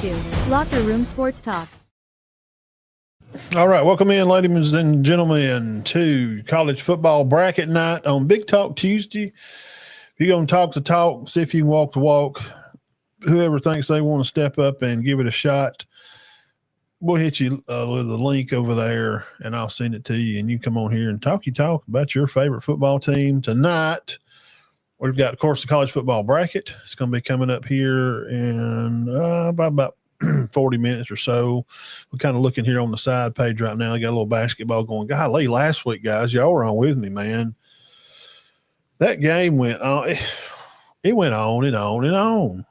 to Locker Room Sports Talk. All right, welcome in, ladies and gentlemen, to college football bracket night on Big Talk Tuesday. If you're going to talk the talk, see if you can walk the walk. Whoever thinks they want to step up and give it a shot, we'll hit you with a link over there, and I'll send it to you, and you come on here and talk about your favorite football team. Tonight, we've got, of course, the college football bracket. It's going to be coming up here in about 40 minutes or so. We're kind of looking here on the side page right now. I got a little basketball going. Golly, last week, guys, y'all were on with me, man. That game went on. It went on and on and on.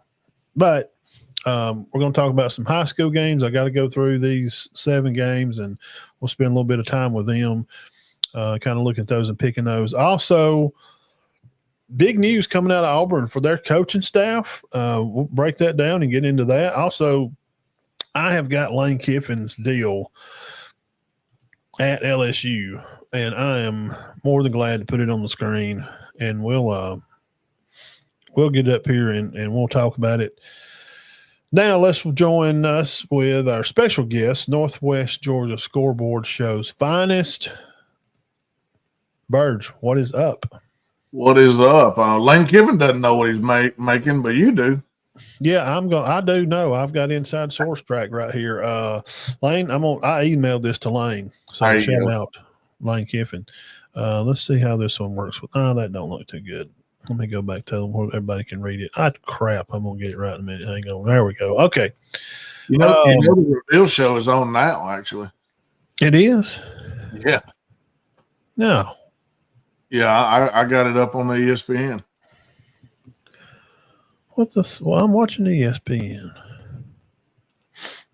But we're going to talk about some high school games. I got to go through these 7 games, and we'll spend a little bit of time with them, kind of looking at those and picking those. Also, big news coming out of Auburn for their coaching staff. We'll break that down and get into that. Also, I have got Lane Kiffin's deal at LSU, and I am more than glad to put it on the screen, and we'll get up here and we'll talk about it. Now let's join us with our special guest, Northwest Georgia Scoreboard Show's finest. Burge, what is up? What is up? Lane Kiffin doesn't know what he's making, but you do. Yeah, I do know. I've got inside source track right here. Lane, I emailed this to Lane. So shout out Lane Kiffin. Let's see how this one works. That don't look too good. Let me go back to them where everybody can read it. Crap. I'm going to get it right in a minute. Hang on. There we go. Okay. You know the reveal show is on now, actually. It is? Yeah. No. Yeah, I got it up on the ESPN. Well, I'm watching ESPN.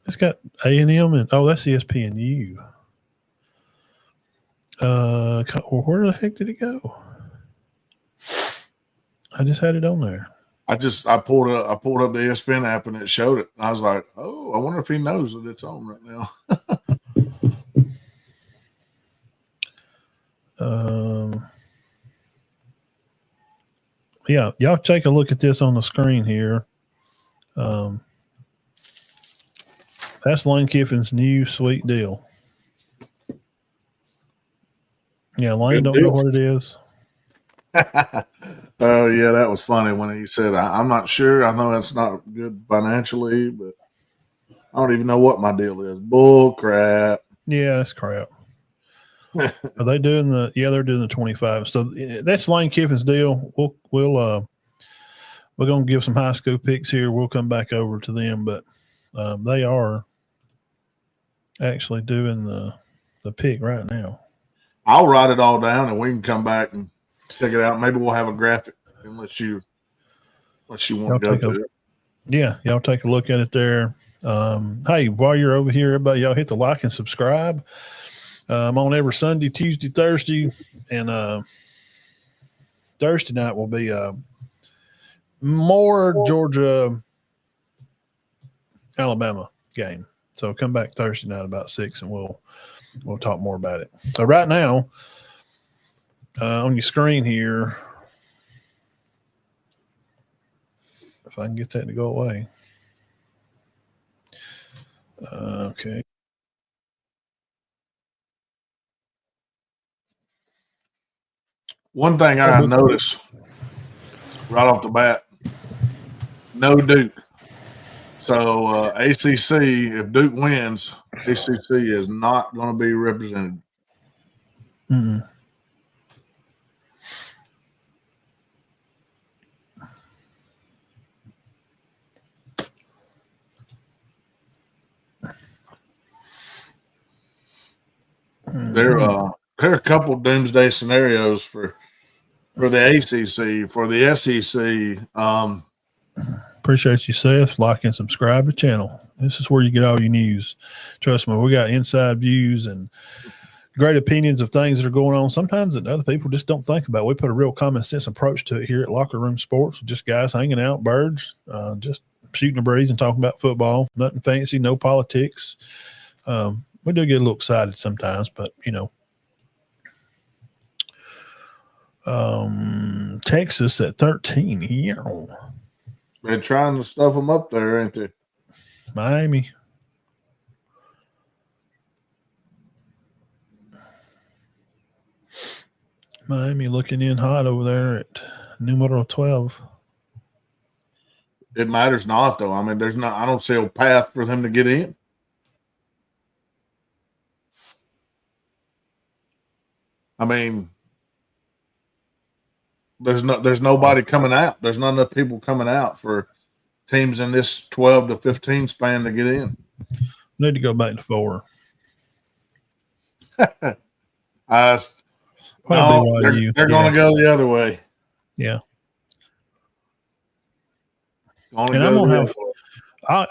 It's got A&M and that's ESPNU. Where the heck did it go? I just had it on there. I pulled up the ESPN app and it showed it. I was like, oh, I wonder if he knows that it's on right now. Yeah, y'all take a look at this on the screen here. That's Lane Kiffin's new sweet deal. Yeah, Lane don't know what it is. Oh, yeah, that was funny when he said, I'm not sure. I know it's not good financially, but I don't even know what my deal is. Bull crap. Yeah, that's crap. Are they doing they're doing the 25. So that's Lane Kiffin's deal. We're going to give some high school picks here. We'll come back over to them, but they are actually doing the pick right now. I'll write it all down and we can come back and check it out. Maybe we'll have a graphic unless you want to go to it. Yeah, y'all take a look at it there. Hey, while you're over here, everybody, y'all hit the like and subscribe. I'm on every Sunday, Tuesday, Thursday, and Thursday night will be more Georgia Alabama game. So come back Thursday night about 6 and we'll talk more about it. So right now, on your screen here, if I can get that to go away. Okay. One thing I noticed right off the bat, no Duke. So ACC, if Duke wins, ACC is not going to be represented. Mm-mm. There are a couple doomsday scenarios for the ACC, for the SEC. Appreciate you, Seth. Like and subscribe to the channel. This is where you get all your news. Trust me, we got inside views and great opinions of things that are going on. Sometimes that other people just don't think about. We put a real common sense approach to it here at Locker Room Sports. Just guys hanging out, birds, just shooting a breeze and talking about football. Nothing fancy, no politics. We do get a little excited sometimes, but Texas at 13 here. They're trying to stuff them up there, ain't they? Miami. Miami looking in hot over there at numero 12. It matters not, though. I mean, there's not. I don't see a path for them to get in. I mean, there's nobody coming out. There's not enough people coming out for teams in this 12 to 15 span to get in. Need to go back to 4. No, they're going to go the other way. Yeah. And I'm gonna have.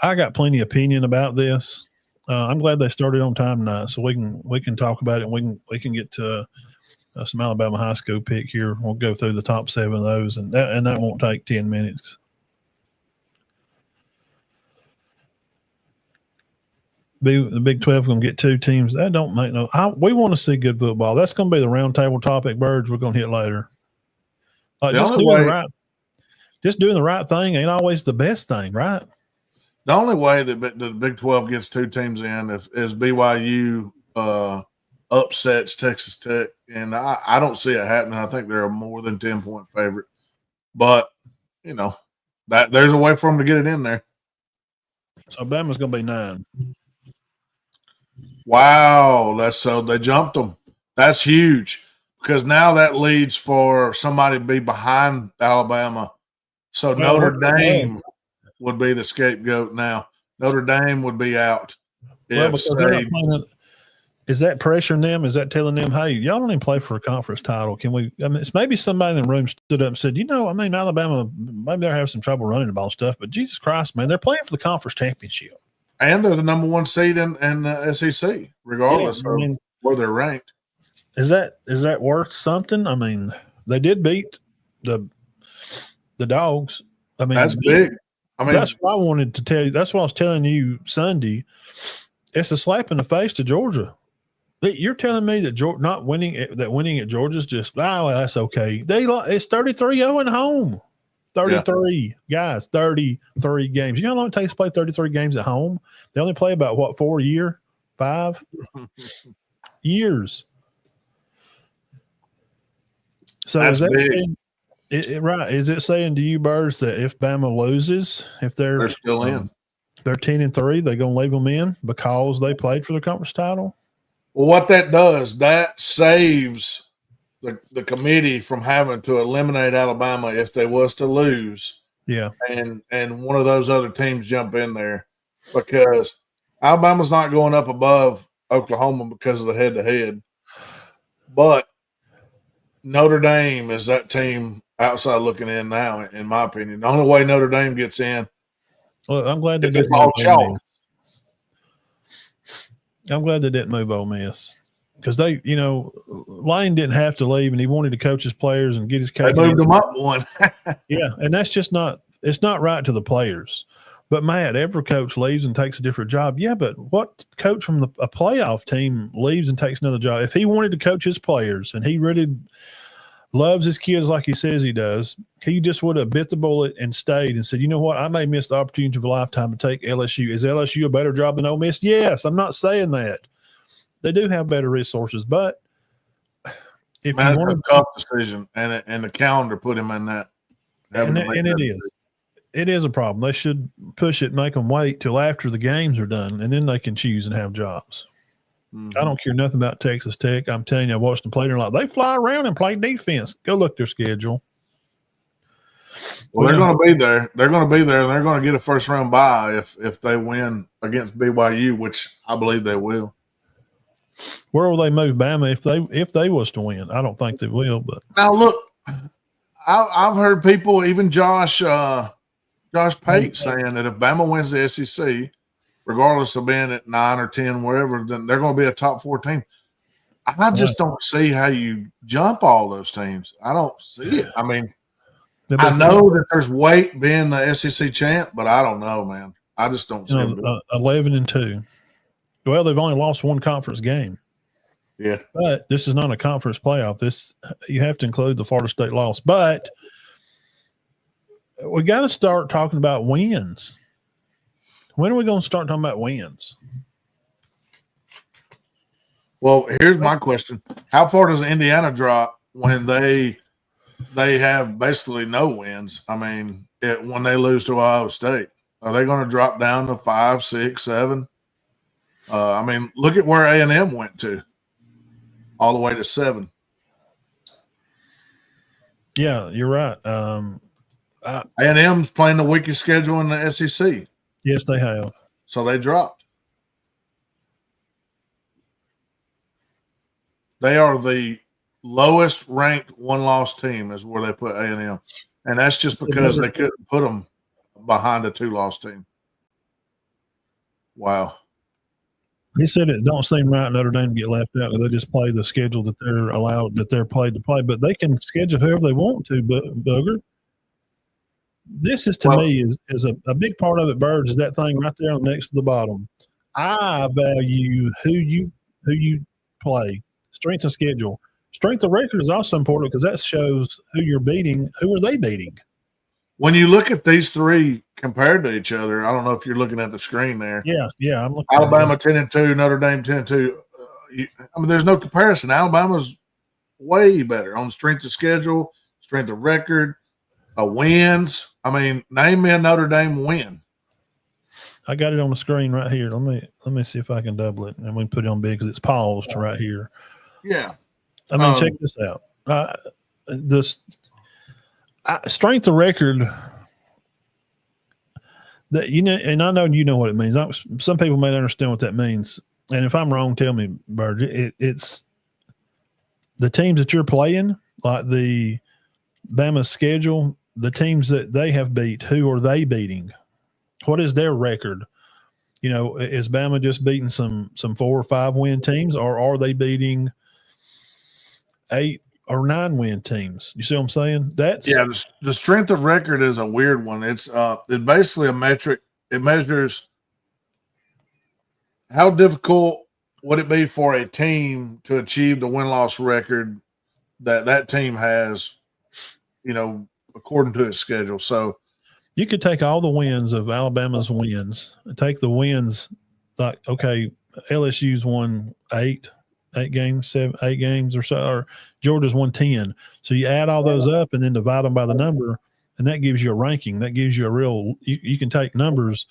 I got plenty of opinion about this. I'm glad they started on time tonight, so we can talk about it. And we can get to some Alabama high school pick here. We'll go through the top 7 of those, and that won't take 10 minutes. The Big 12 going to get 2 teams. That don't make no. We want to see good football. That's going to be the roundtable topic. Birds we're going to hit later. Just doing the right thing ain't always the best thing, right? The only way that the Big 12 gets 2 teams in is BYU upsets Texas Tech, and I don't see it happening. I think they're a more than 10-point favorite, but that there's a way for them to get it in there. So Bama's going to be 9. Wow, so they jumped them. That's huge because now that leads for somebody to be behind Alabama. So Notre Dame would be the scapegoat now. Notre Dame would be out. Is that pressuring them? Is that telling them, hey, y'all don't even play for a conference title? Can we? I mean, it's maybe somebody in the room stood up and said, Alabama, maybe they're having some trouble running the ball stuff, but Jesus Christ, man, they're playing for the conference championship. And they're the number 1 seed in the SEC, regardless of where they're ranked. Is that worth something? I mean, they did beat the Dogs. I mean, that's big. I mean, that's what I wanted to tell you. That's what I was telling you Sunday. It's a slap in the face to Georgia. You're telling me that winning at Georgia's just that's okay. It's 33-0 at home. 33 guys, 33 games. You know how long it takes to play 33 games at home? They only play about 4 a year, 5 years. So that's big. Right. Is it saying to you, Birds, that if Bama loses, if they're still in, they're 10-3, they're going to leave them in because they played for the conference title? Well, what that does, that saves the committee from having to eliminate Alabama if they was to lose. Yeah. And one of those other teams jump in there because Alabama's not going up above Oklahoma because of the head-to-head. But Notre Dame is that team outside looking in now, in my opinion. The only way Notre Dame gets in. Well, I'm glad they didn't move Ole Miss because they, Lane didn't have to leave, and he wanted to coach his players and get his cake. They moved them up 1. Yeah, and that's just not – it's not right to the players. But, Matt, every coach leaves and takes a different job. Yeah, but what coach from a playoff team leaves and takes another job? If he wanted to coach his players and he really loves his kids like he says he does, he just would have bit the bullet and stayed and said, you know what, I may miss the opportunity of a lifetime to take LSU. Is LSU a better job than Ole Miss? Yes, I'm not saying that. They do have better resources, but if that's a tough decision, and the calendar put him in that. And it is. It is a problem. They should push it and make them wait till after the games are done, and then they can choose and have jobs. Mm-hmm. I don't care nothing about Texas Tech. I'm telling you, I watched them play. They're like, they fly around and play defense. Go look their schedule. Well, they're going to be there. They're going to be there, and they're going to get a first-round bye if they win against BYU, which I believe they will. Where will they move Bama if they was to win? I don't think they will. But now look, I've heard people, even Josh Pate, saying that if Bama wins the SEC, regardless of being at 9 or 10, wherever, then they're going to be a top 4 team. I just don't see how you jump all those teams. I don't see it. I mean, I know that there's weight being the SEC champ, but I don't know, man. I just don't see it. 11-2. Well, they've only lost 1 conference game. Yeah. But this is not a conference playoff. You have to include the Florida State loss. But we got to start talking about wins. When are we going to start talking about wins? Well, here's my question: how far does Indiana drop when they have basically no wins? I mean, when they lose to Ohio State, are they going to drop down to 5, 6, 7? I mean, look at where A&M went to, all the way to 7. Yeah, you're right. A&M's playing the weakest schedule in the SEC. Yes, they have. So they dropped. They are the lowest ranked one-loss team is where they put A&M. And that's just because they couldn't put them behind a 2-loss team. Wow. He said it don't seem right Notre Dame to get left out because they just play the schedule that they're allowed, that they're played to play. But they can schedule whoever they want to, Booger. This is, to me, is a big part of it, Birds, is that thing right there next to the bottom. I value who you play. Strength of schedule. Strength of record is also important because that shows who you're beating. Who are they beating? When you look at these three compared to each other, I don't know if you're looking at the screen there. Yeah, I'm looking. Alabama 10-2, Notre Dame 10-2. I mean, there's no comparison. Alabama's way better on strength of schedule, strength of record, wins. I mean, name me a Notre Dame win. I got it on the screen right here. Let me see if I can double it, and we can put it on big because it's paused right here. Yeah. I mean, check this out. Strength of record that and I know you know what it means. Some people may not understand what that means, and if I'm wrong, tell me, Bird. It's the teams that you're playing, like the Bama schedule, the teams that they have beat. Who are they beating? What is their record? Is Bama just beating some 4 or 5 win teams, or are they beating 8 or 9 win teams? You see what I'm saying? The strength of record is a weird one. It's basically a metric. It measures how difficult would it be for a team to achieve the win-loss record that team has, according to its schedule. So you could take all the wins of Alabama's wins and take the wins like, okay, LSU's won 8 games, 8 games or so, or Georgia's won 10. So you add all those up and then divide them by the number, and that gives you a ranking. That gives you a real – you can take numbers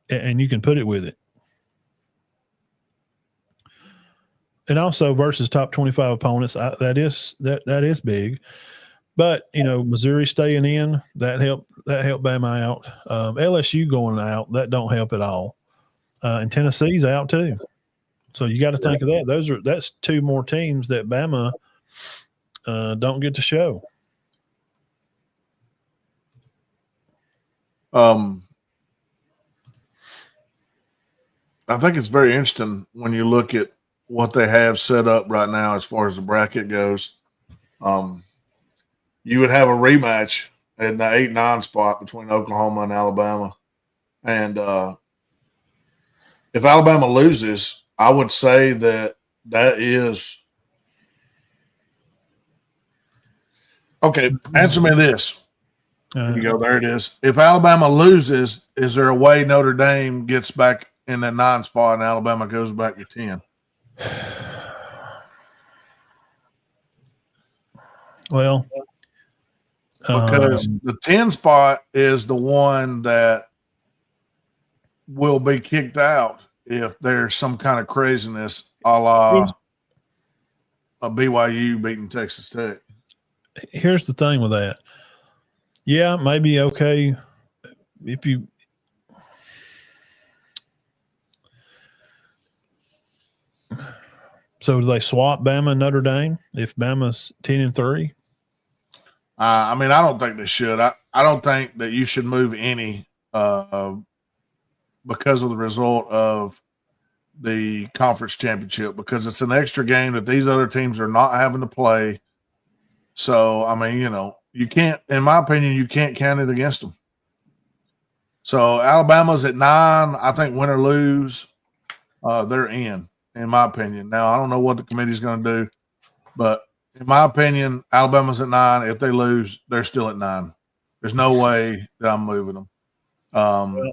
and you can put it with it. And also versus top 25 opponents, that is big. But, Missouri staying in, that helped Bama out. LSU going out, that don't help at all. And Tennessee's out too. So you got to think of that. That's 2 more teams that Bama don't get to show. I think it's very interesting when you look at what they have set up right now as far as the bracket goes. You would have a rematch in the 8-9 spot between Oklahoma and Alabama. And if Alabama loses, I would say that is – okay, answer me this. There you go. There it is. If Alabama loses, is there a way Notre Dame gets back in that 9 spot and Alabama goes back to 10? Well, because the 10 spot is the one that will be kicked out if there's some kind of craziness a la a BYU beating Texas Tech. Here's the thing with that. Yeah, maybe okay if you – so do they swap Bama and Notre Dame if Bama's 10-3? I mean, I don't think they should. I don't think that you should move any because of the result of the conference championship, because it's an extra game that these other teams are not having to play. So, I mean, you can't, in my opinion, you can't count it against them. So Alabama's at 9. I think win or lose, they're in my opinion. Now, I don't know what the committee's going to do, but in my opinion, Alabama's at 9. If they lose, they're still at 9. There's no way that I'm moving them. Well,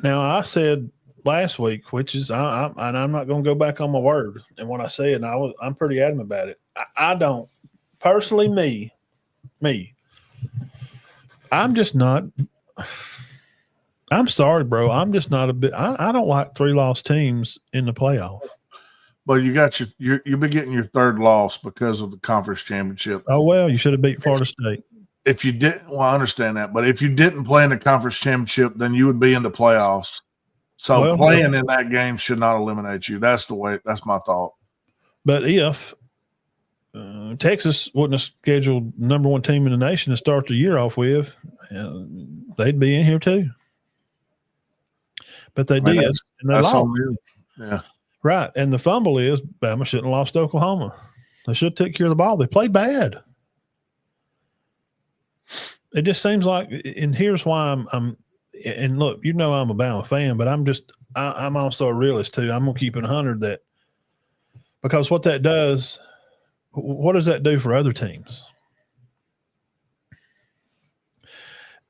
Now I said last week, which is and I'm not going to go back on my word. And what I said, and I'm pretty adamant about it. I don't personally, me. I'm just not. I'm sorry, bro. I'm just not a bit. I don't like 3-loss teams in the playoff. But you got you'll be getting your third loss because of the conference championship. Oh well, you should have beat Florida State. If you didn't, well, I understand that. But if you didn't play in the conference championship, then you would be in the playoffs. So playing in that game should not eliminate you. That's the way. That's my thought. But if Texas wouldn't have scheduled number 1 team in the nation to start the year off with, they'd be in here too. But they did. And they lost. Yeah. Right. And the fumble is Bama shouldn't have lost to Oklahoma. They should have took care of the ball. They played bad. It just seems like, and here's why I'm and look, you know I'm a Bama fan, but I'm also a realist too. I'm gonna keep it 100 that because what that does, what does that do for other teams?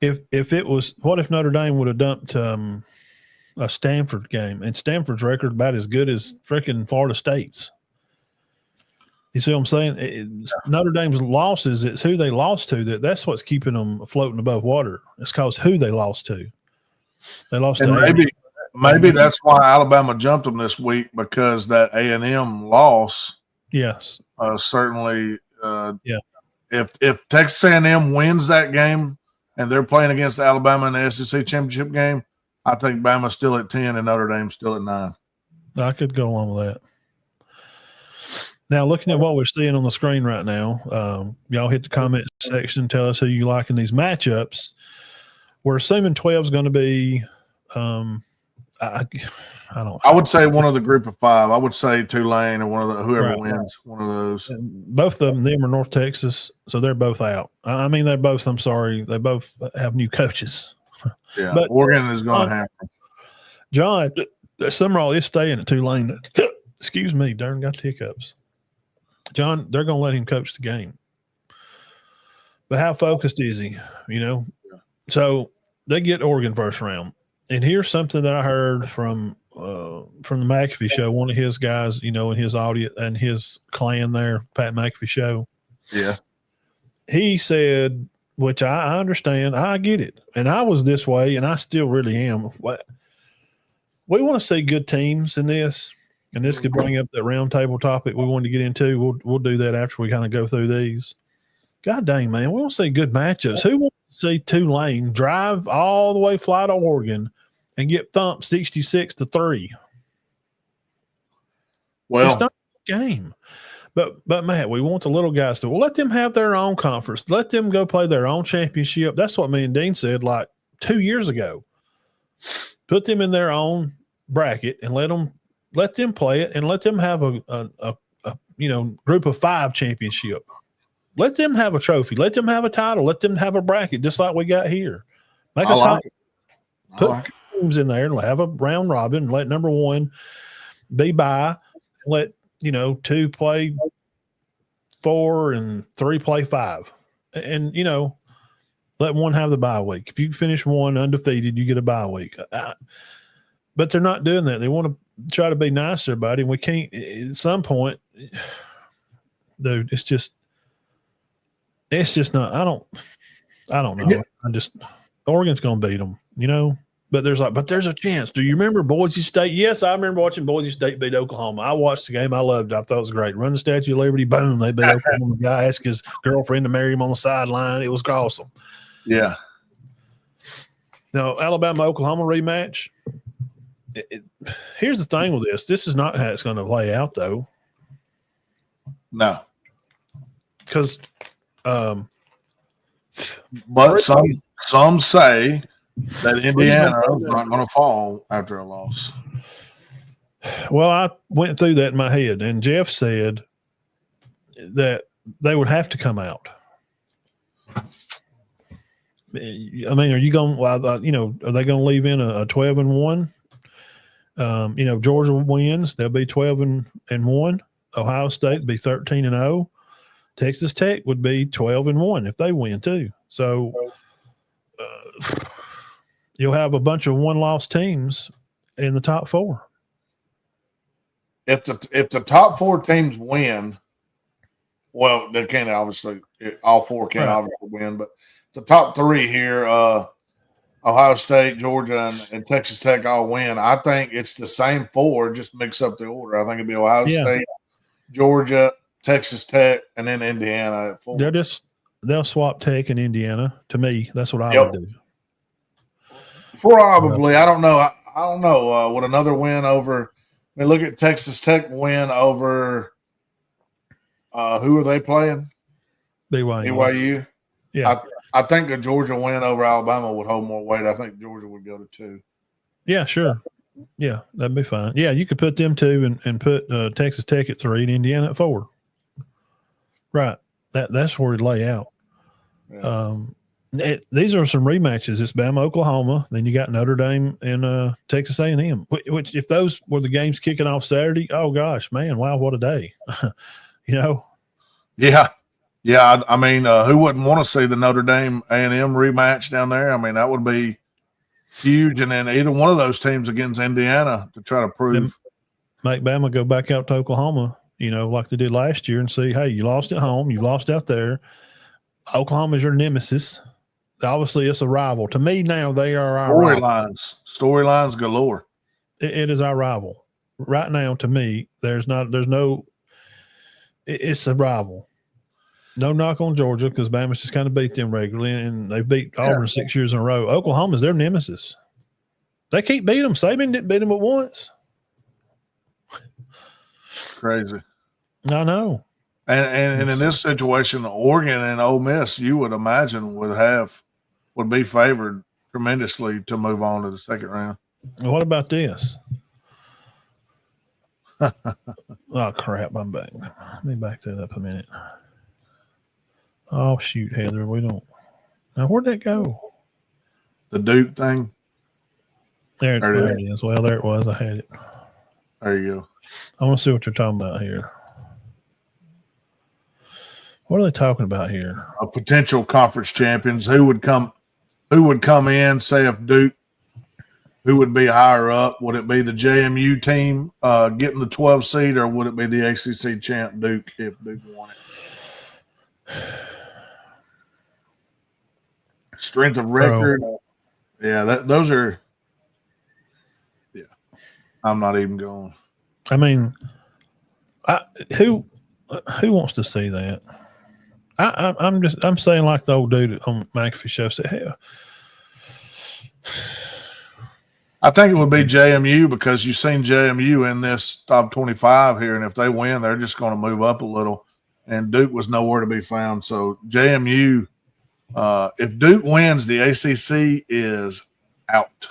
If it was, what if Notre Dame would have dumped a Stanford game, and Stanford's record about as good as freaking Florida State's? You see what I'm saying? Notre Dame's losses, it's who they lost to. That's what's keeping them floating above water. It's because who they lost to. They lost and to maybe that's why Alabama jumped them this week, because that A&M loss. Yes, certainly. If Texas A&M wins that game and they're playing against Alabama in the SEC championship game, I think Bama's still at 10 and Notre Dame's still at 9. I could go along with that. Now, looking at what we're seeing on the screen right now, y'all hit the comment section. Tell us who you like in these matchups. We're assuming 12 is going to be I would say one of the group of 5. I would say Tulane or one of the whoever wins one of those. And both of them are North Texas, so they're both out. I mean, they're both. I'm sorry, they both have new coaches. Yeah, but Oregon is going to happen. John Summerall is staying at Tulane. Excuse me, darn, got the hiccups. John, they're going to let him coach the game. But how focused is he? You know, so they get Oregon first round. And here's something that I heard from the McAfee show, one of his guys, you know, in his audience and his clan there, Pat McAfee show. Yeah. He said, which I understand, I get it. And I was this way, and I still really am. We want to see good teams in this, and this could bring up that roundtable topic we wanted to get into. We'll do that after we kind of go through these. God dang, man, we want to see good matchups. Who wants to see Tulane drive all the way fly to Oregon and get thumped 66-3? Well, it's not a game. But Matt, we want the little guys to let them have their own conference. Let them go play their own championship. That's what me and Dean said like 2 years ago. Put them in their own bracket and let them play it, and let them have a group of 5 championship. Let them have a trophy. Let them have a title. Let them have a bracket, just like we got here. Make a title. Put teams in there and have a round robin. And let number 1 be by. Let 2 play 4 and 3 play 5, and let 1 have the bye week. If you finish 1 undefeated, you get a bye week. But they're not doing that. They want to try to be nice to everybody, and we can't. At some point, dude, it's just not. I don't know. Oregon's going to beat them, But there's a chance. Do you remember Boise State? Yes, I remember watching Boise State beat Oklahoma. I watched the game. I loved it. I thought it was great. Run the Statue of Liberty. Boom. They beat Oklahoma. The guy asked his girlfriend to marry him on the sideline. It was awesome. Yeah. Now, Alabama-Oklahoma rematch. Here's the thing with this. This is not how it's going to play out, though. No. Because but some say that Indiana is not going to fall after a loss. Well, I went through that in my head, and Jeff said that they would have to come out. I mean, are you going? Well, are they going to leave in a 12-1? Georgia wins, they'll be 12-1. Ohio State would be 13-0. Texas Tech would be 12-1 if they win too. So, you'll have a bunch of one-loss teams in the top four. If the top four teams win, well, they can't obviously. All four can't obviously win, but the top three here, Ohio State, Georgia, and Texas Tech all win. I think it's the same four, just mix up the order. I think it'd be Ohio State, Georgia, Texas Tech, and then Indiana at four. They'll swap Tech and Indiana. To me, that's what I would do. Probably. I don't know. I don't know. Would another win over – I mean, look at Texas Tech win over who are they playing? BYU. Yeah. I think a Georgia win over Alabama would hold more weight. I think Georgia would go to 2. Yeah, sure. Yeah, that'd be fine. Yeah, you could put them 2 and put Texas Tech at 3 and Indiana at 4. Right. That's where it'd lay out. Yeah. These are some rematches. It's Bama, Oklahoma. Then you got Notre Dame and Texas A&M. Which, if those were the games kicking off Saturday, oh gosh, man, wow, what a day! Yeah. I mean, who wouldn't want to see the Notre Dame A&M rematch down there? I mean, that would be huge. And then either one of those teams against Indiana to try to prove, make Bama go back out to Oklahoma, like they did last year, and see, hey, you lost at home, you lost out there. Oklahoma's your nemesis. Obviously, it's a rival. To me now, they are our storylines galore. It is our rival right now. To me, it's a rival. No knock on Georgia because Bama's just kind of beat them regularly, and they've beat Auburn 6 years in a row. Oklahoma's their nemesis. They keep beating them. Saban didn't beat them but once. Crazy. I know. And in this situation, Oregon and Ole Miss, you would imagine would be favored tremendously to move on to the second round. What about this? Oh, crap. I'm back. Let me back that up a minute. Oh, shoot, Heather. We don't. Now, where'd that go? The Duke thing? There it is. Well, there it was. I had it. There you go. I want to see what you're talking about here. What are they talking about here? A potential conference champions. Who would come in, say if Duke, who would be higher up? Would it be the JMU team getting the 12 seed, or would it be the ACC champ Duke if Duke won it? Strength of record. Those are – yeah. I'm not even going. I mean, who wants to see that? I'm saying like the old dude on McAfee show said, hell. I think it would be JMU because you've seen JMU in this top 25 here, and if they win, they're just going to move up a little. And Duke was nowhere to be found. So JMU, if Duke wins, the ACC is out.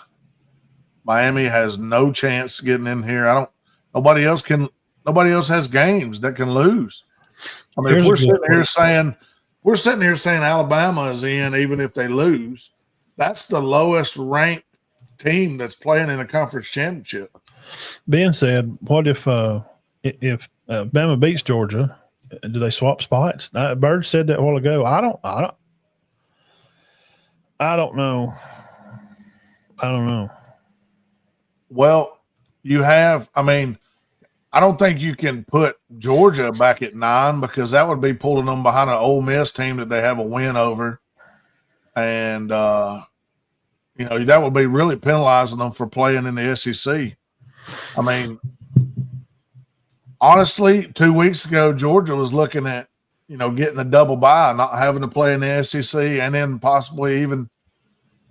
Miami has no chance getting in here. Nobody else has games that can lose. I mean, if we're sitting here saying Alabama is in, even if they lose, that's the lowest ranked team that's playing in a conference championship. Being said, what if Bama beats Georgia? Do they swap spots? Bird said that a while ago. I don't know. I don't know. Well, I don't think you can put Georgia back at 9 because that would be pulling them behind an Ole Miss team that they have a win over. And, that would be really penalizing them for playing in the SEC. I mean, honestly, 2 weeks ago, Georgia was looking at, getting a double bye, not having to play in the SEC, and then possibly even,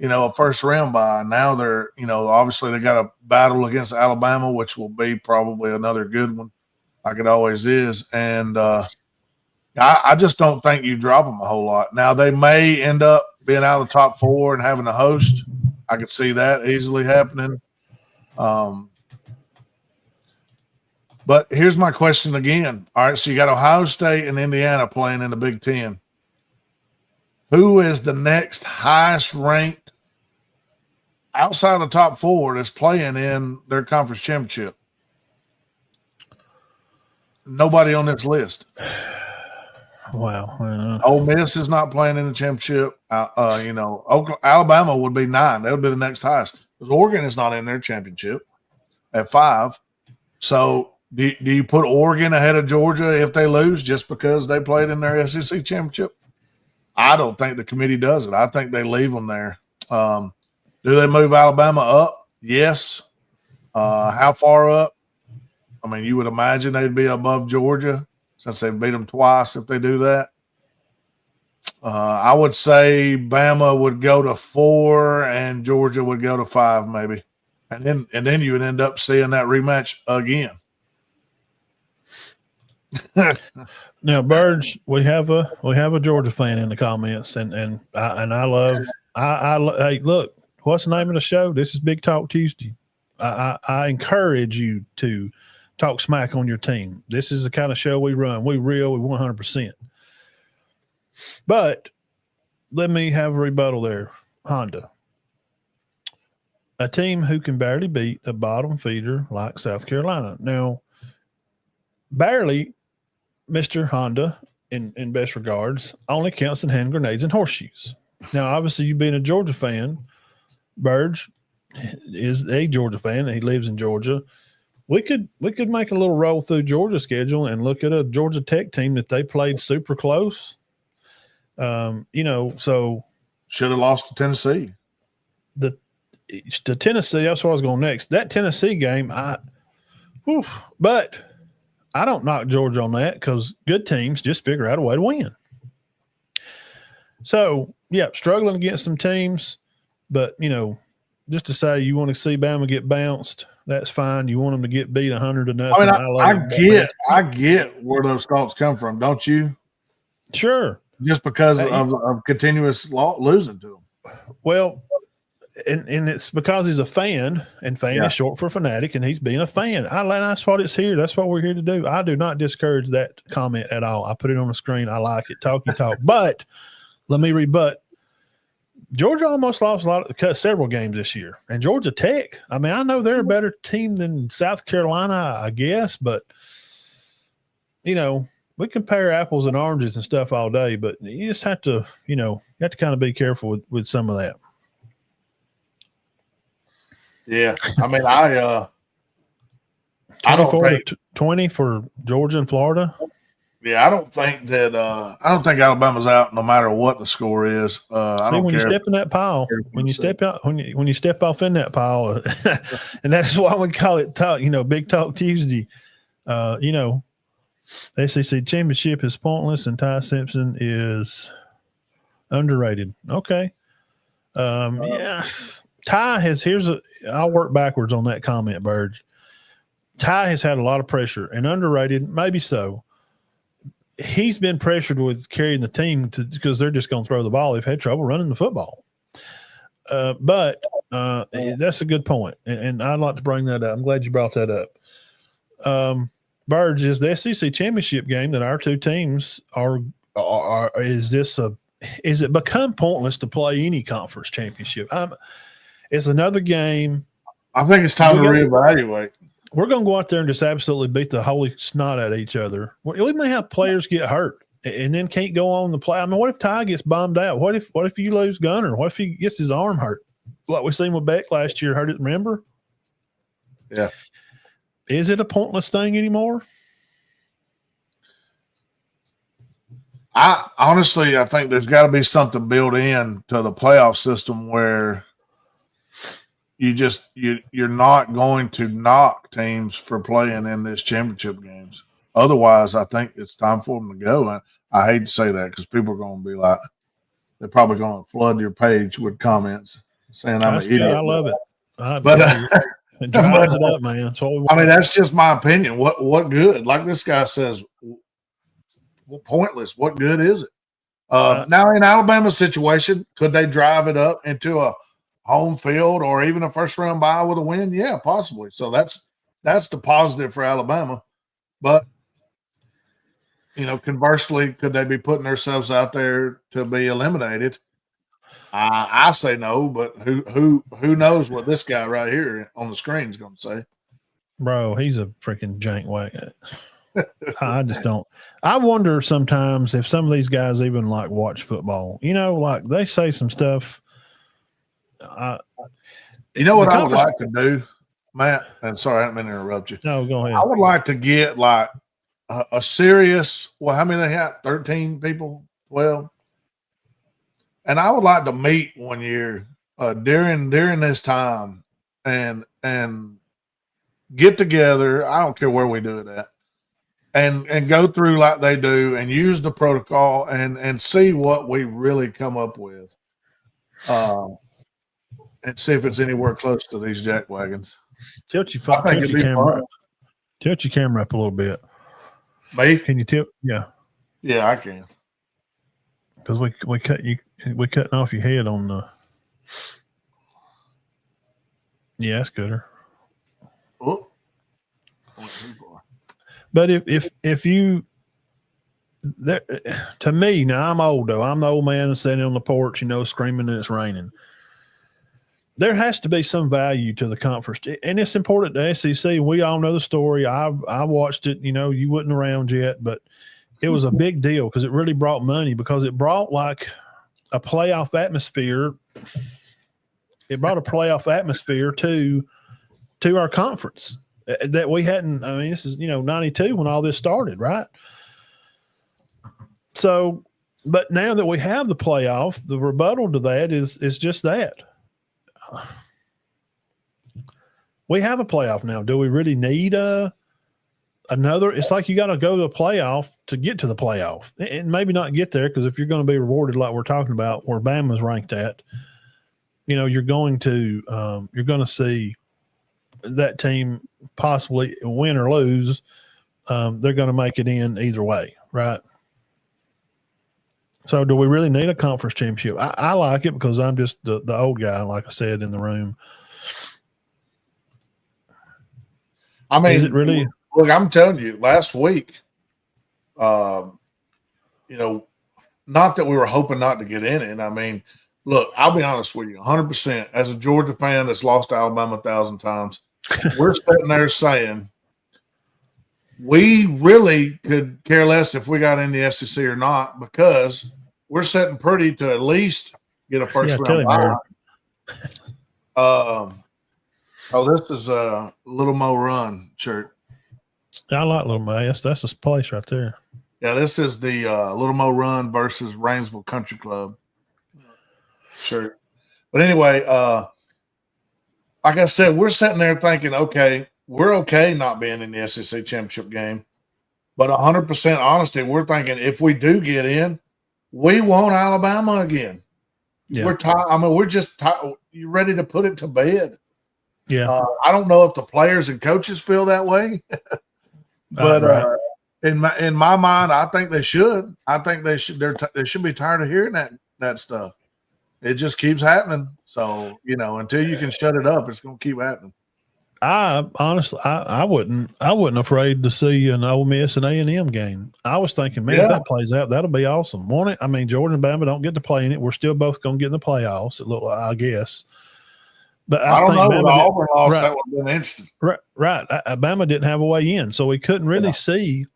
a first round bye. Now they're, obviously they got a battle against Alabama, which will be probably another good one, like it always is. And I just don't think you drop them a whole lot. Now they may end up being out of the top 4 and having a host. I could see that easily happening. But here's my question again. All right, so you got Ohio State and Indiana playing in the Big Ten. Who is the next highest ranked outside of the top 4 that's playing in their conference championship? Nobody on this list. Wow. Ole Miss is not playing in the championship. Alabama would be 9. That would be the next highest. Because Oregon is not in their championship at 5. So do you put Oregon ahead of Georgia if they lose just because they played in their SEC championship? I don't think the committee does it. I think they leave them there. Do they move Alabama up? Yes. How far up? I mean, you would imagine they'd be above Georgia since they beat them twice if they do that. I would say Bama would go to 4 and Georgia would go to 5 maybe. And then you would end up seeing that rematch again. Now, Birds, we have a Georgia fan in the comments, and I love. Hey, look, what's the name of the show? This is Big Talk Tuesday. I encourage you to talk smack on your team. This is the kind of show we run. We 100%. But let me have a rebuttal there, Honda. A team who can barely beat a bottom feeder like South Carolina. Now, barely, Mr. Honda, in best regards, only counts in hand grenades and horseshoes. Now, obviously, you being a Georgia fan, Burge is a Georgia fan, and he lives in Georgia. We could make a little roll through Georgia schedule and look at a Georgia Tech team that they played super close. So should have lost to Tennessee. The Tennessee, that's where I was going next. That Tennessee game, but I don't knock Georgia on that because good teams just figure out a way to win. So, yeah, struggling against some teams, but, just to say you want to see Bama get bounced, that's fine. You want them to get beat 100-0. I get where those thoughts come from, don't you? Sure. Just because of continuous losing to them. Well, and it's because he's a fan, and fan is short for fanatic, and he's being a fan. That's what it's here. That's what we're here to do. I do not discourage that comment at all. I put it on the screen. I like it. Talky talk. But let me rebut. Georgia almost lost several games this year. And Georgia Tech, I mean, I know they're a better team than South Carolina, I guess, but, we compare apples and oranges and stuff all day, but you just have to, you have to kind of be careful with some of that. Yeah, I mean, I don't think 20 for Georgia and Florida. Yeah, I don't think Alabama's out no matter what the score is. I don't when care. You step in that pile, when you step off in that pile, and that's why we call it talk. Big Talk Tuesday. SEC championship is pointless, and Ty Simpson is underrated. Okay. Yeah. Ty has I'll work backwards on that comment, Burge. Ty has had a lot of pressure and underrated, maybe so. He's been pressured with carrying the team because they're just going to throw the ball. They've had trouble running the football. But that's a good point, and I'd like to bring that up. I'm glad you brought that up. Burge, is the SEC championship game that our two teams is it become pointless to play any conference championship? It's another game. I think it's time to reevaluate. We're going to go out there and just absolutely beat the holy snot out of each other. We may have players get hurt and then can't go on the play. I mean, what if Ty gets bombed out? What if you lose Gunner? What if he gets his arm hurt? Like we seen with Beck last year, hurt it, remember? Yeah. Is it a pointless thing anymore? I think there's got to be something built in to the playoff system where you're not going to knock teams for playing in this championship games. Otherwise, I think it's time for them to go. And I hate to say that because people are going to be like, they're probably going to flood your page with comments saying I'm an idiot. I love it. It drives it up, man. That's just my opinion. What good? Like this guy says, pointless. What good is it? Now in Alabama's situation, could they drive it up into a home field or even a first round bye with a win? Yeah, possibly. So that's the positive for Alabama. But conversely, could they be putting themselves out there to be eliminated? I say no, but who knows what this guy right here on the screen is going to say? Bro, he's a freaking jank whack. I just don't. I wonder sometimes if some of these guys even like watch football. Like they say some stuff. You know what I would like to do, Matt? And sorry, I didn't mean to interrupt you. No, go ahead. I would like to get like a serious. Well, how many they have? 13 people, 12. And I would like to meet one year during this time and get together. I don't care where we do it at, and go through like they do and use the protocol and see what we really come up with, and see if it's anywhere close to these jackwagons. Tilt your camera. Tilt your camera up a little bit. Me? Can you tilt? Yeah. Yeah, I can. Because we're cutting off your head on the. Yeah, that's gooder. Oh. But if you, there, to me now, I'm old though. I'm the old man sitting on the porch, screaming and it's raining. There has to be some value to the conference, and it's important to SEC. We all know the story. I watched it. You wasn't around yet, but it was a big deal because it really brought money, because it brought like a playoff atmosphere. It brought a playoff atmosphere to our conference that we hadn't. I mean, this is 92 when all this started, right? So, but now that we have the playoff, the rebuttal to that is just that. We have a playoff now. Do we really need another? It's like you got to go to a playoff to get to the playoff, and maybe not get there, because if you're going to be rewarded like we're talking about, where Bama's ranked at, you're going to see that team possibly win or lose. They're going to make it in either way, right? So do we really need a conference championship? I like it because I'm just the old guy, like I said, in the room. I mean, is it really? Look, I'm telling you, last week, not that we were hoping not to get in it. I mean, look, I'll be honest with you, 100%. As a Georgia fan that's lost to Alabama 1,000 times, we're sitting there saying we really could care less if we got in the SEC or not, because we're sitting pretty to at least get a first round bye. This is a Little Mo Run shirt. I like Little Mo. That's this place right there. Yeah, this is the Little Mo Run versus Rainsville Country Club shirt. But anyway, like I said, we're sitting there thinking, okay, we're okay not being in the SEC championship game. But 100% honesty, we're thinking if we do get in, we want Alabama again. Yeah. We're tired. I mean, we're just tired. You're ready to put it to bed. Yeah. I don't know if the players and coaches feel that way, but right. In my mind, I think they should. I think they should. They should be tired of hearing that stuff. It just keeps happening. So until you can shut it up, it's going to keep happening. I honestly, I wasn't afraid to see an Ole Miss and A&M game. I was thinking, man, if that plays out, that'll be awesome. Won't it? I mean, Georgia and Bama don't get to play in it. We're still both going to get in the playoffs. It looked like, I guess. But I don't know. Auburn lost, that would have been interesting. Right. Bama didn't have a way in, so we couldn't really see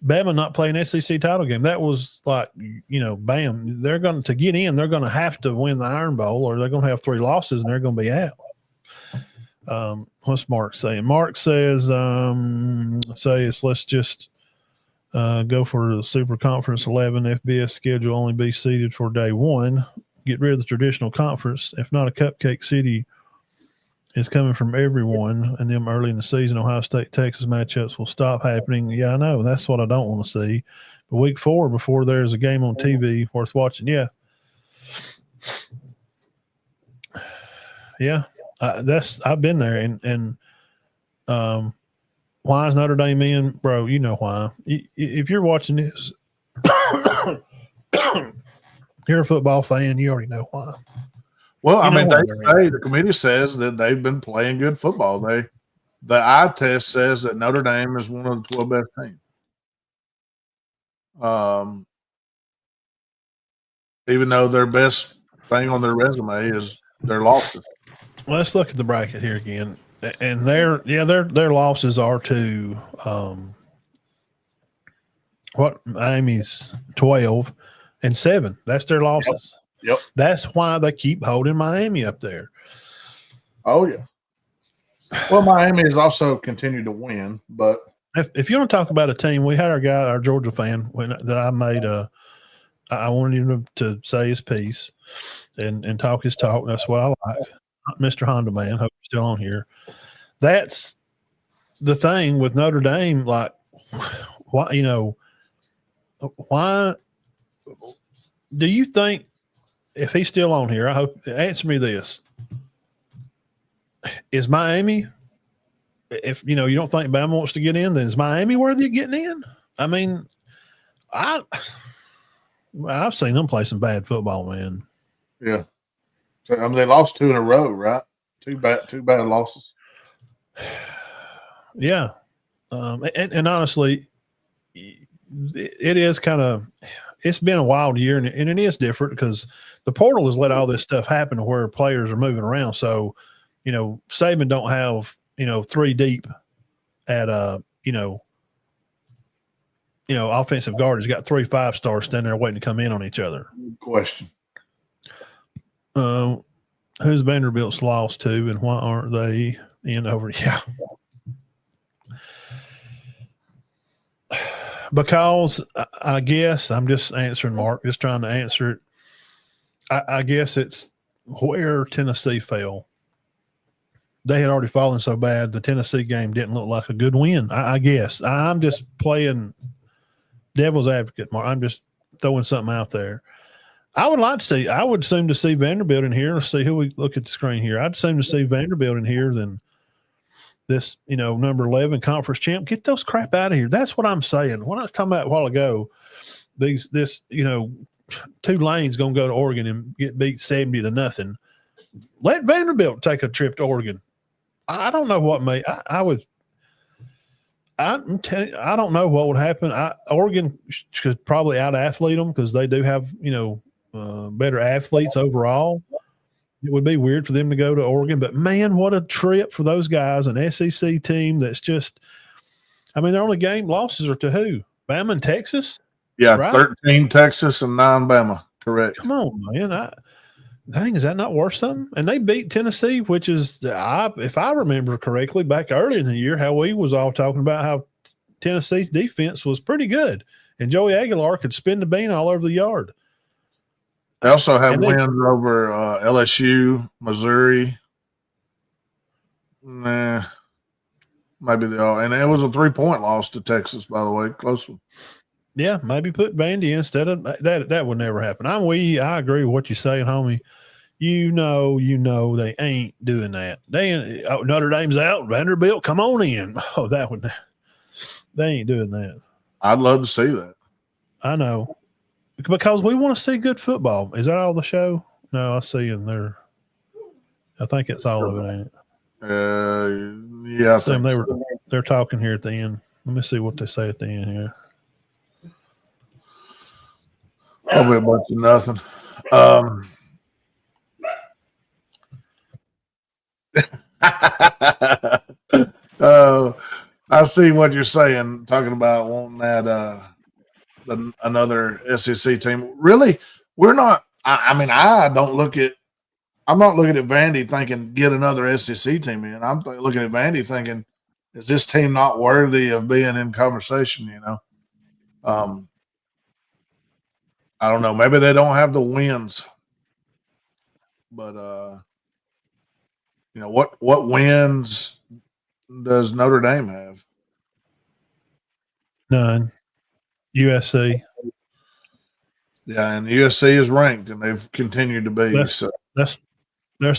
Bama not playing an SEC title game. That was like, bam. They're going to get in. They're going to have to win the Iron Bowl, or they're going to have 3 losses, and they're going to be out. What's Mark saying? Mark says, let's just go for the Super Conference 11 FBS schedule, only be seeded for day 1. Get rid of the traditional conference. If not, a cupcake city is coming from everyone, and them early in the season Ohio State Texas matchups will stop happening. Yeah, I know. That's what I don't want to see. But week 4, before there's a game on TV worth watching. Yeah. I've been there, and why is Notre Dame in, bro? You know why. If you're watching this, you're a football fan. You already know why. Well, I mean, the committee says that they've been playing good football. The eye test says that Notre Dame is one of the 12 best teams. Even though their best thing on their resume is their losses. Let's look at the bracket here again, and their losses are to what Miami's 12 and 7. That's their losses. Yep. That's why they keep holding Miami up there. Oh yeah. Well, Miami has also continued to win, but If you want to talk about a team, we had our Georgia fan that I made I wanted him to say his piece and talk his talk. That's what I like. Mr. Honda Man, hope you're still on here. That's the thing with Notre Dame. Like, why do you think, if he's still on here, I hope, answer me this. Is Miami, if you don't think Bama wants to get in, then is Miami worthy of getting in? I mean, I've seen them play some bad football, man. Yeah. So, I mean, they lost 2 in a row, right? Two bad losses. Yeah. And honestly, it is kind of, it's been a wild year, and it is different because the portal has let all this stuff happen to where players are moving around. So, Saban don't have, 3 deep at offensive guard. He's got 3 5-stars standing there waiting to come in on each other. Good question. Who's Vanderbilt's lost to, and why aren't they in over? Yeah. Because I guess I'm just answering, Mark, just trying to answer it. I guess it's where Tennessee fell. They had already fallen so bad, the Tennessee game didn't look like a good win. I guess. I'm just playing devil's advocate, Mark. I'm just throwing something out there. I would assume to see Vanderbilt in here. Let's see who we look at the screen here. I'd assume to see Vanderbilt in here than this, number 11 conference champ. Get those crap out of here. That's what I'm saying. What I was talking about a while ago, Tulane's going to go to Oregon and get beat 70-0. Let Vanderbilt take a trip to Oregon. I don't know what may. I don't know what would happen. Oregon could probably out-athlete them because they do have, better athletes overall. It would be weird for them to go to Oregon, but man, what a trip for those guys. An SEC team that's just, their only game losses are to who? Bama and Texas? Yeah, right? 13 Texas and 9 Bama. Correct. Come on, man. Dang, is that not worth something? And they beat Tennessee, which is, if I remember correctly, back early in the year, how we was all talking about how Tennessee's defense was pretty good, and Joey Aguilar could spin the bean all over the yard. They also have wins over LSU, Missouri. Maybe they are. And it was a 3-point loss to Texas, by the way. Close one. Yeah, maybe put Vandy instead of that. That would never happen. I agree with what you're saying, homie. They ain't doing that. Notre Dame's out. Vanderbilt, come on in. Oh, they ain't doing that. I'd love to see that. I know. Because we want to see good football. Is that all the show? No, I see in there. I think it's all of it, ain't it? Yeah. I think they're talking here at the end. Let me see what they say at the end here. Probably a bunch of nothing. I see what you're saying, talking about wanting that another SEC team. Really, we're not. I'm not looking at Vandy thinking get another SEC team in. I'm looking at Vandy thinking, is this team not worthy of being in conversation? I don't know. Maybe they don't have the wins, but what wins does Notre Dame have? None. USC. Yeah, and USC is ranked, and they've continued to be. That's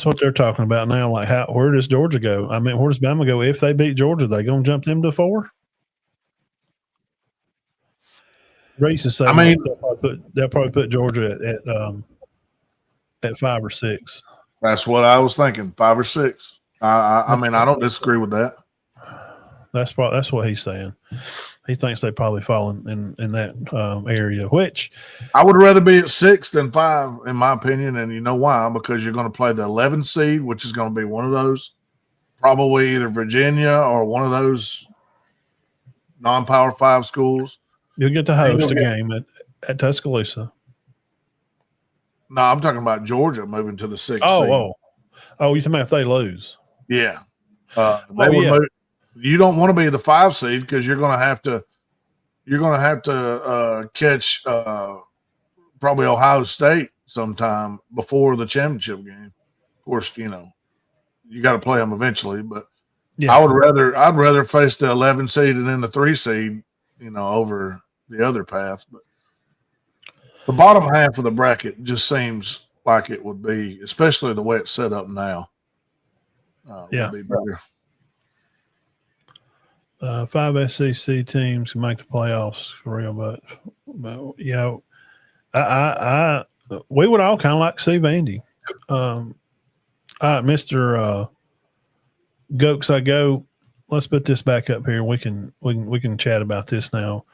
what they're talking about now. Like, where does Georgia go? Where does Bama go if they beat Georgia? They going to jump them to 4? Reese is saying they'll probably put Georgia at 5 or 6. That's what I was thinking, 5 or 6. I don't disagree with that. That's what he's saying. He thinks they probably fall in that area, which I would rather be at 6 than 5, in my opinion. And you know why? Because you're going to play the 11 seed, which is going to be one of those, probably either Virginia or one of those non-Power 5 schools. You'll get to host a game at Tuscaloosa. No, I'm talking about Georgia moving to the 6th seed. Oh, you talking about if they lose? Yeah. They would move. You don't want to be the 5 seed because you're going to have to catch probably Ohio State sometime before the championship game. Of course, you got to play them eventually, but I'd rather face the 11 seed and then the 3 seed, over the other path. But the bottom half of the bracket just seems like it would be, especially the way it's set up now. Would be better. 5 SEC teams can make the playoffs for real, but we would all kind of like to see Vandy. Mr. Gokes, I go. Let's put this back up here. We can chat about this now.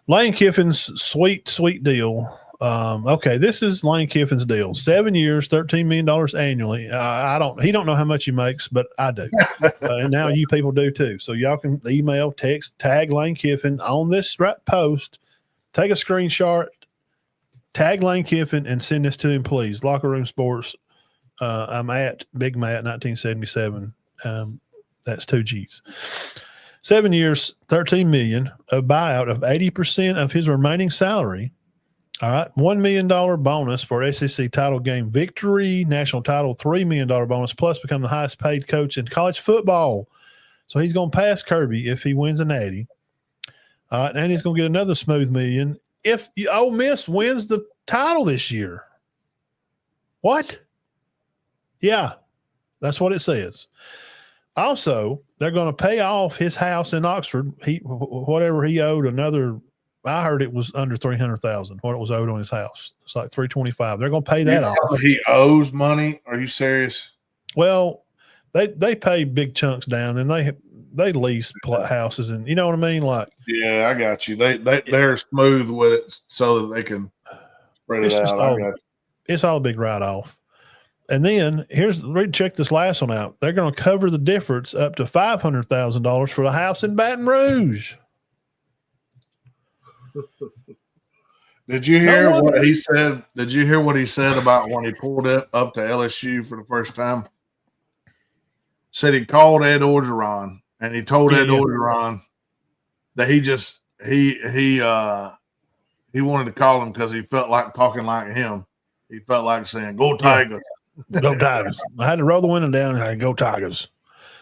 Lane Kiffin's sweet deal. Okay, this is Lane Kiffin's deal. 7 years, $13 million annually. He don't know how much he makes, but I do. And now you people do too. So y'all can email, text, tag Lane Kiffin on this post. Take a screenshot, tag Lane Kiffin, and send this to him, please. Locker Room Sports. I'm at Big Matt 1977. That's 2 G's. 7 years, $13 million, a buyout of 80% of his remaining salary. All right, $1 million bonus for SEC title game victory, national title, $3 million bonus, plus become the highest paid coach in college football. So he's going to pass Kirby if he wins a natty. And he's going to get another smooth $1 million if Ole Miss wins the title this year. What? Yeah, that's what it says. Also, they're going to pay off his house in Oxford. Whatever he owed another. I heard it was under $300,000. What it was owed on his house, it's like $325,000. They're going to pay that off. He owes money. Are you serious? Well, they pay big chunks down, and they lease houses, and you know what I mean. Like, yeah, I got you. They're smooth with it so that they can spread it out. It's all a big write off. And then check this last one out. They're going to cover the difference up to $500,000 for the house in Baton Rouge. Did you hear what he said? Did you hear what he said about when he pulled up to LSU for the first time? Said he called Ed Orgeron and he told Ed Orgeron that he wanted to call him because he felt like talking like him. He felt like saying, "Go Tigers." Go Tigers. I had to roll the window down and I go Tigers.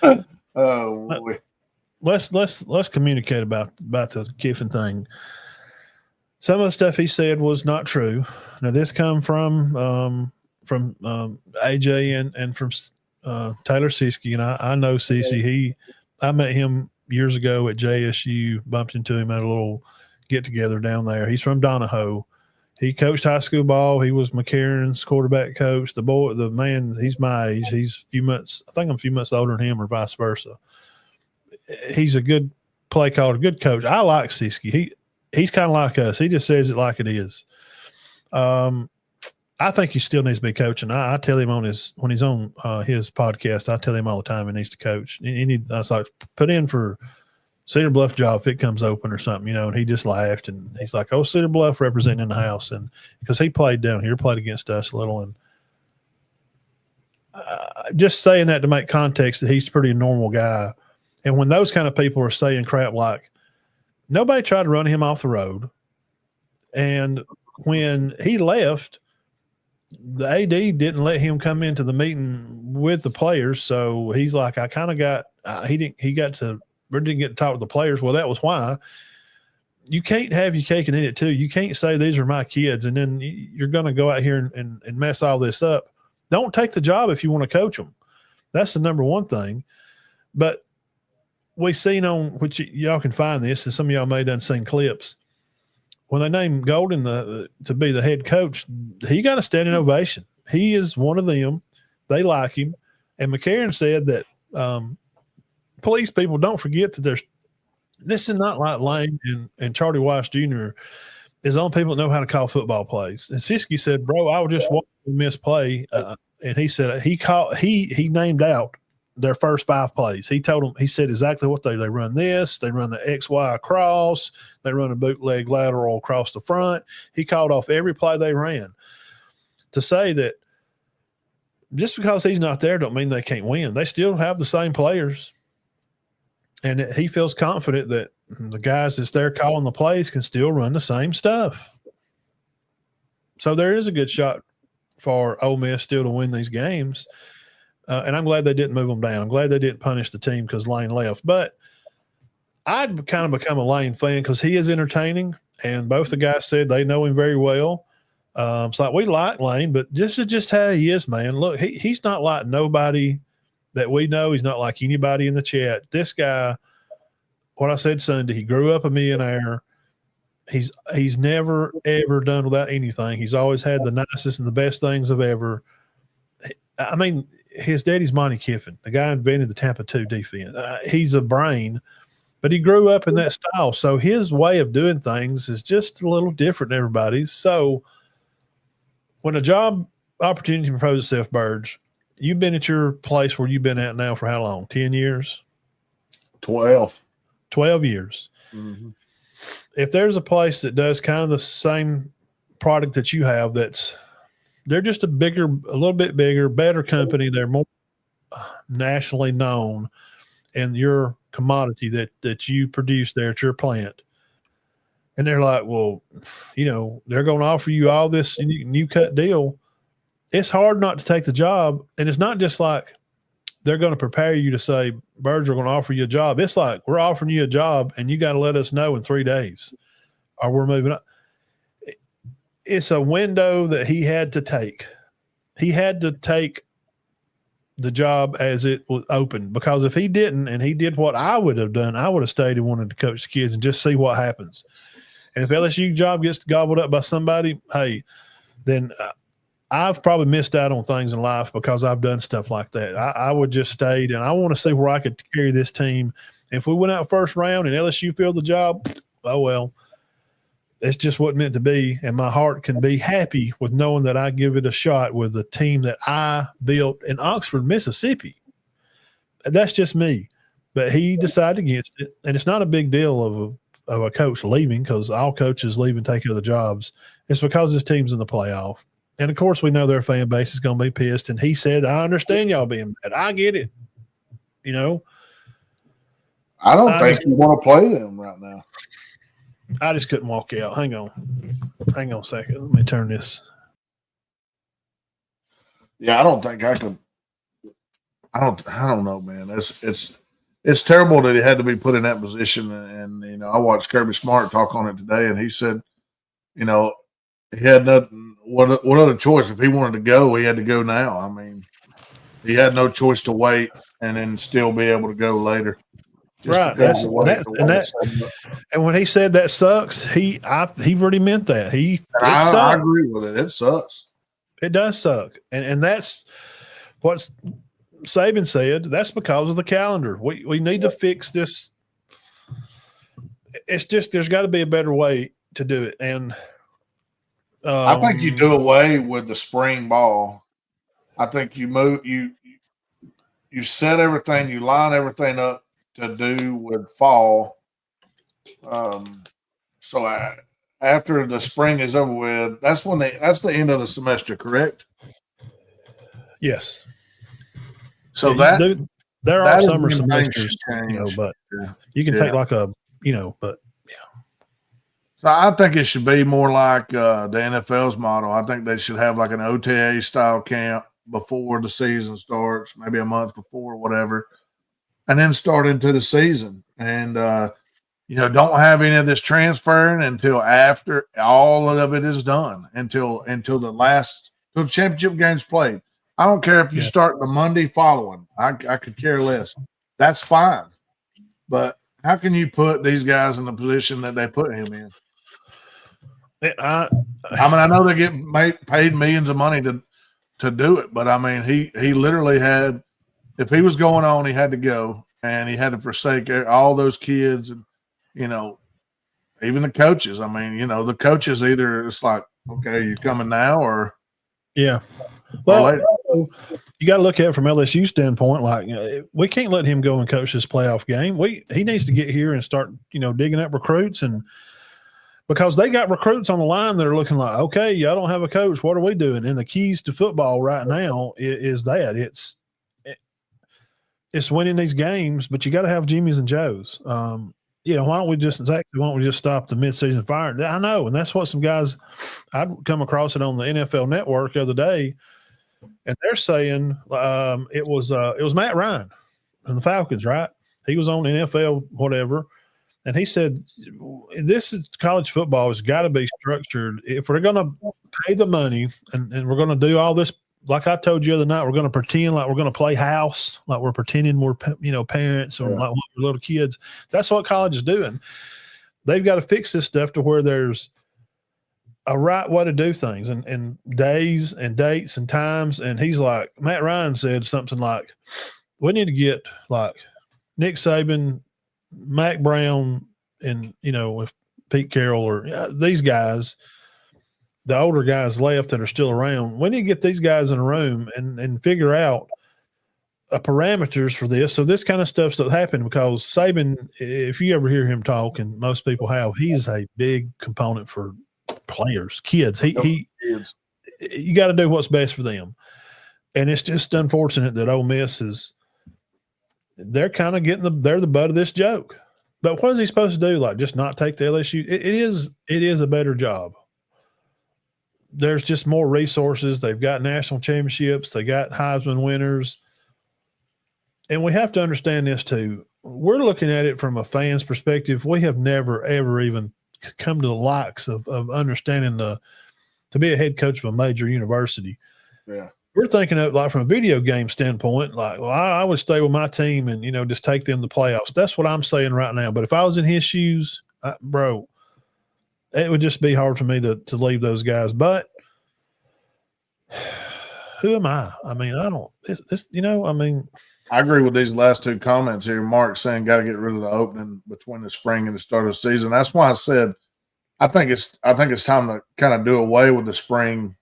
Oh boy. Let's communicate about the Kiffin thing. Some of the stuff he said was not true. Now this come from AJ and from Taylor Siski, and I know Cece. I met him years ago at JSU. Bumped into him at a little get together down there. He's from Donahoe. He coached high school ball. He was McCarron's quarterback coach. The man, he's my age. He's a few months. I think I'm a few months older than him, or vice versa. He's a good play caller, good coach. I like Siski. He's kind of like us. He just says it like it is. I think he still needs to be coaching. I tell him when he's on his podcast, I tell him all the time he needs to coach. I was like, put in for Cedar Bluff job if it comes open or something, and he just laughed and he's like, "Oh, Cedar Bluff representing in the house," and because he played down here, played against us a little, and just saying that to make context that he's a pretty normal guy. And when those kind of people are saying crap like, nobody tried to run him off the road, and when he left, the AD didn't let him come into the meeting with the players, so he's like, I kind of got he didn't get to talk to the players. Well, that was why. You can't have your cake and eat it too. You can't say these are my kids and then you're going to go out here and mess all this up. Don't take the job if you want to coach them. That's the number one thing. But we seen on, which y'all can find this, and some of y'all may have done seen clips, when they named Golden to be the head coach, he got a standing ovation. He is one of them. They like him. And McCarron said that police people don't forget that this is not like Lane and Charlie Weiss Jr. is on people that know how to call football plays. And Siski said, "Bro, I would just watch a miss play." And he said he named out their first 5 plays. He told them, he said exactly what they run this, they run the XY across, they run a bootleg lateral across the front. He called off every play they ran. To say that just because he's not there don't mean they can't win. They still have the same players. And he feels confident that the guys that's there calling the plays can still run the same stuff. So there is a good shot for Ole Miss still to win these games. And I'm glad they didn't move them down. I'm glad they didn't punish the team because Lane left. But I'd kind of become a Lane fan because he is entertaining, and both the guys said they know him very well. It's like we like Lane, but this is just how he is, man. Look, he's not like nobody that we know. He's not like anybody in the chat. This guy, what I said Sunday, he grew up a millionaire. He's never, ever done without anything. He's always had the nicest and the best things of ever. I mean, his daddy's Monty Kiffin, the guy invented the Tampa 2 defense. He's a brain, but he grew up in that style. So his way of doing things is just a little different than everybody's. So when a job opportunity proposes itself, Burge, you've been at your place where you've been at now for how long? 10 years? 12. 12 years. Mm-hmm. If there's a place that does kind of the same product that you have, they're just a little bit bigger, better company. They're more nationally known, and your commodity that you produce there at your plant. And they're like, well, they're going to offer you all this new cut deal. It's hard not to take the job. And it's not just like they're going to prepare you to say, Birds are going to offer you a job. It's like, we're offering you a job and you got to let us know in 3 days or we're moving on. It's a window that he had to take. He had to take the job as it was open, because if he didn't and he did what I would have done, I would have stayed and wanted to coach the kids and just see what happens. And if LSU job gets gobbled up by somebody, hey, then I've probably missed out on things in life because I've done stuff like that. I would just stayed, and I want to see where I could carry this team. If we went out first round and LSU filled the job, oh well. It's just what meant to be, and my heart can be happy with knowing that I give it a shot with the team that I built in Oxford, Mississippi. That's just me. But he decided against it, and it's not a big deal of a coach leaving, because all coaches leave and take other jobs. It's because this team's in the playoff. And, of course, we know their fan base is going to be pissed, and he said, I understand y'all being mad. I get it. I don't think you want to play them right now. I just couldn't walk out. Hang on a second. Let me turn this. Yeah, I don't think I could. I don't know, man. It's terrible that he had to be put in that position. And I watched Kirby Smart talk on it today, and he said, he had nothing. What other choice? If he wanted to go, he had to go now. I mean, he had no choice to wait and then still be able to go later. Right. And when he said that sucks, he really meant that. I agree with it. It sucks. It does suck. And that's what Saban said. That's because of the calendar. We need to fix this. It's just there's got to be a better way to do it. And I think you do away with the spring ball. I think you set everything, you line everything up to do with fall. So after the spring is over with, that's the end of the semester, correct? Yes. So there are summer semesters, but you can take but yeah. So I think it should be more like the NFL's model. I think they should have like an OTA style camp before the season starts, maybe a month before, whatever, and then start into the season. And don't have any of this transferring until after all of it is done, until the championship game's played. I don't care if you start the Monday following. I could care less. That's fine. But how can you put these guys in the position that they put him in? I know they get paid millions of money to do it, but I mean, he literally had, if he was going on, he had to go, and he had to forsake all those kids, and even the coaches. I mean, the coaches either it's like, okay, you coming now or yeah. Well, also you got to look at it from LSU standpoint. Like, we can't let him go and coach this playoff game. He needs to get here and start, digging up recruits, and because they got recruits on the line that are looking like, okay, y'all don't have a coach. What are we doing? And the keys to football right now is that it's winning these games, but you got to have Jimmys and Joes. Why don't we just stop the midseason fire? I know, and that's what some guys I'd come across it on the NFL Network the other day, and they're saying it was Matt Ryan from the Falcons, right? He was on NFL whatever, and he said this is college football has got to be structured. If we're going to pay the money and we're going to do all this, like I told you the other night, we're going to pretend like we're going to play house, like we're pretending we're parents or like we're little kids. That's what college is doing. They've got to fix this stuff to where there's a right way to do things and days and dates and times. And he's like, Matt Ryan said something like, we need to get like Nick Saban, Mac Brown, and with Pete Carroll or these guys, the older guys left that are still around. We need to get these guys in a room and figure out parameters for this. So this kind of stuff that happened because Saban, if you ever hear him talk, and most people have, he's a big component for players, kids. Kids. You got to do what's best for them. And it's just unfortunate that Ole Miss they're kind of they're the butt of this joke. But what is he supposed to do? Like just not take the LSU? It is a better job. There's just more resources. They've got national championships. They got Heisman winners. And we have to understand this too. We're looking at it from a fan's perspective. We have never, ever even come to the likes of understanding to be a head coach of a major university. Yeah. We're thinking of like from a video game standpoint, like, well, I would stay with my team and, just take them to playoffs. That's what I'm saying right now. But if I was in his shoes, bro, it would just be hard for me to leave those guys. But who am I? I mean, I agree with these last two comments here. Mark saying got to get rid of the opening between the spring and the start of the season. That's why I said I think it's time to kind of do away with the spring,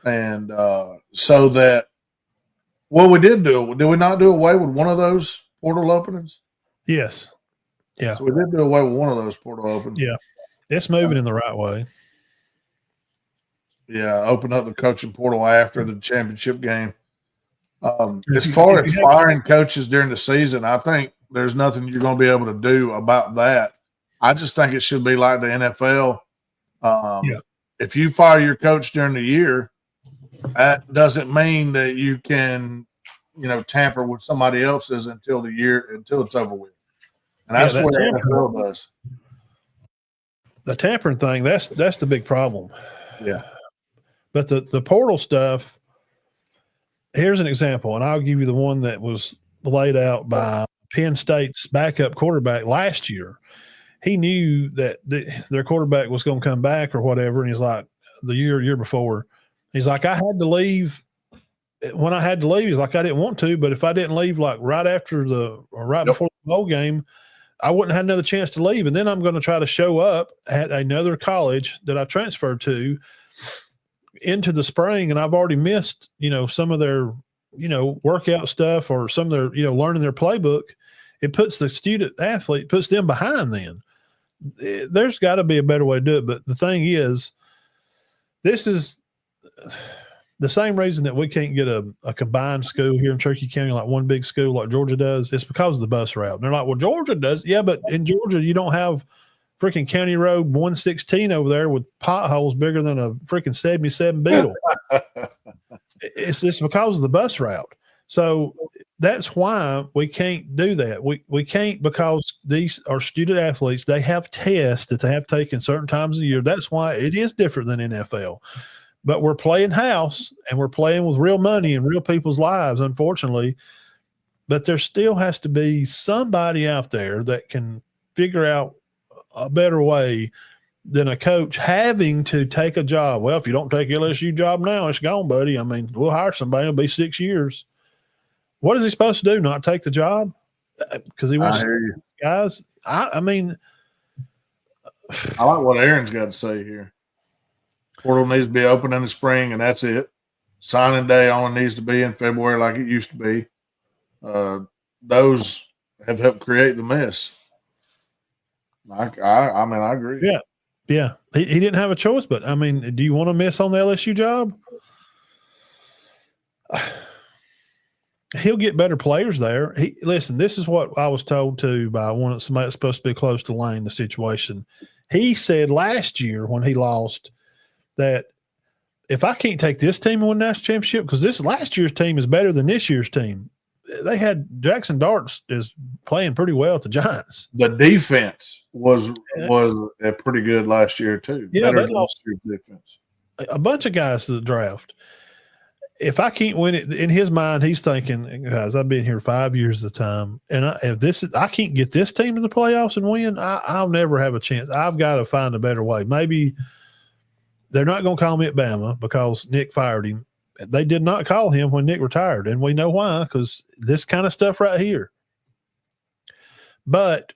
and so that we did we not do away with one of those portal openings? Yes. Yeah. So we did do away with one of those portal openings. Yeah. It's moving in the right way. Yeah, open up the coaching portal after the championship game. As far as firing coaches during the season, I think there's nothing you're going to be able to do about that. I just think it should be like the NFL. If you fire your coach during the year, that doesn't mean that you can, tamper with somebody else's until it's over with. And that's what the NFL does. The tampering thing, that's the big problem. Yeah. But the portal stuff, here's an example, and I'll give you the one that was laid out by Penn State's backup quarterback last year. He knew that their quarterback was going to come back or whatever, and he's like, the year before, he's like, I had to leave. When I had to leave, he's like, I didn't want to, but if I didn't leave like right after before the bowl game, I wouldn't have another chance to leave. And then I'm going to try to show up at another college that I transferred to into the spring, and I've already missed, some of their, workout stuff or some of their, learning their playbook. It puts the student athlete, puts them behind then. There's got to be a better way to do it. But the thing is, this is the same reason that we can't get a combined school here in Cherokee County, like one big school like Georgia does. It's because of the bus route. And they're like, well, Georgia does. Yeah, but in Georgia, you don't have freaking County Road 116 over there with potholes bigger than a freaking 77 Beetle. It's just because of the bus route. So that's why we can't do that. We can't, because these are student athletes. They have tests that they have taken certain times a year. That's why it is different than NFL. But we're playing house, and we're playing with real money and real people's lives, unfortunately. But there still has to be somebody out there that can figure out a better way than a coach having to take a job. Well, if you don't take LSU job now, it's gone, buddy. I mean, we'll hire somebody. It'll be 6 years. What is he supposed to do? Not take the job? Because he wants guys. I mean, I like what Aaron's got to say here. Portal needs to be open in the spring, and that's it. signing day only needs to be in February like it used to be. Those have helped create the mess. I mean, I agree. Yeah. Yeah. He didn't have a choice, but I mean, do you want to miss on the LSU job? He'll get better players there. Listen, this is what I was told too by somebody that's supposed to be close to Lane, the situation. He said last year when he lost that if I can't take this team and win the national championship, because this last year's team is better than this year's team. They had Jackson Darts is playing pretty well at the Giants. The defense was pretty good last year too. Yeah, better they than lost defense. A bunch of guys to the draft. If I can't win it, in his mind, he's thinking, guys, I've been here 5 years at the time, and I can't get this team to the playoffs and win, I'll never have a chance. I've got to find a better way. Maybe they're not going to call me at Bama because Nick fired him. They did not call him when Nick retired, and we know why, because this kind of stuff right here. But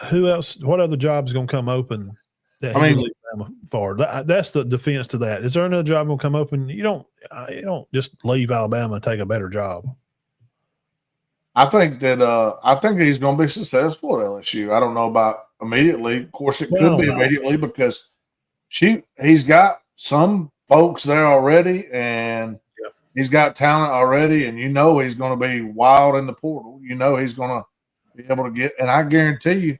who else? What other job is going to come open? That for that's the defense to that. Is there another job going to come open? You don't just leave Alabama and take a better job. I think he's going to be successful at LSU. I don't know about immediately. Of course, it could be immediately because he's got some folks there already, and he's got talent already, and he's going to be wild in the portal. He's going to be able to get, and I guarantee you,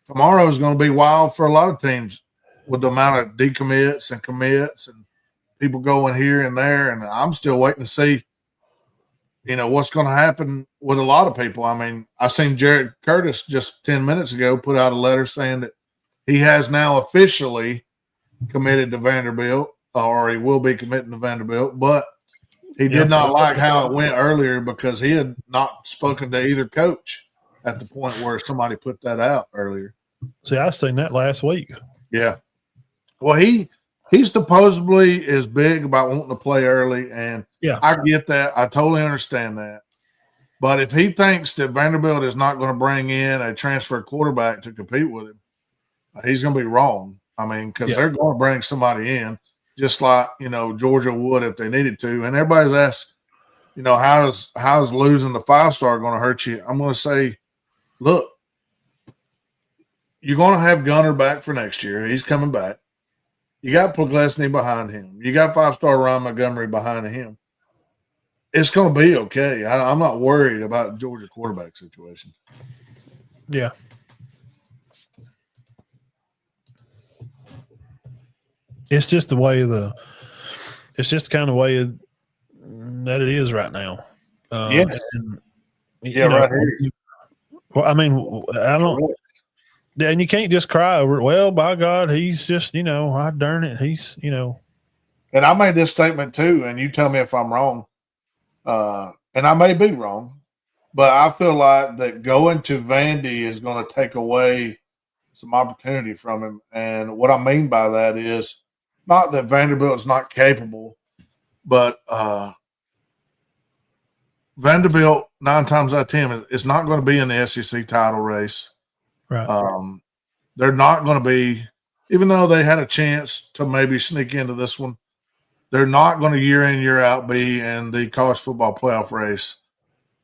tomorrow is going to be wild for a lot of teams with the amount of decommits and commits and people going here and there. And I'm still waiting to see, what's going to happen with a lot of people. I mean, I seen Jared Curtis just 10 minutes ago put out a letter saying that he has now officially committed to Vanderbilt, or he will be committing to Vanderbilt, but he did not like how it went earlier because he had not spoken to either coach at the point where somebody put that out earlier. See, I seen that last week. Yeah. Well, he supposedly is big about wanting to play early, and I get that. I totally understand that. But if he thinks that Vanderbilt is not going to bring in a transfer quarterback to compete with him, he's going to be wrong. I mean, because they're going to bring somebody in, just like, Georgia would if they needed to. And everybody's asked, how's losing the 5-star going to hurt you? I'm going to say, look, you're going to have Gunner back for next year. He's coming back. You got Puglesny behind him. You got 5-star Ryan Montgomery behind him. It's going to be okay. I'm not worried about Georgia quarterback situation. Yeah. It's just the way it's just the kind of way that it is right now. Right here. Well, I mean, I don't. And you can't just cry over it. Well, by God, he's just, I darn it. He's, And I made this statement too, and you tell me if I'm wrong. And I may be wrong, but I feel like that going to Vandy is going to take away some opportunity from him. And what I mean by that is not that Vanderbilt is not capable, but Vanderbilt 9 times out of 10 is not going to be in the SEC title race. Right. They're not going to be, even though they had a chance to maybe sneak into this one, they're not going to year in, year out be in the college football playoff race.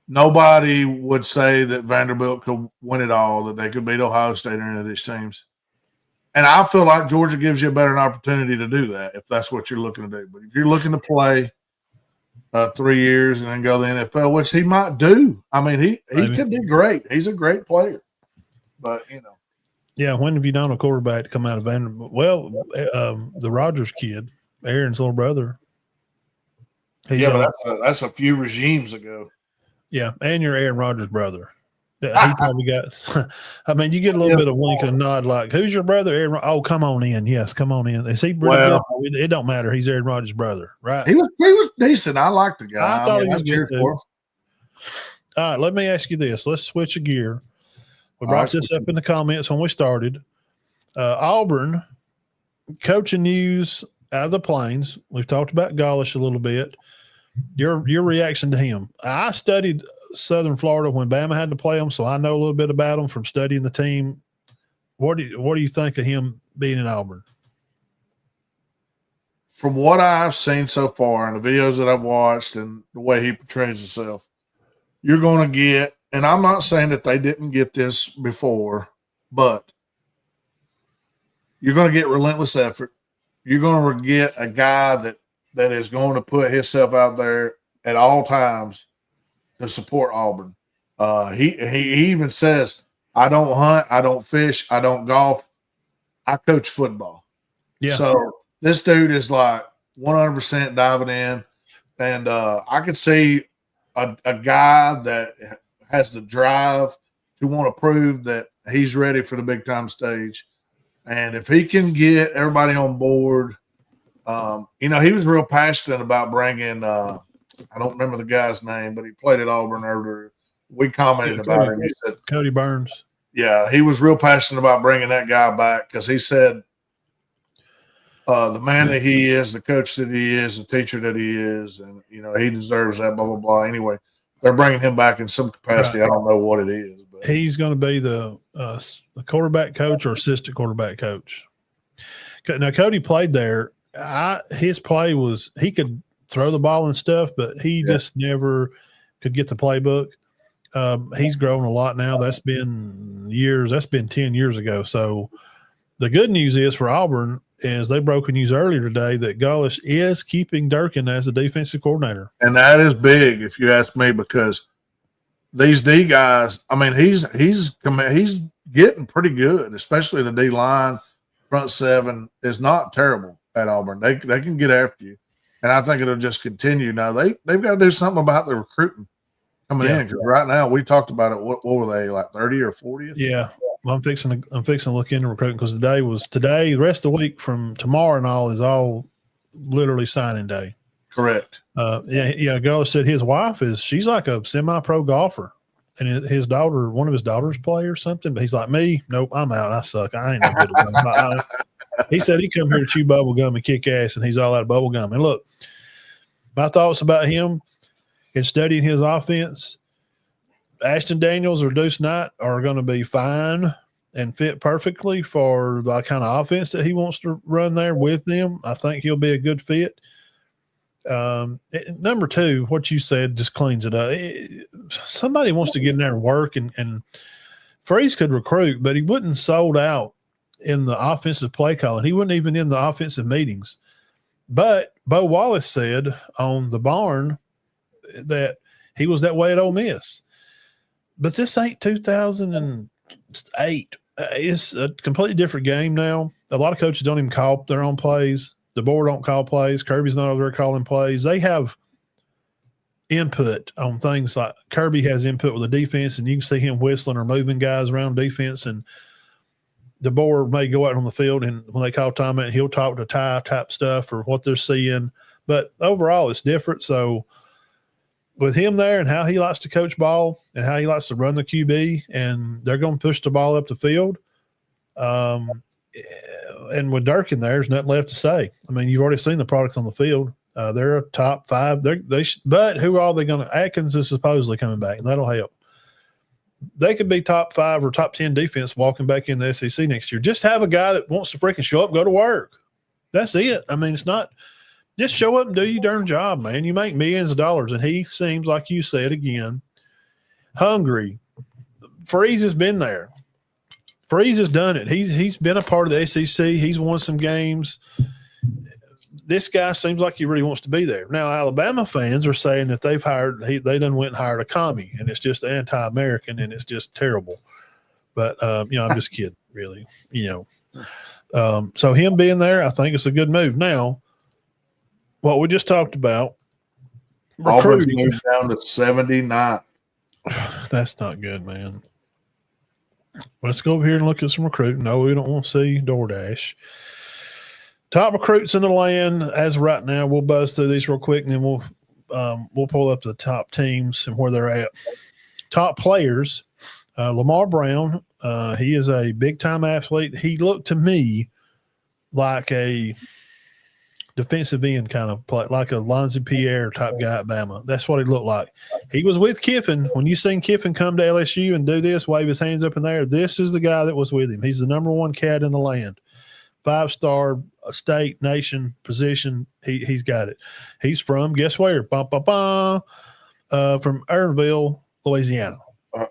Nobody would say that Vanderbilt could win it all, that they could beat Ohio State or any of these teams. And I feel like Georgia gives you a better opportunity to do that if that's what you're looking to do. But if you're looking to play 3 years and then go to the NFL, which he might do, I mean, he could be great. He's a great player. But, Yeah, when have you known a quarterback to come out of Vanderbilt? Well, the Rogers kid, Aaron's little brother. But that's a few regimes ago. Yeah, and your Aaron Rodgers' brother. He probably got – I mean, you get a little bit of wink and nod like, who's your brother? Aaron? Oh, come on in. Yes, come on in. Is he really good? It don't matter. He's Aaron Rodgers' brother, right? He was decent. I liked the guy. I thought he was good too. All right, let me ask you this. Let's switch a gear. We brought this up in the comments when we started. Auburn coaching news out of the Plains. We've talked about Golish a little bit. Your reaction to him. I studied Southern Florida when Bama had to play them, so I know a little bit about them from studying the team. What do you think of him being in Auburn? from what I've seen so far and the videos that I've watched and the way he portrays himself, you're going to get, and I'm not saying that they didn't get this before, but you're going to get relentless effort. You're going to get a guy that is going to put himself out there at all times to support Auburn. He even says, I don't hunt, I don't fish, I don't golf, I coach football. Yeah. So this dude is like 100% diving in. And I could see a guy that has the drive to want to prove that he's ready for the big time stage. And if he can get everybody on board, he was real passionate about bringing I don't remember the guy's name, but he played at Auburn earlier. We commented about him. He said Cody Burns. Yeah, he was real passionate about bringing that guy back because he said the man that he is, the coach that he is, the teacher that he is, and he deserves that. Blah blah blah. Anyway, they're bringing him back in some capacity. Right. I don't know what it is, but he's going to be the quarterback coach or assistant quarterback coach. Now, Cody played there. His play was he could throw the ball and stuff, but he just never could get the playbook. He's grown a lot now. That's been years. That's been 10 years ago. So the good news is for Auburn is they broke news earlier today that Gullish is keeping Durkin as the defensive coordinator. And that is big, if you ask me, because these D guys, I mean, he's getting pretty good, especially the D line, front seven is not terrible at Auburn. They can get after you. And I think it'll just continue. Now they've got to do something about the recruiting coming in, because right now we talked about it. What were they, like 30 or 40? Yeah. Well, I'm fixing to look into recruiting because today. The rest of the week from tomorrow and all is all literally signing day. Correct. Gullish said his wife she's like a semi-pro golfer, and his daughter, one of his daughters, play or something. But he's like me. Nope, I'm out. I suck. I ain't no good at them. He said he come here to chew bubble gum and kick ass, and he's all out of bubble gum. And look, my thoughts about him in studying his offense, Ashton Daniels or Deuce Knight are going to be fine and fit perfectly for the kind of offense that he wants to run there with them. I think he'll be a good fit. Number two, what you said just cleans it up. Somebody wants to get in there and work, and Freeze could recruit, but he wouldn't sold out in the offensive play calling. He wasn't even in the offensive meetings. But Bo Wallace said on the Barn that he was that way at Ole Miss. But this ain't 2008. It's a completely different game now. A lot of coaches don't even call their own plays. The board don't call plays. Kirby's not over there calling plays. They have input on things like Kirby has input with the defense, and you can see him whistling or moving guys around defense, and the board may go out on the field, and when they call timeout, he'll talk to Ty type stuff or what they're seeing. But overall, it's different. So with him there and how he likes to coach ball and how he likes to run the QB, and they're going to push the ball up the field. And with Durkin there's nothing left to say. I mean, you've already seen the product on the field. They're a top five. But who are they going to – Atkins is supposedly coming back, and that'll help. They could be top 5 or top 10 defense walking back in the SEC next year. Just have a guy that wants to freaking show up and go to work. That's it. I mean, it's not – just show up and do your darn job, man. You make millions of dollars, and he seems, like you said again, hungry. Freeze has been there. Freeze has done it. He's been a part of the SEC. He's won some games. This guy seems like he really wants to be there. Now, Alabama fans are saying that they done went and hired a commie, and it's just anti-American, and it's just terrible. But, I'm just kidding, really. So him being there, I think it's a good move. Now, what we just talked about, Auburn's moved down to 79. That's not good, man. Let's go over here and look at some recruiting. No, we don't want to see DoorDash. Top recruits in the land as of right now. We'll buzz through these real quick, and then we'll pull up the top teams and where they're at. Top players, Lamar Brown. He is a big-time athlete. He looked to me like a defensive end kind of play, like a Lonzie Pierre type guy at Bama. That's what he looked like. He was with Kiffin. When you seen Kiffin come to LSU and do this, wave his hands up in there, this is the guy that was with him. He's the number one cat in the land. 5-star state, nation, position. He's got it. He's from, guess where? From Ernville, Louisiana.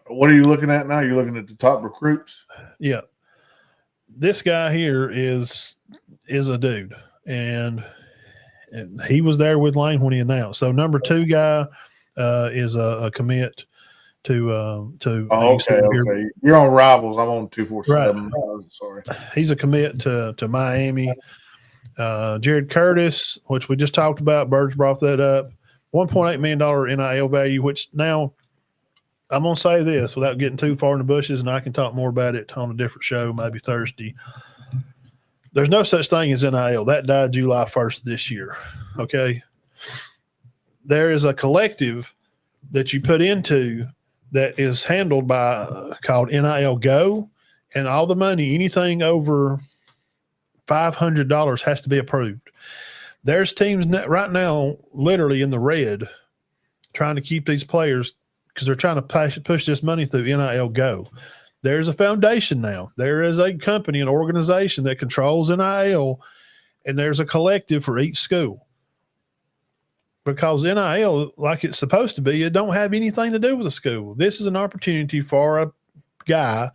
What are you looking at now? You're looking at the top recruits? Yeah. This guy here is a dude, and he was there with Lane when he announced. So number 2 guy is a commit to. Oh, okay. You're on Rivals. I'm on 247. Right. Sorry. He's a commit to Miami. Jared Curtis, which we just talked about, Birds brought that up. $1.8 million NIL value, which now I'm going to say this without getting too far in the bushes, and I can talk more about it on a different show, maybe Thursday. There's no such thing as NIL. That died July 1st this year, okay? There is a collective that you put into that is handled by called NIL Go, and all the money, anything over $500 has to be approved. There's teams right now literally in the red trying to keep these players because they're trying to push this money through NIL Go. There's a foundation now. There is a company, an organization that controls NIL, and there's a collective for each school. Because NIL, like it's supposed to be, it don't have anything to do with the school. This is an opportunity for a guy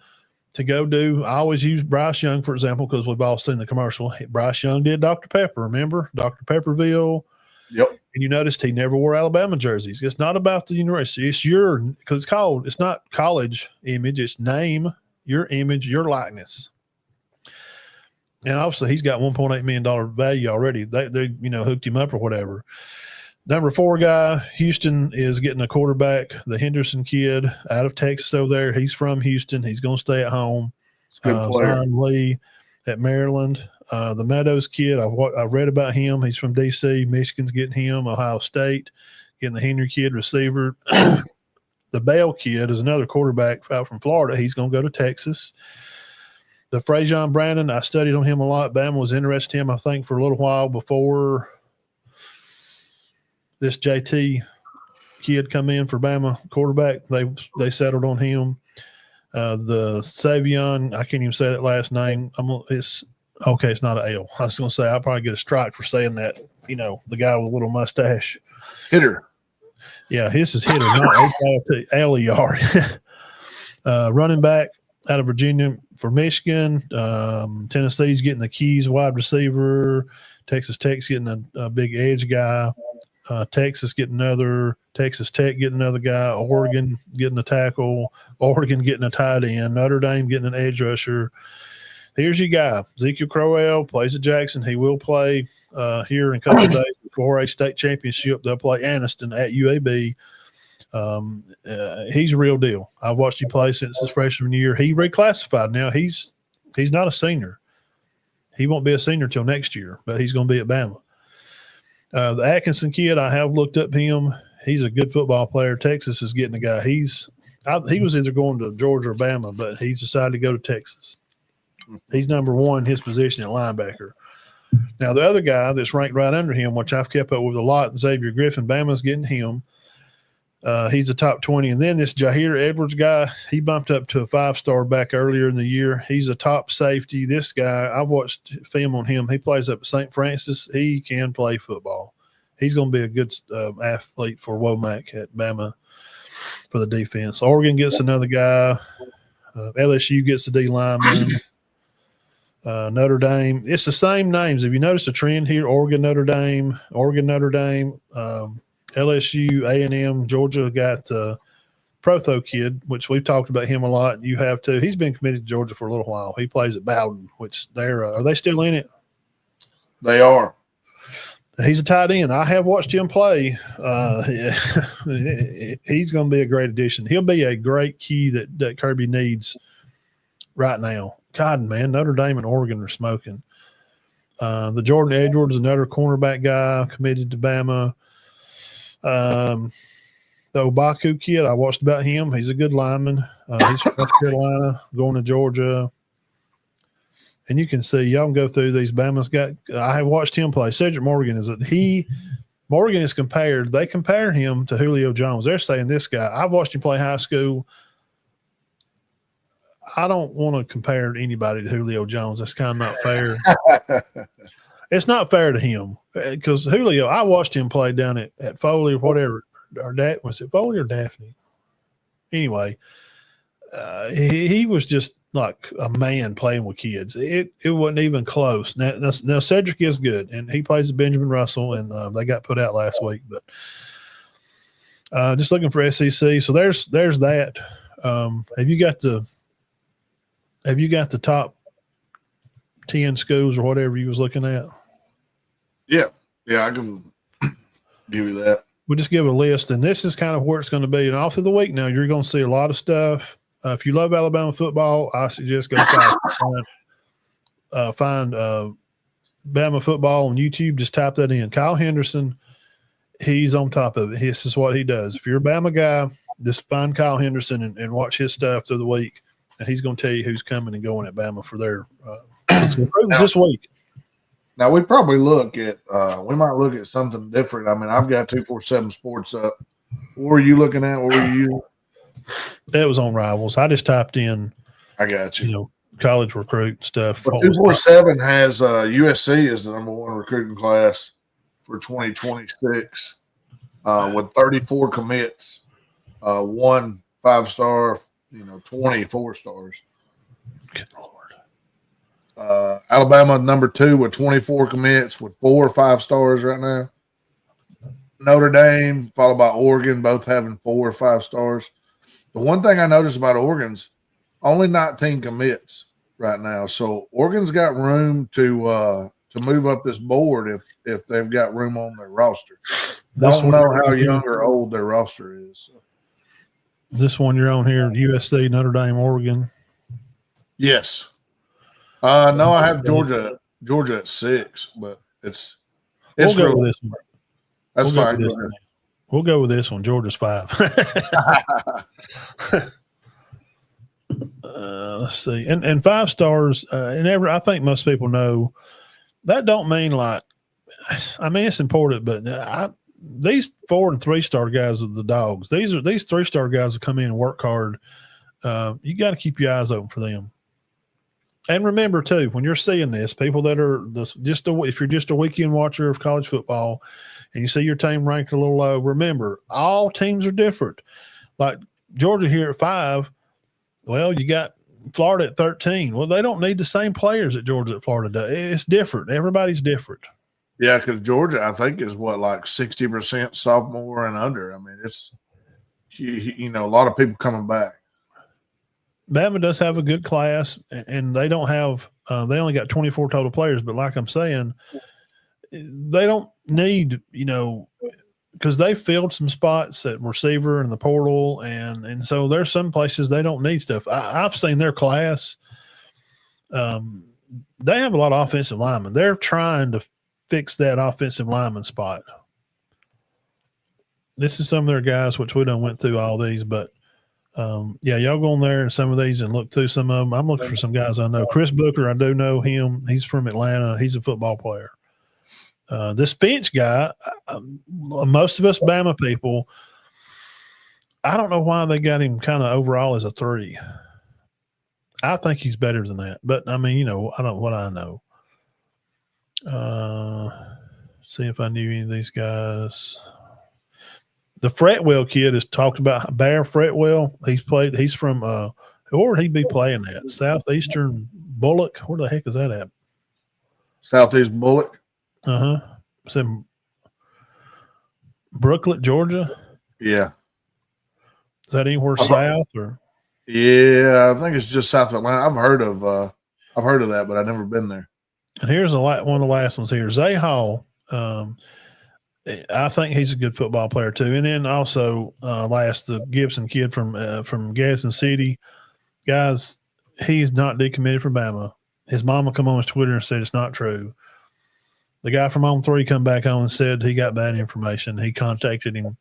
to go do. I always use Bryce Young, for example, because we've all seen the commercial. Bryce Young did Dr. Pepper, remember? Dr. Pepperville. Yep. And you noticed he never wore Alabama jerseys. It's not about the university. It's it's not college image. It's name, your image, your likeness. And obviously he's got $1.8 million value already. They hooked him up or whatever. Number 4 guy, Houston, is getting a quarterback, the Henderson kid out of Texas over there. He's from Houston. He's going to stay at home. It's a good player. Zion Lee at Maryland. The Meadows kid, I read about him. He's from D.C. Michigan's getting him. Ohio State getting the Henry kid, receiver. The Bell kid is another quarterback out from Florida. He's going to go to Texas. The Frazion Brandon, I studied on him a lot. Bama was interested in him, I think, for a little while before this JT kid come in for Bama quarterback. They settled on him. The Savion, I can't even say that last name. It's not an L. I was going to say I'll probably get a strike for saying that. The guy with a little mustache. Hitter. Yeah, this is Hitter, not L-E-R. Running back out of Virginia for Michigan. Tennessee's getting the Keys wide receiver. Texas Tech's getting a big edge guy. Texas getting another. Texas Tech getting another guy. Oregon getting a tackle. Oregon getting a tight end. Notre Dame getting an edge rusher. Here's your guy, Ezekiel Crowell, plays at Jackson. He will play here in a couple of days before a state championship. They'll play Anniston at UAB. He's a real deal. I've watched him play since his freshman year. He reclassified now. He's not a senior. He won't be a senior till next year, but he's going to be at Bama. The Atkinson kid, I have looked up him. He's a good football player. Texas is getting a guy. He was either going to Georgia or Bama, but he's decided to go to Texas. He's number 1 in his position at linebacker. Now, the other guy that's ranked right under him, which I've kept up with a lot, Xavier Griffin, Bama's getting him. He's a top 20. And then this Jair Edwards guy, he bumped up to a 5-star back earlier in the year. He's a top safety. This guy, I've watched film on him. He plays up at St. Francis. He can play football. He's going to be a good athlete for Womack at Bama for the defense. Oregon gets another guy. LSU gets a D lineman. Notre Dame. It's the same names. Have you noticed a trend here? Oregon, Notre Dame, LSU, A&M, Georgia got the Protho kid, which we've talked about him a lot. You have too. He's been committed to Georgia for a little while. He plays at Bowden, which are they still in it? They are. He's a tight end. I have watched him play. He's going to be a great addition. He'll be a great key that Kirby needs right now. God, man, Notre Dame and Oregon are smoking. The Jordan Edwards, another cornerback guy, committed to Bama. The Obaku kid, I watched about him. He's a good lineman. He's from North Carolina, going to Georgia. And you can see, y'all can go through these. Bama's got – I have watched him play. Cedric Morgan Morgan is compared – they compare him to Julio Jones. They're saying this guy – I've watched him play high school. I don't want to compare anybody to Julio Jones. That's kind of not fair. It's not fair to him because Julio, I watched him play down at Foley or whatever. Or was it Foley or Daphne? Anyway, he was just like a man playing with kids. It wasn't even close. Now Cedric is good, and he plays with Benjamin Russell, and they got put out last week. But just looking for SEC. So there's that. Have you got the top 10 schools or whatever you was looking at? Yeah, I can give you that. We'll just give a list, and this is kind of where it's going to be. And all through the week now, you're going to see a lot of stuff. If you love Alabama football, I suggest go find Bama football on YouTube. Just type that in. Kyle Henderson, he's on top of it. This is what he does. If you're a Bama guy, just find Kyle Henderson and watch his stuff through the week, and he's going to tell you who's coming and going at Bama for their this week. Now we probably we might look at something different. I mean, I've got 247 Sports up. What were you looking at? What were you using? That was on Rivals. I just typed in. I got you. College recruit stuff. But 247 has USC as the number one recruiting class for 2026 with 34 commits, 1 5-star, 24 stars. Good Lord. Alabama number 2 with 24 commits with 4 5-stars right now. Notre Dame followed by Oregon, both having 4 or 5 stars. The one thing I noticed about Oregon's only 19 commits right now, so Oregon's got room to move up this board if they've got room on their roster. Don't know how young or old their roster is. This one you're on here, USC, Notre Dame, Oregon. Yes. No, I have Georgia at 6, but it's we'll go really, with this one. That's fine. We'll go with this one. Georgia's 5. Let's see. And 5 stars, I think most people know that don't mean it's important, but these 4 and 3-star guys are the dogs. These 3-star guys will come in and work hard. You got to keep your eyes open for them. And remember, too, when you're seeing this, people that are if you're just a weekend watcher of college football and you see your team ranked a little low, remember, all teams are different. Like Georgia here at 5, well, you got Florida at 13. Well, they don't need the same players that Georgia at Florida does. It's different. Everybody's different. Yeah, because Georgia, I think, is 60% sophomore and under. I mean, it's a lot of people coming back. Bama does have a good class, and they don't have they only got 24 total players. But like I'm saying, they don't need because they filled some spots at receiver and the portal, and so there's some places they don't need stuff. I've seen their class. They have a lot of offensive linemen. They're trying to fix that offensive lineman spot. This is some of their guys, which we done went through all these, but y'all go on there and some of these and look through some of them. I'm looking for some guys I know. Chris Booker, I do know him. He's from Atlanta. He's a football player. This Finch guy, most of us Bama people, I don't know why they got him kind of overall as a 3. I think he's better than that. But, I mean, I don't what I know. See if I knew any of these guys. The Fretwell kid is talked about. Bear Fretwell. He's from where would he be playing at? Southeastern Bullock. Where the heck is that at? Southeast Bullock. It's in Brooklet, Georgia. Yeah. Is that anywhere south or? Yeah, I think it's just south of Atlanta. I've heard of that, but I've never been there. And here's one of the last ones here. Zay Hall. I think he's a good football player too. And then also the Gibson kid from Gadsden City. Guys, he's not decommitted from Bama. His mama come on his Twitter and said it's not true. The guy from On 3 come back on and said he got bad information. He contacted him,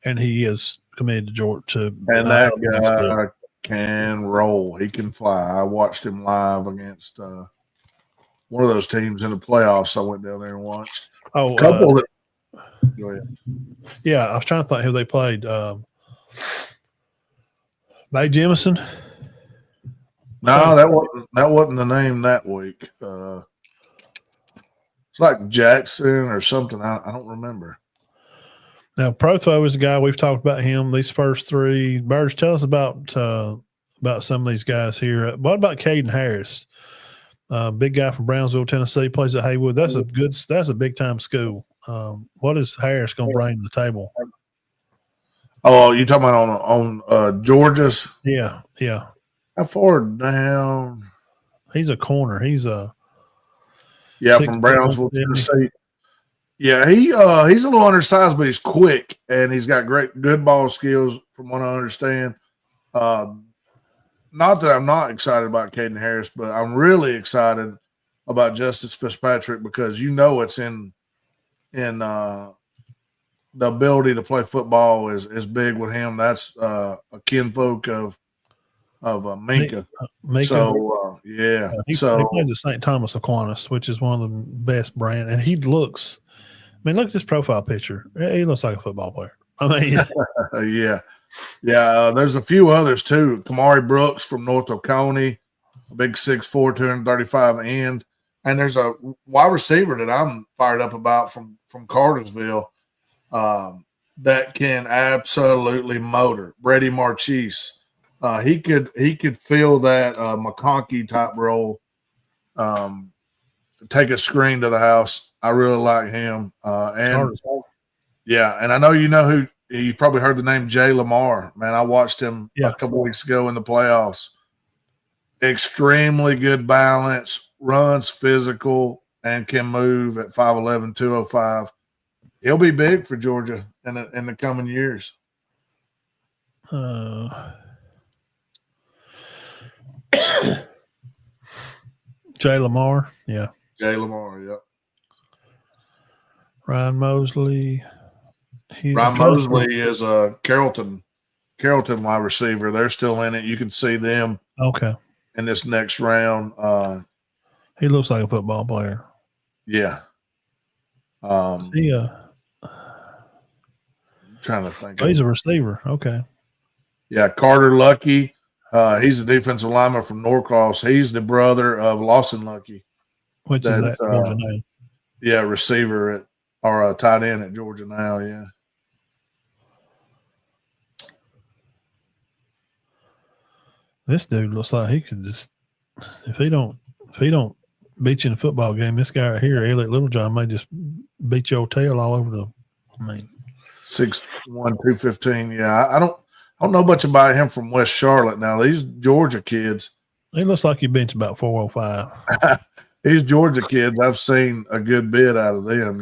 and he is committed to Georgia. And that guy can roll. He can fly. I watched him live against one of those teams in the playoffs. I went down there and watched. Oh, go ahead. Yeah, I was trying to think who they played. May Jemison. No, that wasn't the name that week. It's like Jackson or something. I don't remember. Now, Protho is the guy we've talked about him these first three. Burge, tell us about some of these guys here. What about Caden Harris? Big guy from Brownsville, Tennessee, plays at Haywood. That's a big time school. What is Harris going to bring to the table? Oh, you talking about on Georgia's? Yeah. How far down? He's a corner. He's from Brownsville, Tennessee. Yeah, he's a little undersized, but he's quick and he's got good ball skills, from what I understand. Not that I'm not excited about Caden Harris, but I'm really excited about Justice Fitzpatrick because it's in the ability to play football is big with him. That's a kinfolk of Minka. So he plays at St. Thomas Aquinas, which is one of the best brand, and he looks. I mean, look at this profile picture. He looks like a football player. I mean, yeah. There's a few others too. Kamari Brooks from North Oconee, a big 6'4", 235 end, and there's a wide receiver that I'm fired up about from Cartersville that can absolutely motor. Brady Marchese. He could fill that McConkey type role. Take a screen to the house. I really like him. And I know who you probably heard the name Jay Lamar. Man, I watched him a couple weeks ago in the playoffs. Extremely good balance, runs physical, and can move at 5'11", 205. He'll be big for Georgia in the coming years. Jay Lamar, yeah. Jay Lamar, yeah. Ryan Mosley. Ryan Mosley is a Carrollton wide receiver. They're still in it. You can see them in this next round. He looks like a football player. Yeah. I'm trying to think. He's a receiver. Okay. Yeah, Carter Lucky. He's a defensive lineman from Norcross. He's the brother of Lawson Lucky. Which is that Georgia now? Yeah, receiver or a tight end at Georgia now, yeah. This dude looks like he could just if he don't beat you in a football game, this guy right here, Elliot Littlejohn, may just beat your tail all over the 6'1", 215. Yeah, I don't know much about him from West Charlotte now. These Georgia kids. He looks like he bench about 405. These Georgia kids, I've seen a good bit out of them,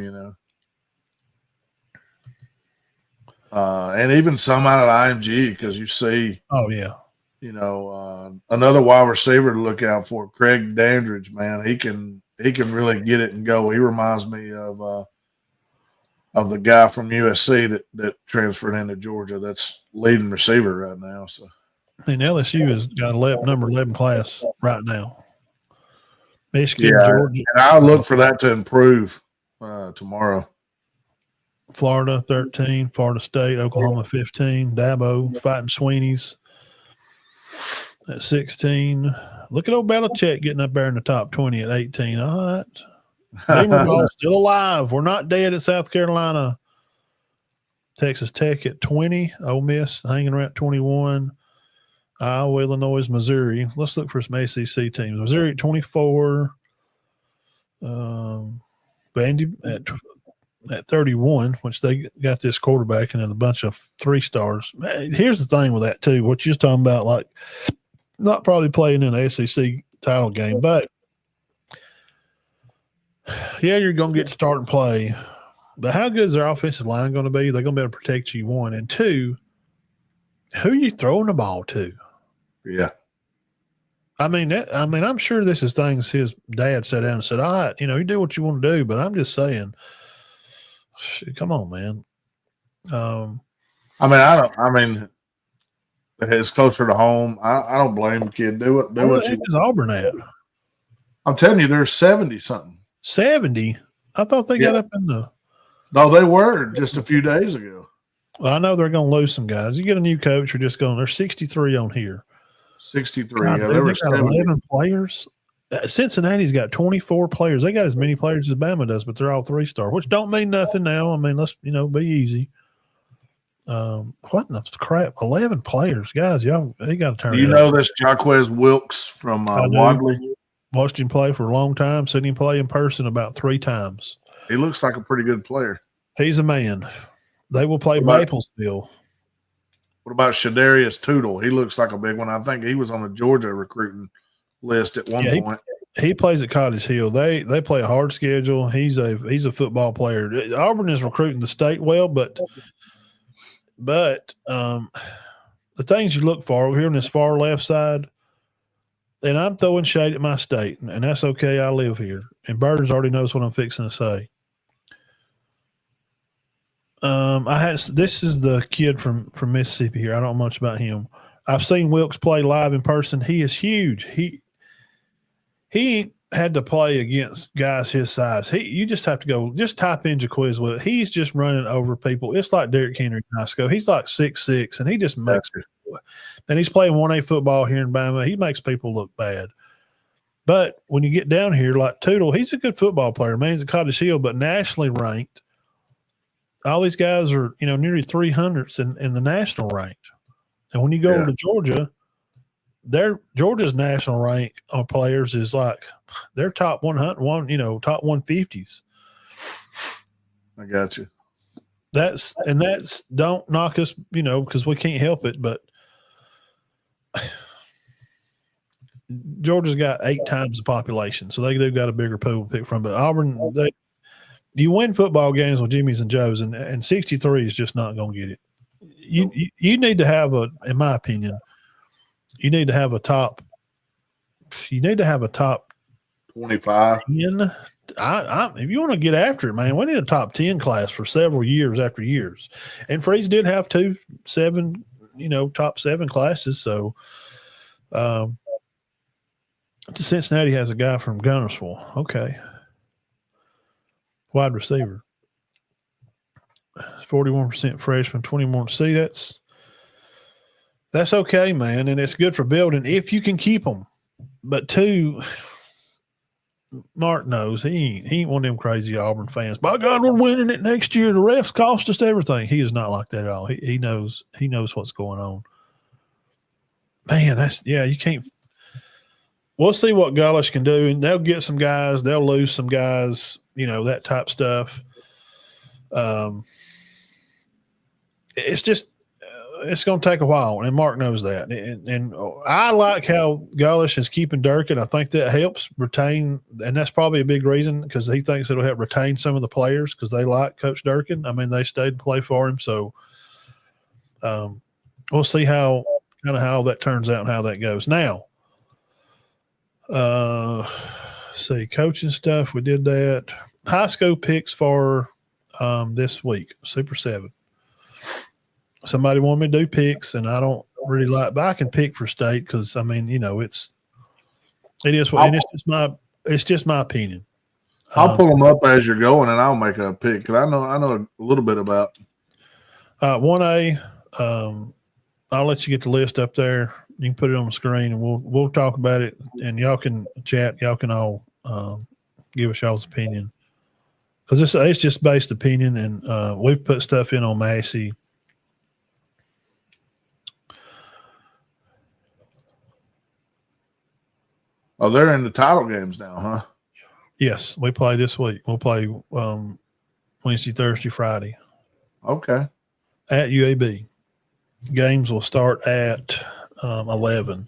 and even some out of IMG because you see. Oh yeah. Another wide receiver to look out for, Craig Dandridge. Man, he can really get it and go. He reminds me of the guy from USC that transferred into Georgia. That's leading receiver right now. So, LSU has got number 11 class right now. Michigan, Georgia, and I look for that to improve tomorrow. Florida 13, Florida State, Oklahoma 15, Dabo fighting Sweeney's at 16. Look at old Belichick getting up there in the top 20 at 18. All right. Beamer ball still alive. We're not dead at South Carolina. Texas Tech at 20. Ole Miss hanging around 21. Iowa, Illinois, Missouri. Let's look for some ACC teams. Missouri at 24. Vandy at 31, which they got this quarterback and then a bunch of 3-stars. Here's the thing with that too. What you're talking about, like not probably playing in an SEC title game, but you're going to get to start and play. But how good is their offensive line going to be? They're going to be able to protect you, one. And two, who are you throwing the ball to? Yeah. I'm sure this is things his dad sat down and said, all right, you do what you want to do, but I'm just saying, come on, man. It's closer to home. I don't blame the kid. Do what you is Auburn at? I'm telling you, they're 70-something. 70? I thought they got up in the – No, they were just a few days ago. Well, I know they're going to lose some guys. You get a new coach, you're just going – they're 63 on here. 63. God, Yeah, dude, there they were got 70. 11 players. Cincinnati's got 24 players. They got as many players as Bama does, but they're all 3-star, which don't mean nothing now. I mean, let's be easy. What in the crap? 11 players, guys. Y'all, they got to turn. Do you it know up. this Jaquez Wilkes from I do. Wadley? Watched him play for a long time. Seen him play in person about 3 times. He looks like a pretty good player. He's a man. They will play Maplesville. What about Shadarius Tootle? He looks like a big one. I think he was on the Georgia recruiting list at one point. He plays at Cottage Hill. They play a hard schedule. He's a football player. Auburn is recruiting the state well, but the things you look for over here on this far left side, and I'm throwing shade at my state, and that's okay. I live here, and Burns already knows what I'm fixing to say. This is the kid from Mississippi here. I don't know much about him. I've seen Wilkes play live in person. He is huge. He had to play against guys his size. You just have to go, just type in Jaquez Wilkes. He's just running over people. It's like Derrick Henry in high school. He's like 6'6", and he just makes people. And he's playing 1A football here in Bama. He makes people look bad. But when you get down here, like Tootle, he's a good football player. Man, he's at Cottage Hill, but nationally ranked. All these guys are, nearly 300s in the national ranked. And when you go to Georgia, Georgia's national rank on players is like they're top 100, top 150s. I got you. That's don't knock us, because we can't help it. But Georgia's got 8 times the population, so they've got a bigger pool to pick from. But Auburn, you win football games with Jimmys and Joes, and 63 is just not going to get it. You need to have in my opinion, you need to have a top 25. 10. If you want to get after it, man, we need a top 10 class for several years after years. And Freeze did have 7, top 7 classes. So, Cincinnati has a guy from Gunnersville. Okay. Wide receiver. 41% freshman, 21. See, that's okay, man, and it's good for building if you can keep them. But 2, Mark knows he ain't one of them crazy Auburn fans. By God, we're winning it next year. The refs cost us everything. He is not like that at all. He knows what's going on. Man, you can't. We'll see what Golish can do, and they'll get some guys. They'll lose some guys. That type stuff. It's just it's going to take a while, and Mark knows that. And I like how Golish is keeping Durkin. I think that helps retain, and that's probably a big reason because he thinks it'll help retain some of the players because they like Coach Durkin. I mean, they stayed to play for him, so we'll see how that turns out and how that goes. Now, see, coaching stuff, we did that. High school picks for this week, Super 7. Somebody wanted me to do picks, and I don't really like, but I can pick for state because it is what, and it's just my opinion. I'll pull them up as you're going, and I'll make a pick because I know a little bit about 1A. I'll let you get the list up there. You can put it on the screen, and we'll talk about it, and y'all can chat. Y'all can all give us y'all's opinion because it's just based opinion, and we've put stuff in on Massey. Oh, they're in the title games now, huh? Yes, we play this week. We'll play Wednesday, Thursday, Friday. Okay. At UAB. Games will start at 11.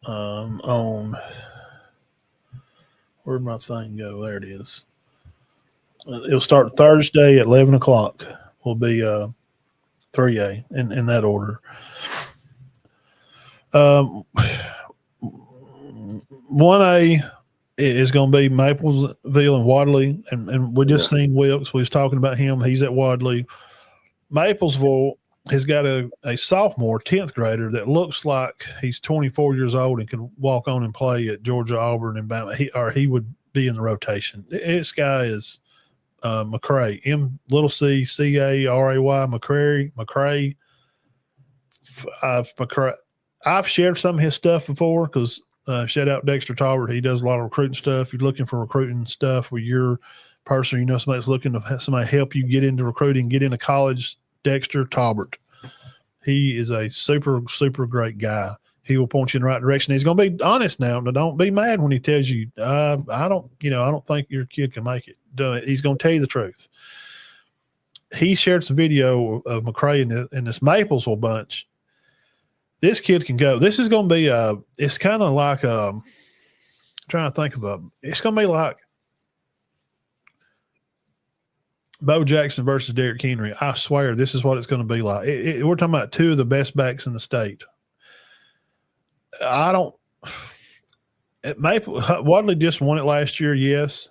On where'd my thing go? There it is. It'll start Thursday at 11 o'clock. Will be 3A in that order. 1A is going to be Maplesville and Wadley, and we just seen Wilkes. We was talking about him. He's at Wadley. Maplesville has got a sophomore, 10th grader that looks like he's 24 years old and can walk on and play at Georgia, Auburn, and Bama. He would be in the rotation. This guy is McCray, MCCARAY, McCray. McCray. I've shared some of his stuff before because shout out Dexter Talbert. He does a lot of recruiting stuff. If you're looking for recruiting stuff where you're a person, you know, somebody's looking to have somebody help you get into recruiting, get into college, Dexter Talbert. He is a super, super great guy. He will point you in the right direction. He's going to be honest now. Now, don't be mad when he tells you, I don't think your kid can make it. He's going to tell you the truth. He shared some video of McCray in this Maplesville bunch. This kid can go. This is going to be it's kind of like trying to think of it's going to be like Bo Jackson versus Derrick Henry. I swear this is what it's going to be like. We're talking about two of the best backs in the state. Wadley just won it last year, yes.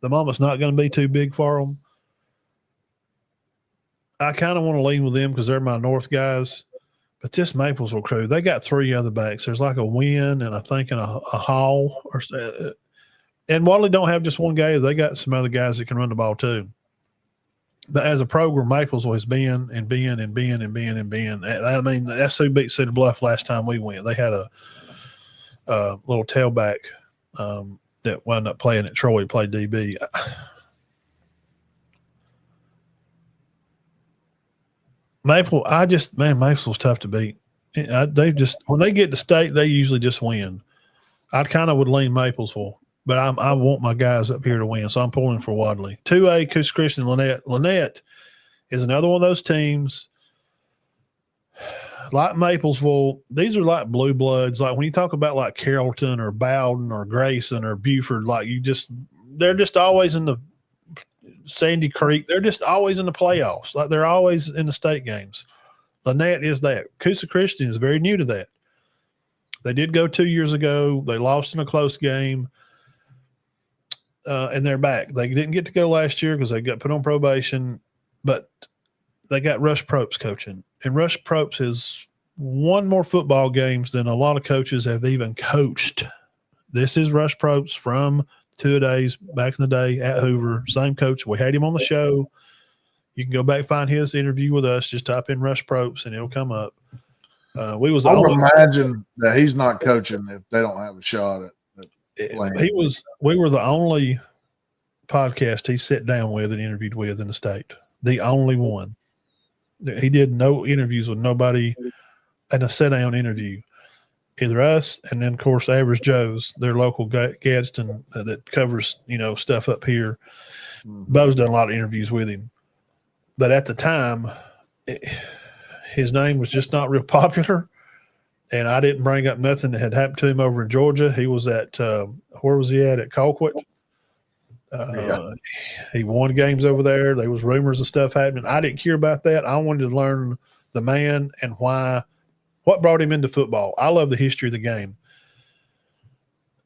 The moment's not going to be too big for them. I kind of want to lean with them because they're my North guys. But this Maplesville crew, they got three other backs. There's like a Wynn and I think a Hall. And Wadley don't have just one guy. They got some other guys that can run the ball too. But as a program, Maplesville has been. I mean, that's who beat Cedar Bluff last time we went. They had a little tailback that wound up playing at Troy, played DB. Maplesville's tough to beat. When they get to state, they usually just win. I kind of would lean Maplesville, but I want my guys up here to win, so I'm pulling for Wadley. 2A, Coosa Christian, Lynette. Lynette is another one of those teams like Maplesville. These are like blue bloods. Like when you talk about like Carrollton or Bowden or Grayson or Buford, like they're just always in the Sandy Creek. They're just always in the playoffs. Like they're always in the state games. Lynette is that. Coosa Christian is very new to that. They did go 2 years ago. They lost in a close game. And they're back. They didn't get to go last year because they got put on probation, but they got Rush Propst coaching. And Rush Propst has won more football games than a lot of coaches have even coached. This is Rush Propst from two-a-days back in the day at Hoover. Same coach. We had him on the show. You can go back and find his interview with us. Just type in Rush Propst and it'll come up. I would imagine that he's not coaching if they don't have a shot at we were the only podcast he sat down with and interviewed with in the state. The only one. He did no interviews with nobody in a sit-down interview. Either us and then, of course, Average Joe's, their local Gadsden that covers, stuff up here. Bo's done a lot of interviews with him. But at the time, his name was just not real popular. And I didn't bring up nothing that had happened to him over in Georgia. He was at where was he at Colquitt? He won games over there. There was rumors of stuff happening. I didn't care about that. I wanted to learn the man and what brought him into football. I love the history of the game.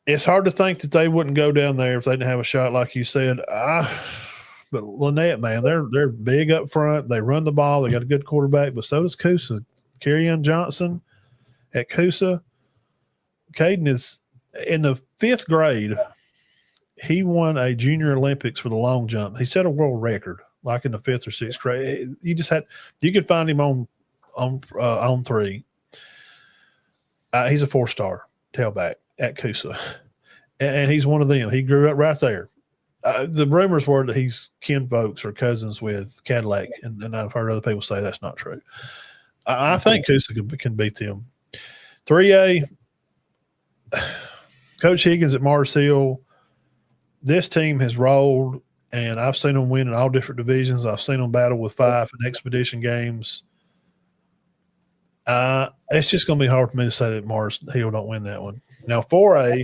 It's hard to think that they wouldn't go down there if they didn't have a shot, like you said. But Lynette, man, they're big up front. They run the ball. They got a good quarterback, but so does Coosa. Kerryon Johnson at Coosa. Caden is in the 5th grade. He won a junior Olympics for the long jump. He set a world record, like in the 5th or 6th grade. You could find him on 3. He's a 4-star tailback at Coosa, and he's one of them. He grew up right there. The rumors were that he's kinfolks or cousins with Cadillac, and I've heard other people say that's not true. I think Coosa can beat them. 3A, Coach Higgins at Mars Hill. This team has rolled, and I've seen them win in all different divisions. I've seen them battle with 5 in expedition games. It's just going to be hard for me to say that Mars Hill don't win that one. Now, 4A,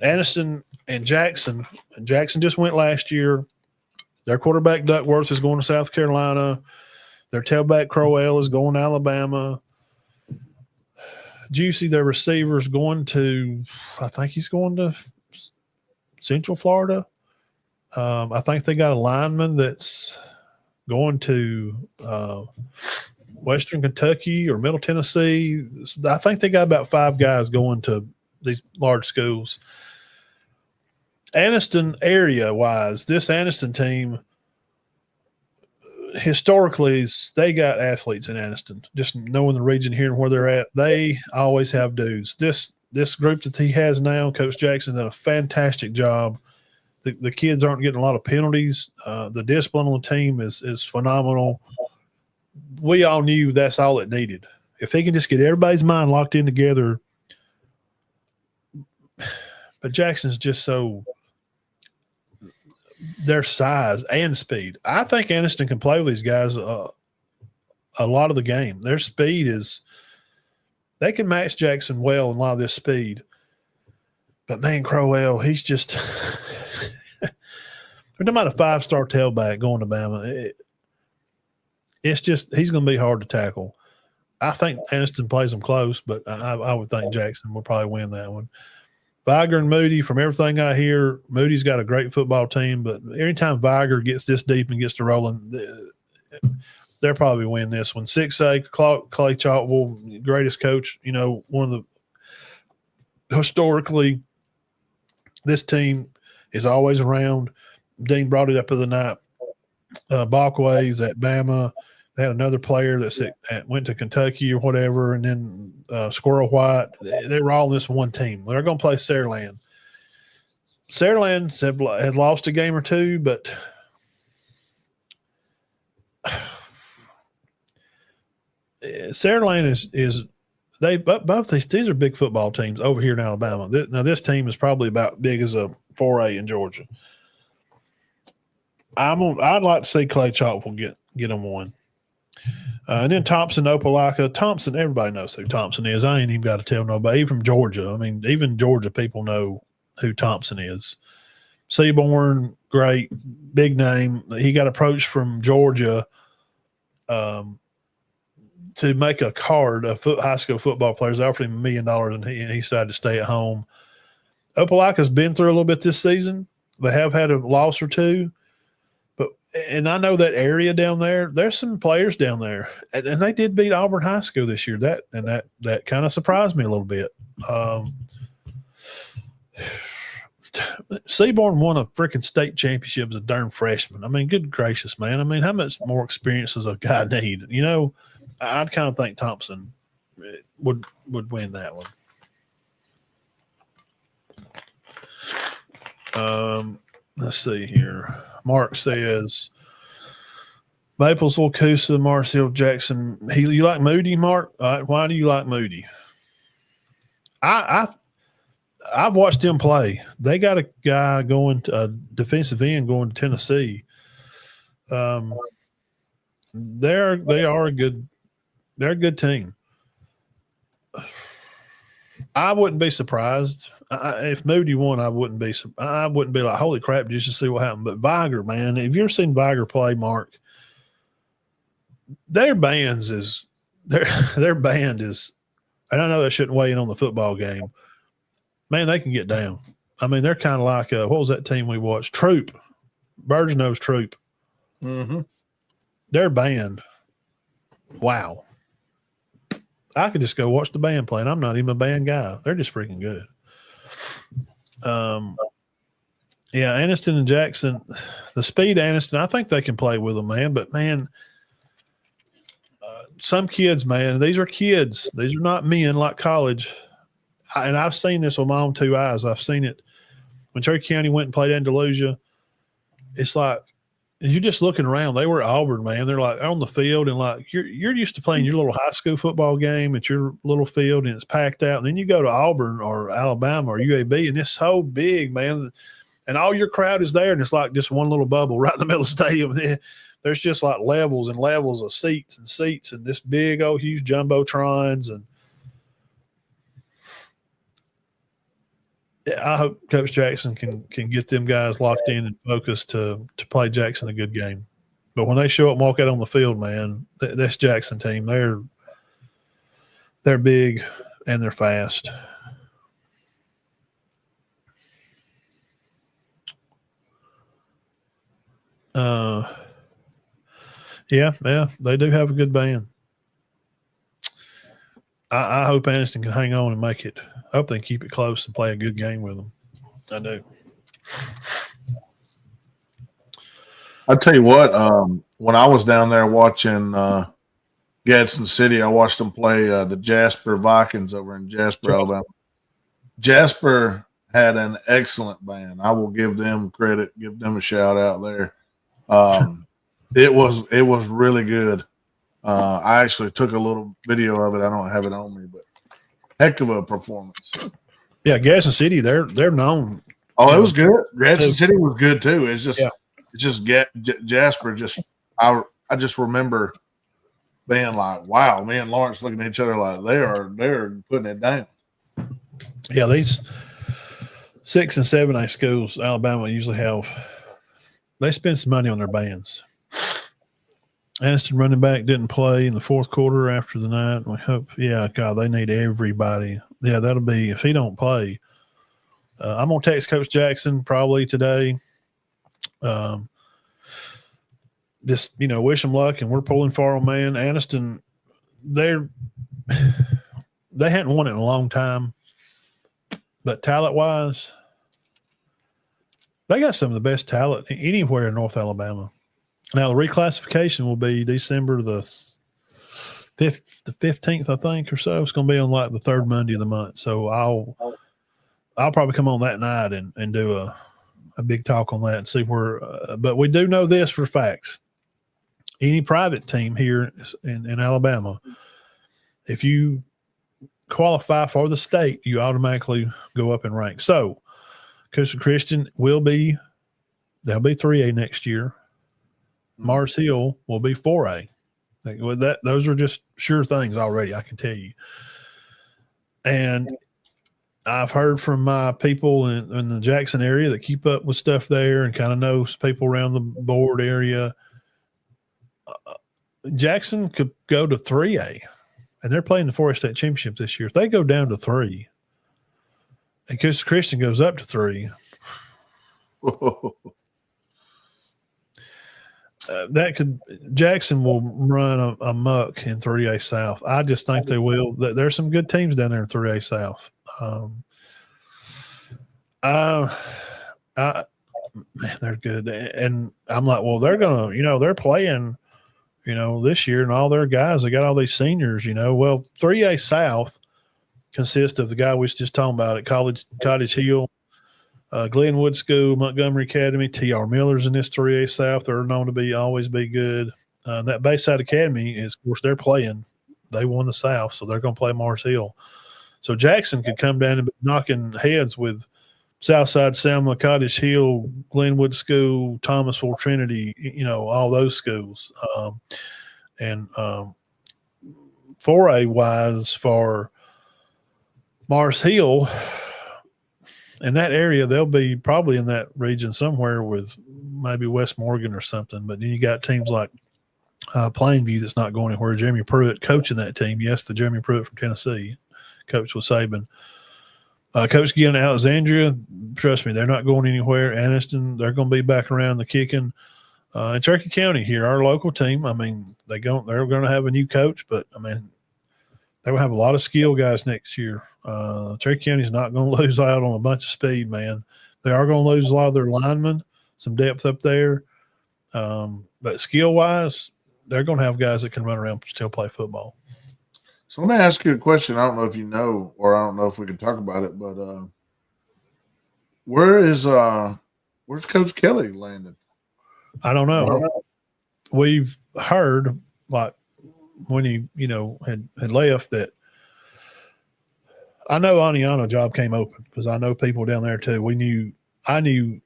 Aniston and Jackson. And Jackson just went last year. Their quarterback, Duckworth, is going to South Carolina. Their tailback, Crowell, is going to Alabama. Juicy, their receiver's going to – I think he's going to Central Florida. I think they got a lineman that's going to Western Kentucky or Middle Tennessee. I think they got about 5 guys going to these large schools. Aniston area-wise, this Aniston team historically, they got athletes in Anniston. Just knowing the region here and where they're at, they always have dudes. This group that he has now, Coach Jackson, done a fantastic job. The kids aren't getting a lot of penalties. The discipline on the team is phenomenal. We all knew that's all it needed. If he can just get everybody's mind locked in together. But Jackson's just so their size and speed. I think Anniston can play with these guys a lot of the game. Their speed is – they can match Jackson well in a lot of this speed. But, man, Crowell, he's just – we're talking about a five-star tailback going to Bama. It's just he's going to be hard to tackle. I think Anniston plays them close, but I would think Jackson will probably win that one. Viger and Moody, from everything I hear, Moody's got a great football team, but anytime Viger gets this deep and gets to rolling, they'll probably win this one. 6A, Clay Chalkwell, greatest coach, one of the – historically, this team is always around. Dean brought it up the other night. Balkway's at Bama. They had another player that went to Kentucky or whatever, and then Squirrel White. They were all in this one team. They're going to play Saraland. Saraland had lost a game or two, but Saraland is both these are big football teams over here in Alabama. Now this team is probably about big as a 4A in Georgia. I'd like to see Clay Chalkwell get them one. And then Thompson, Opelika. Thompson, everybody knows who Thompson is. I ain't even got to tell nobody. Even from Georgia. I mean, even Georgia people know who Thompson is. Seaborn, great, big name. He got approached from Georgia to make a card of high school football players. They offered him $1 million, and he decided to stay at home. Opelika's been through a little bit this season. They have had a loss or two. And I know that area down there, there's some players down there. And they did beat Auburn High School this year. That kind of surprised me a little bit. Seaborn won a freaking state championship as a darn freshman. I mean, good gracious, man. I mean, how much more experience does a guy need? I'd kind of think Thompson would win that one. Let's see here. Mark says Maplesville, Coosa, Marcel, Jackson. You like Moody, Mark? Why do you like Moody? I've watched them play. They got a guy going to a defensive end going to Tennessee. They're a good team. I wouldn't be surprised. If Moody won, I wouldn't be like, holy crap, just to see what happened. But Viger, man, have you ever seen Viger play, Mark? Their band is, and I know that shouldn't weigh in on the football game. Man, they can get down. I mean, they're kind of like, what was that team we watched? Troop. Burgeono's Troop. Mm-hmm. Their band. Wow. I could just go watch the band play, and I'm not even a band guy. They're just freaking good. Yeah, Anniston and Jackson, the speed Anniston, I think they can play with them, man. But, man, some kids, man, these are kids. These are not men like college. And I've seen this with my own two eyes. I've seen it when Cherokee County went and played Andalusia. It's like you're just looking around. They were at Auburn, man. They're like on the field, and like you're used to playing your little high school football game at your little field, and it's packed out. And then you go to Auburn or Alabama or UAB, and it's so big, man. And all your crowd is there, and it's like just one little bubble right in the middle of the stadium. There's just like levels and levels of seats and this big old huge jumbotrons. And I hope Coach Jackson can get them guys locked in and focused to play Jackson a good game. But when they show up and walk out on the field, man, this Jackson team, they're big and they're fast. Yeah, they do have a good band. I hope Anniston can hang on and make it. I hope they can keep it close and play a good game with them. I do. I tell you what, when I was down there watching Gadsden City, I watched them play the Jasper Vikings over in Jasper, Alabama. Jasper had an excellent band. I will give them credit, give them a shout out there. It was really good. I actually took a little video of it. I don't have it on me, but heck of a performance. Yeah, Gadsden City, they're known. Oh, it was good. Gadsden City was good too. It's just Jasper. I just remember being like, wow, me and Lawrence looking at each other like they're putting it down. Yeah, these 6 and 7A schools, Alabama usually have. They spend some money on their bands. Aniston running back didn't play in the fourth quarter after the night. We hope, God, they need everybody. Yeah, that'll be if he don't play. I'm gonna text Coach Jackson probably today. Just wish him luck, and we're pulling for him, man. Aniston, they hadn't won it in a long time, but talent-wise, they got some of the best talent anywhere in North Alabama. Now the reclassification will be December the 15th, I think, or so. It's going to be on like the third Monday of the month. So I'll probably come on that night and do a big talk on that and see where. But we do know this for facts. Any private team here in Alabama, if you qualify for the state, you automatically go up in rank. So Coastal Christian they'll be 3A next year. Mars Hill will be 4A. Those are just sure things already, I can tell you. And I've heard from my people in the Jackson area that keep up with stuff there and kind of know people around the board area. Jackson could go to 3A, and they're playing the 4A state championship this year. If they go down to 3, and Coastal Christian goes up to 3, Jackson will run a muck in 3A South. I just think they will. There's some good teams down there in 3A South. Man, they're good. And I'm like, well, they're going to, they're playing, this year, and all their guys, they got all these seniors, Well, 3A South consists of the guy we was just talking about at Cottage Hill, Glenwood School, Montgomery Academy, T.R. Miller's in this 3A South. They're known to always be good. That Bayside Academy is, of course, they're playing. They won the South, so they're going to play Mars Hill. So Jackson could come down and be knocking heads with Southside Selma, Cottage Hill, Glenwood School, Thomasville Trinity, all those schools. And 4A wise for Mars Hill, in that area, they'll be probably in that region somewhere with maybe West Morgan or something. But then you got teams like Plainview that's not going anywhere. Jeremy Pruitt coaching that team. Yes, the Jeremy Pruitt from Tennessee, coach with Saban. Coach Gill in Alexandria, trust me, they're not going anywhere. Aniston, they're going to be back around the kicking. In Cherokee County here, our local team, I mean, they're going to have a new coach, but, I mean, they will have a lot of skill guys next year. Cherokee County's not going to lose out on a bunch of speed, man. They are going to lose a lot of their linemen, some depth up there. But skill-wise, they're going to have guys that can run around and still play football. So let me ask you a question. I don't know if you know, or I don't know if we can talk about it, but where's Coach Kelly landed? I don't know. We've heard, like, when he, had left, that I know Aniano job came open because I know people down there too. I knew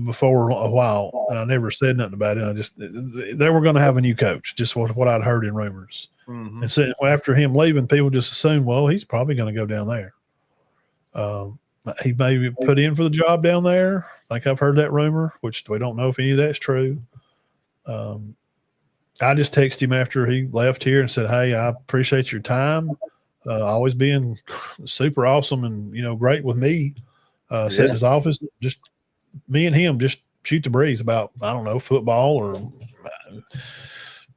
before a while, and I never said nothing about it. They were going to have a new coach, just what I'd heard in rumors. Mm-hmm. And so after him leaving, people just assumed, well, he's probably going to go down there. He maybe put in for the job down there. I think I've heard that rumor, which we don't know if any of that's true. I just texted him after he left here and said, hey, I appreciate your time. Always being super awesome and, great with me. Sitting in his office, just me and him just shoot the breeze about, I don't know, football or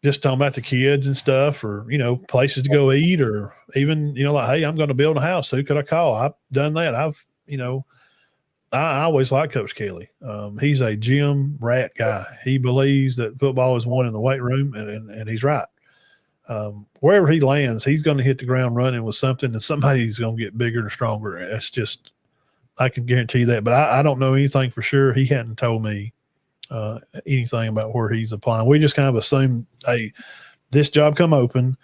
just talking about the kids and stuff, or, places to go eat, or even, like, hey, I'm going to build a house. Who could I call? I've done that. I always like Coach Kelly. He's a gym rat guy. He believes that football is won in the weight room, and he's right. Wherever he lands, he's going to hit the ground running with something, and somebody's going to get bigger and stronger. That's just, I can guarantee that. But I don't know anything for sure. He hadn't told me anything about where he's applying. We just kind of assumed, hey, this job come open.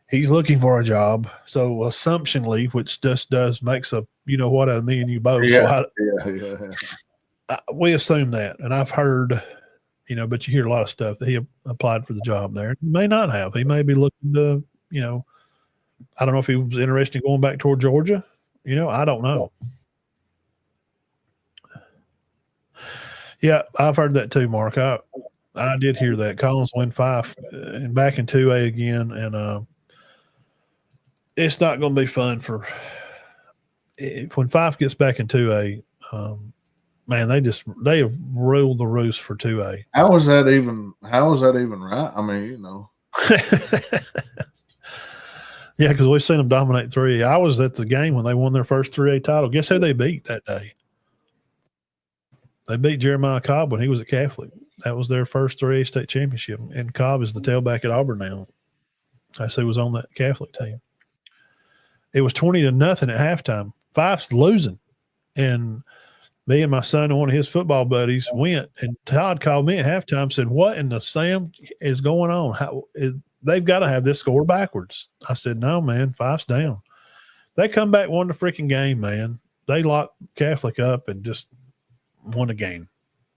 He's looking for a job. So assumptionally, which just makes a, you know what, out of me and you both. Yeah, So we assume that. And I've heard, you know, but you hear a lot of stuff that he applied for the job there. He may not have. He may be looking to, you know, I don't know if he was interested in going back toward Georgia. You know, I don't know. Yeah, I've heard that too, Mark. I did hear that. Collins went 5 and back in 2A again, and it's not going to be fun for when 5 gets back in 2A. Man, they have ruled the roost for 2A. How is that even right? I mean, you know. Yeah, because we've seen them dominate 3A. I was at the game when they won their first 3A title. Guess who they beat that day? They beat Jeremiah Cobb when he was at Catholic. That was their first 3A state championship. And Cobb is the tailback at Auburn now. I say was on that Catholic team. It was 20-0 at halftime. 5's losing. And me and my son and one of his football buddies went, and Todd called me at halftime and said, what in the Sam is going on? They've got to have this score backwards. I said, no, man, 5's down. They come back, won the freaking game, man. They locked Catholic up and just won a game.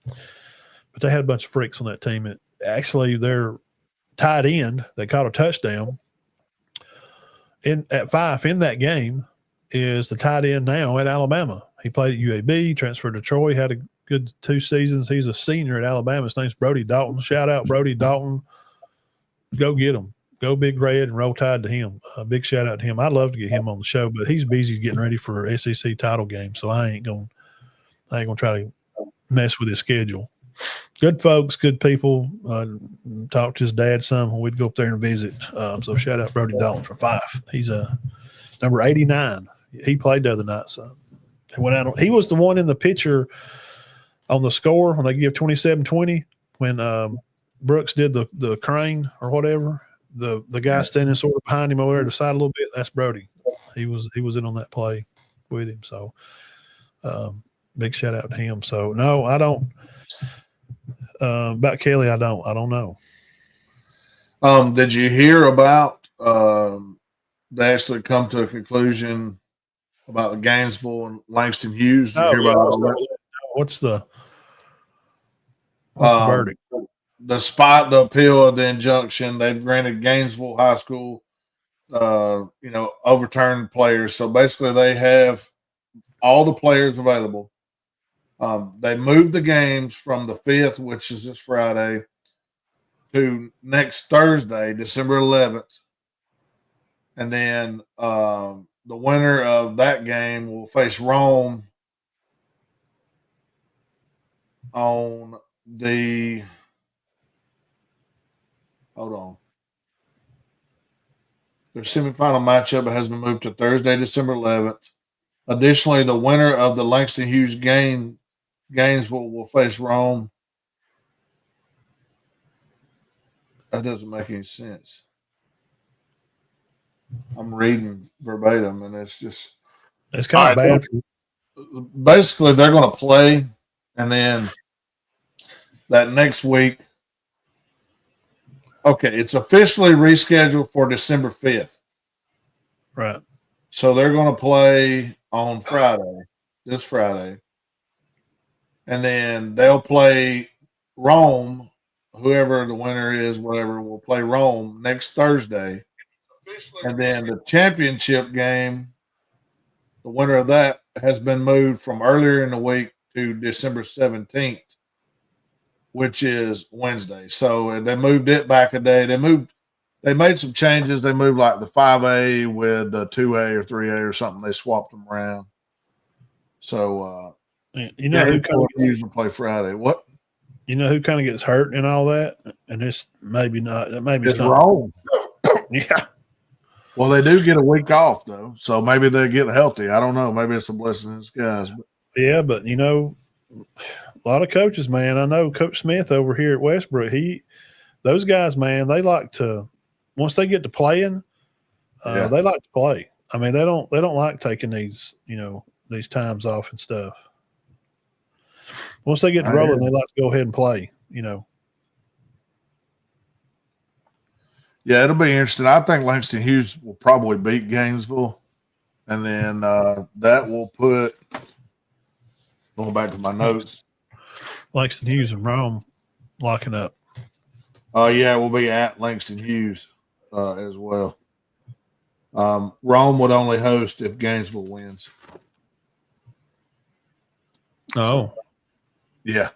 But they had a bunch of freaks on that team. Actually, their tight end, they caught a touchdown at 5 in that game is the tight end now at Alabama. He played at UAB, transferred to Troy, had a good 2 seasons. He's a senior at Alabama. His name's Brody Dalton. Shout out Brody Dalton. Go get him. Go Big Red and roll tide to him. A big shout out to him. I'd love to get him on the show, but he's busy getting ready for SEC title game, so I ain't gonna try to mess with his schedule. Good folks, good people. Talked to his dad some when we'd go up there and visit. So shout out Brody Dalton for 5. He's number 89. He played the other night, so he was the one in the picture on the score when they give 27-20 when Brooks did the crane or whatever. The guy standing sort of behind him over there to the side a little bit. That's Brody. He was in on that play with him. So big shout out to him. So no, I don't. About Kelly, I don't know. Did you hear about they actually come to a conclusion about the Gainesville and Langston Hughes? Did you hear about all that? What's the verdict? Despite the appeal of the injunction, they've granted Gainesville High School, overturned players. So basically, they have all the players available. They moved the games from the 5th, which is this Friday, to next Thursday, December 11th. And then the winner of that game will face Rome on the – hold on. Their semifinal matchup has been moved to Thursday, December 11th. Additionally, the winner of the Langston Hughes game, Gainesville, will face Rome. That doesn't make any sense. I'm reading verbatim, and it's kind of bad. Basically, they're going to play, and then that next week. Okay, it's officially rescheduled for December 5th. Right. So they're going to play on this Friday. And then they'll play Rome, whoever the winner is, whatever, will play Rome next Thursday. And then the championship game, the winner of that has been moved from earlier in the week to December 17th. Which is Wednesday. So they moved it back a day. They made some changes. They moved like the 5A with the 2A or 3A or something. They swapped them around. So who kind of usually play Friday? What? You know who kind of gets hurt and all that? And it's maybe not. Maybe it's wrong. Yeah. Well, they do get a week off though, so maybe they get healthy. I don't know. Maybe it's a blessing in disguise. Yeah, but a lot of coaches, man. I know Coach Smith over here at Westbrook. Those guys, man, they like to once they get to playing, Yeah. they like to play. I mean, they don't like taking these times off and stuff. Once they get to I hear rolling, you. they like to go ahead and play. Yeah, it'll be interesting. I think Langston Hughes will probably beat Gainesville, and then that will put going back to my notes. Langston Hughes and Rome locking up. Yeah, we'll be at Langston Hughes as well. Rome would only host if Gainesville wins. Oh, Yeah.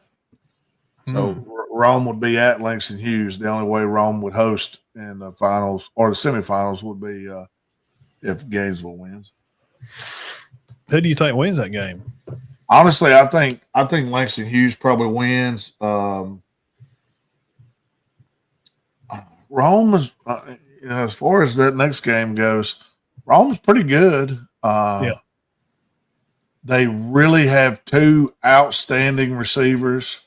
So Rome would be at Langston Hughes. The only way Rome would host in the finals or the semifinals would be if Gainesville wins. who do you think wins that game? Honestly, I think Langston Hughes probably wins. Rome is, as far as that next game goes, Rome's pretty good. Yeah. They really have two outstanding receivers.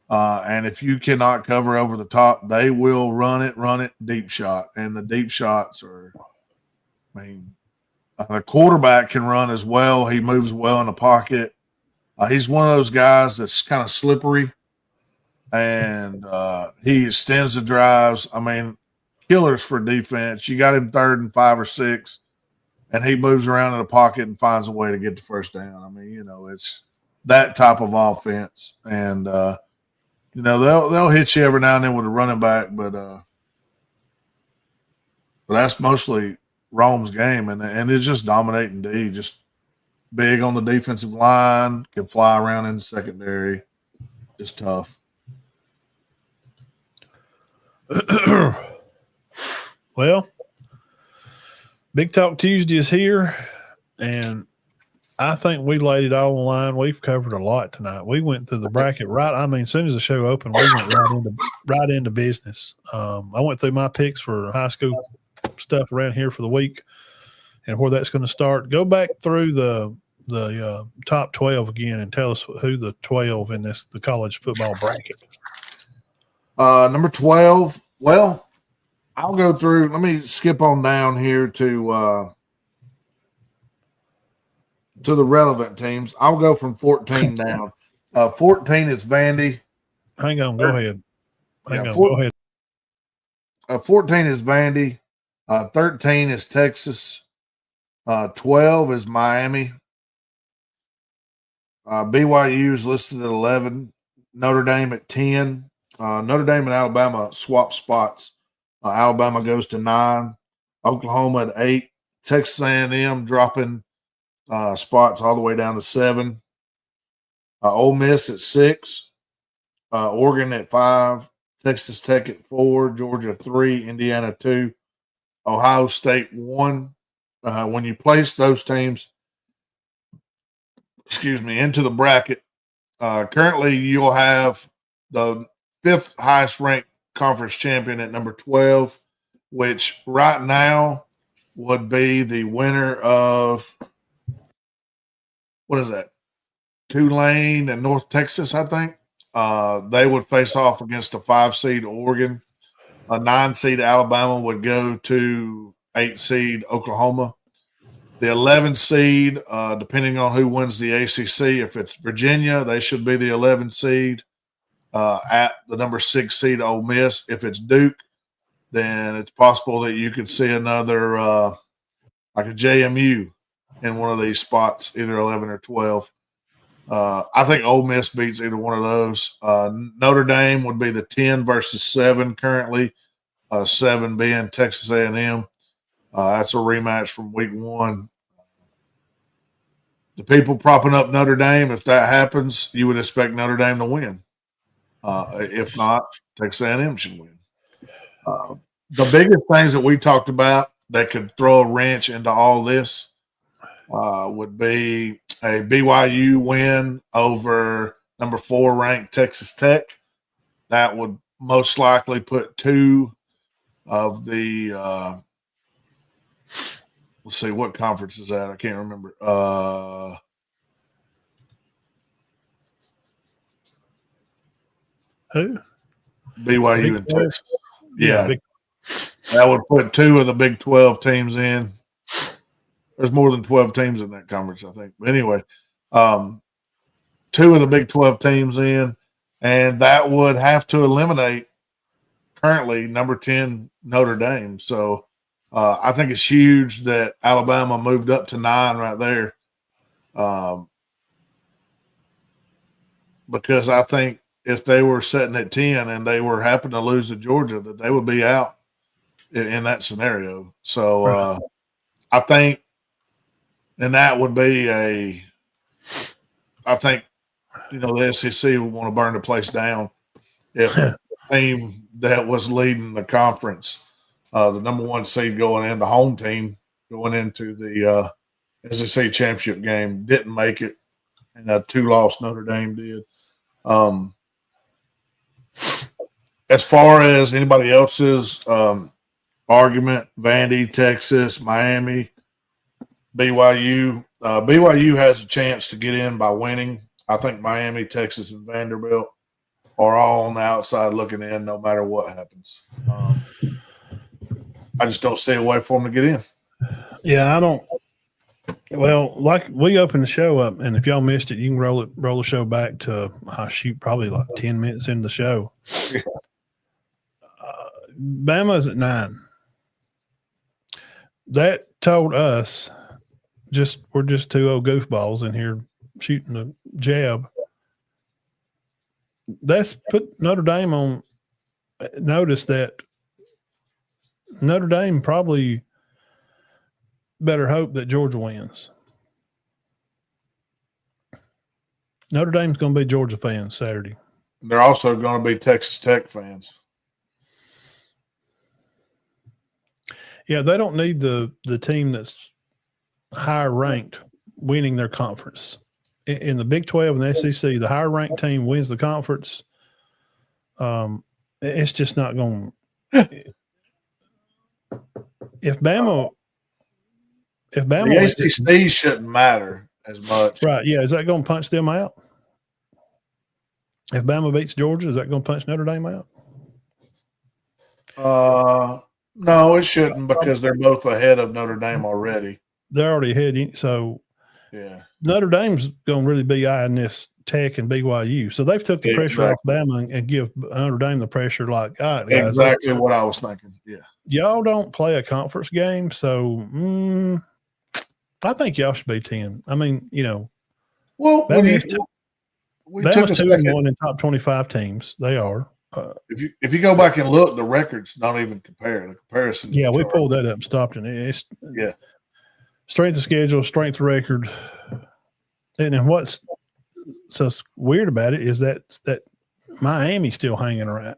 And if you cannot cover over the top, they will run it deep shot. And the deep shots are, the quarterback can run as well. He moves well in the pocket. He's one of those guys that's kind of slippery, and he extends the drives. Killers for defense. You got him 3rd and 5 or 6, and he moves around in the pocket and finds a way to get the first down. It's that type of offense, and they'll hit you every now and then with a running back, but that's mostly Rome's game, and it's just dominating D, just big on the defensive line, can fly around in the secondary, just tough. Well, Big Talk Tuesday is here, and I think we laid it all on the line. We've covered a lot tonight. We went through the bracket as soon as the show opened, we went right into business. I went through my picks for high school stuff around here for the week and where that's going to start. Go back through the top 12 again and tell us who the 12 in the college football bracket. Number 12. Well, I'll go through. Let me skip on down here to the relevant teams. I'll go from 14 down. 14 is Vandy. Hang on. Go ahead. Go ahead. 14 is Vandy. 13 is Texas. 12 is Miami. BYU is listed at 11. Notre Dame at 10. Notre Dame and Alabama swap spots. Alabama goes to 9. Oklahoma at 8. Texas A&M dropping spots all the way down to 7. Ole Miss at 6. Oregon at 5. Texas Tech at 4. Georgia 3. Indiana 2. Ohio State 1. When you place those teams, into the bracket, currently you'll have the 5th highest ranked conference champion at number 12, which right now would be the winner of, what is that? Tulane and North Texas, I think. They would face off against a 5 seed Oregon. A 9 seed Alabama would go to 8 seed Oklahoma. The 11 seed, depending on who wins the ACC, if it's Virginia, they should be the 11 seed at the number 6 seed Ole Miss. If it's Duke, then it's possible that you could see another like a JMU in one of these spots, either 11 or 12. I think Ole Miss beats either one of those. Notre Dame would be the 10 versus 7 currently, 7 being Texas A&M. That's a rematch from week 1. The people propping up Notre Dame, if that happens, you would expect Notre Dame to win. If not, Texas A&M should win. The biggest things that we talked about that could throw a wrench into all this would be a BYU win over number 4 ranked Texas Tech. That would most likely put 2 of the let's see, what conference is that? I can't remember. Who? BYU Big and 12? Texas. Yeah. Yeah. That would put 2 of the Big 12 teams in. There's more than 12 teams in that conference, I think. But anyway, 2 of the Big 12 teams in, and that would have to eliminate currently number 10 Notre Dame. So I think it's huge that Alabama moved up to 9 right there, because I think if they were sitting at 10 and they were happen to lose to Georgia, that they would be out in that scenario. So I think, and that would be I think, the SEC would want to burn the place down if a team that was leading the conference, the number 1 seed going in, the home team going into the SEC championship game, didn't make it, and a 2-loss Notre Dame did. As far as anybody else's argument, Vandy, Texas, Miami, BYU. BYU has a chance to get in by winning. I think Miami, Texas, and Vanderbilt are all on the outside looking in no matter what happens. I just don't see a way for them to get in. Yeah, I don't. Well, like we opened the show up, and if y'all missed it, you can roll the show back to probably like 10 minutes into the show. Bama's at 9. That told us we're just 2 old goofballs in here shooting a jab. That's put Notre Dame on notice that Notre Dame probably better hope that Georgia wins. Notre Dame's going to be Georgia fans Saturday. They're also going to be Texas Tech fans. Yeah, they don't need the team that's higher ranked winning their conference. In the Big 12 and the SEC, the higher ranked team wins the conference. It's just not going to. If Bama, the ACC shouldn't matter as much, right? Yeah, is that going to punch them out? If Bama beats Georgia, is that going to punch Notre Dame out? No, it shouldn't, because they're both ahead of Notre Dame already. They're already ahead, so yeah, Notre Dame's going to really be eyeing this Tech and BYU. So they've took the pressure off Bama and give Notre Dame the pressure. Like, all right, guys, exactly what I was thinking. Yeah, y'all don't play a conference game, so I think y'all should be 10. I mean, well, Bama's Bama's 2-1 in top 25 teams. They are. If you go back and look, the records don't even compare. The comparison. Yeah, we pulled that up and stopped it. It's strength of schedule, strength of record, and then what's so weird about it is that Miami's still hanging around.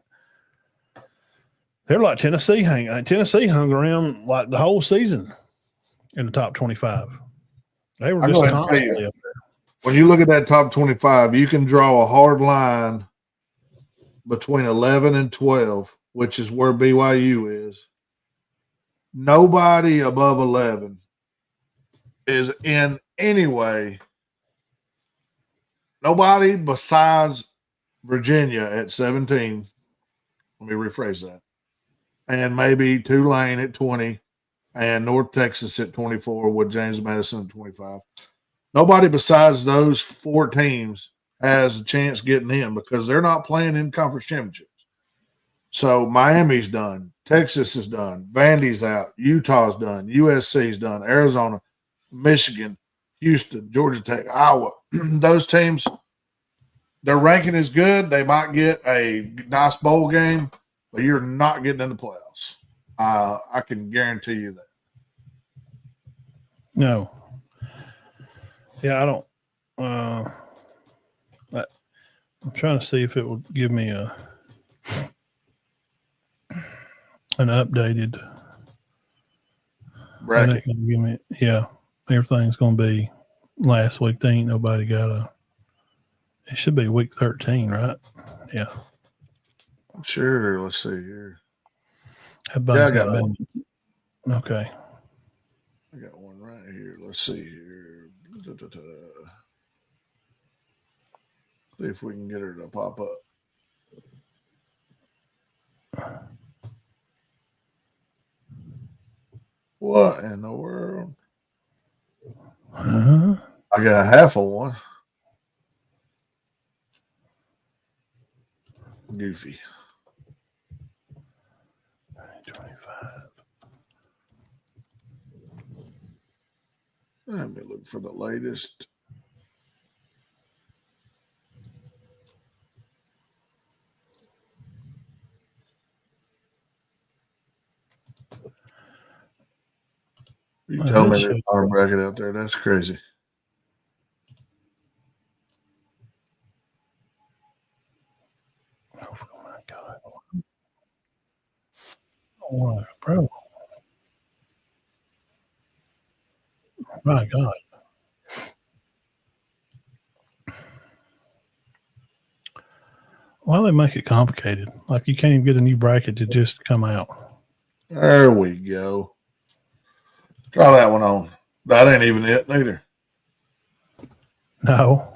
They're like Tennessee hanging. Tennessee hung around like the whole season in the top 25. They were just constantly up there. When you look at that top 25, you can draw a hard line between 11 and 12, which is where BYU is. Nobody above 11 is in any way. Nobody besides Virginia at 17. Let me rephrase that. And maybe Tulane at 20 and North Texas at 24 with James Madison at 25. Nobody besides those 4 teams has a chance getting in because they're not playing in conference championships. So Miami's done. Texas is done. Vandy's out. Utah's done. USC's done. Arizona, Michigan, Houston, Georgia Tech, Iowa. Those teams, their ranking is good. They might get a nice bowl game, but you're not getting in the playoffs. I can guarantee you that. No. Yeah, I don't. I'm trying to see if it will give me an updated bracket. Give me, everything's going to be last week. They ain't nobody got it should be week 13, right? Yeah. Sure. Let's see here. Everybody's got one. Okay. I got one right here. Let's see here. See if we can get her to pop up. What in the world? Uh-huh. I got half of one. Goofy. 25. Let me look for the latest. You tell me there's not a bracket out there. That's crazy. Oh my God. Oh, bro. My God. Why do they make it complicated? Like you can't even get a new bracket to just come out. There we go. Try that one on. That ain't even it neither. No.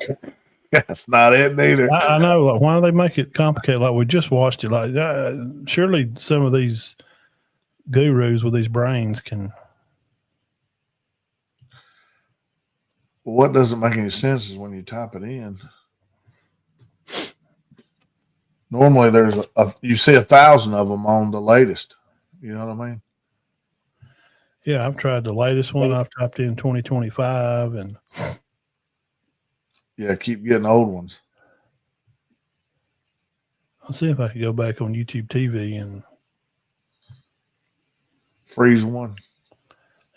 That's not it neither. I know. Like, why do they make it complicated? Like we just watched it. Like surely some of these gurus with these brains can. What doesn't make any sense is when you type it in. Normally, there's you see 1,000 of them on the latest. You know what I mean? Yeah, I've tried the latest one. I've typed in 2025 and yeah, keep getting old ones. I'll see if I can go back on YouTube TV and freeze one.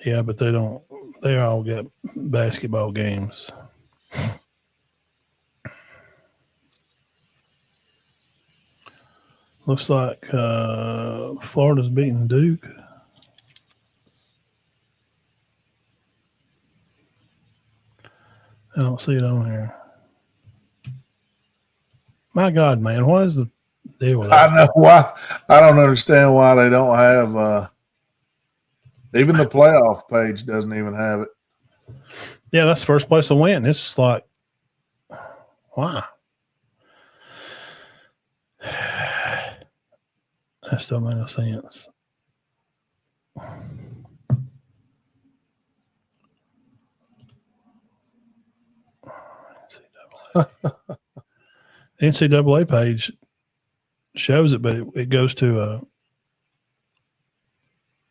Yeah, but they don't. They all got basketball games. Looks like Florida's beating Duke. I don't see it on here. My God, man, what is the deal with that? I know why. I don't understand why they don't have. Even the playoff page doesn't even have it. Yeah, that's the first place to win. It's like, why? That still makes no sense. NCAA page shows it, but it goes to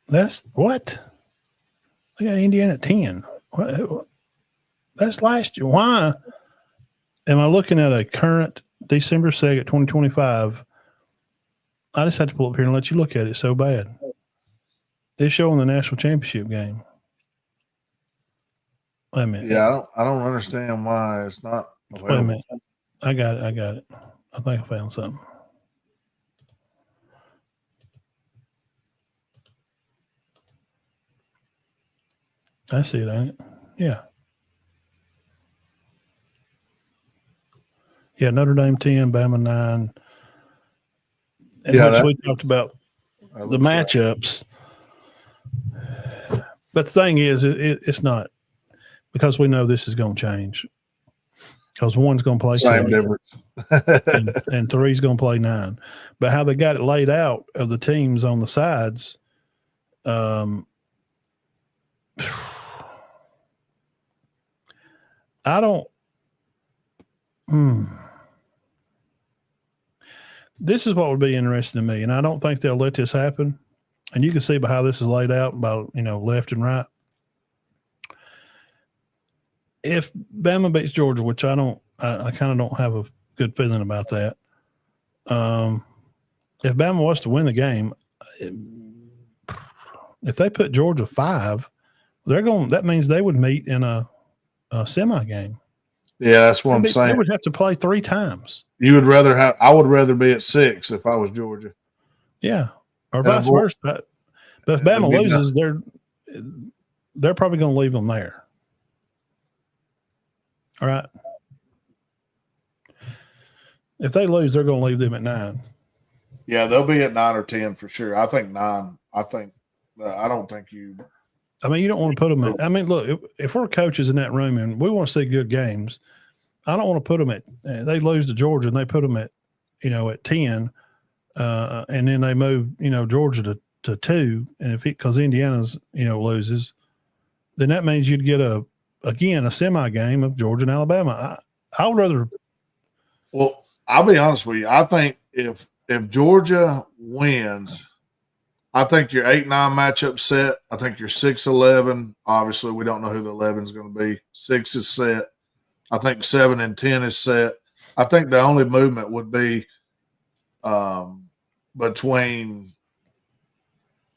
that's what? They got Indiana at 10. What? That's last year. Why am I looking at a current December 2nd, 2025? I just had to pull up here and let you look at it so bad. It's showing the national championship game. Wait a minute. Yeah, I don't understand why it's not available. Wait a minute. I got it. I think I found something. I see it, ain't it? Yeah. Yeah, Notre Dame 10, Bama 9. And Yeah, we talked about the matchups. But the thing is, it's not, because we know this is going to change. Because one's going to play same 7, difference, and 3's going to play 9. But how they got it laid out of the teams on the sides, I don't. This is what would be interesting to me, and I don't think they'll let this happen. And you can see by how this is laid out, about left and right. If Bama beats Georgia, which I don't, I kind of don't have a good feeling about that. If Bama was to win the game, if they put Georgia 5, that means they would meet in a semi game. Yeah, that's what I'm saying. They would have to play 3 times. You would rather have? I would rather be at 6 if I was Georgia. Yeah, or vice versa. But if Bama loses, they're probably going to leave them there. All right. If they lose, they're going to leave them at 9. Yeah, they'll be at 9 or 10 for sure. I think 9. I don't think you. I mean, you don't want to put them in. I mean, look, if we're coaches in that room and we want to see good games, I don't want to put them at. They lose to Georgia and they put them at, at 10, and then they move, Georgia to 2, and because Indiana's loses, then that means you'd get a semi game of Georgia and Alabama. I would rather. Well, I'll be honest with you. I think if Georgia wins, I think your 8-9 matchup set. I think your 6-11. Obviously, we don't know who the 11 is going to be. 6 is set. I think 7 and 10 is set. I think the only movement would be between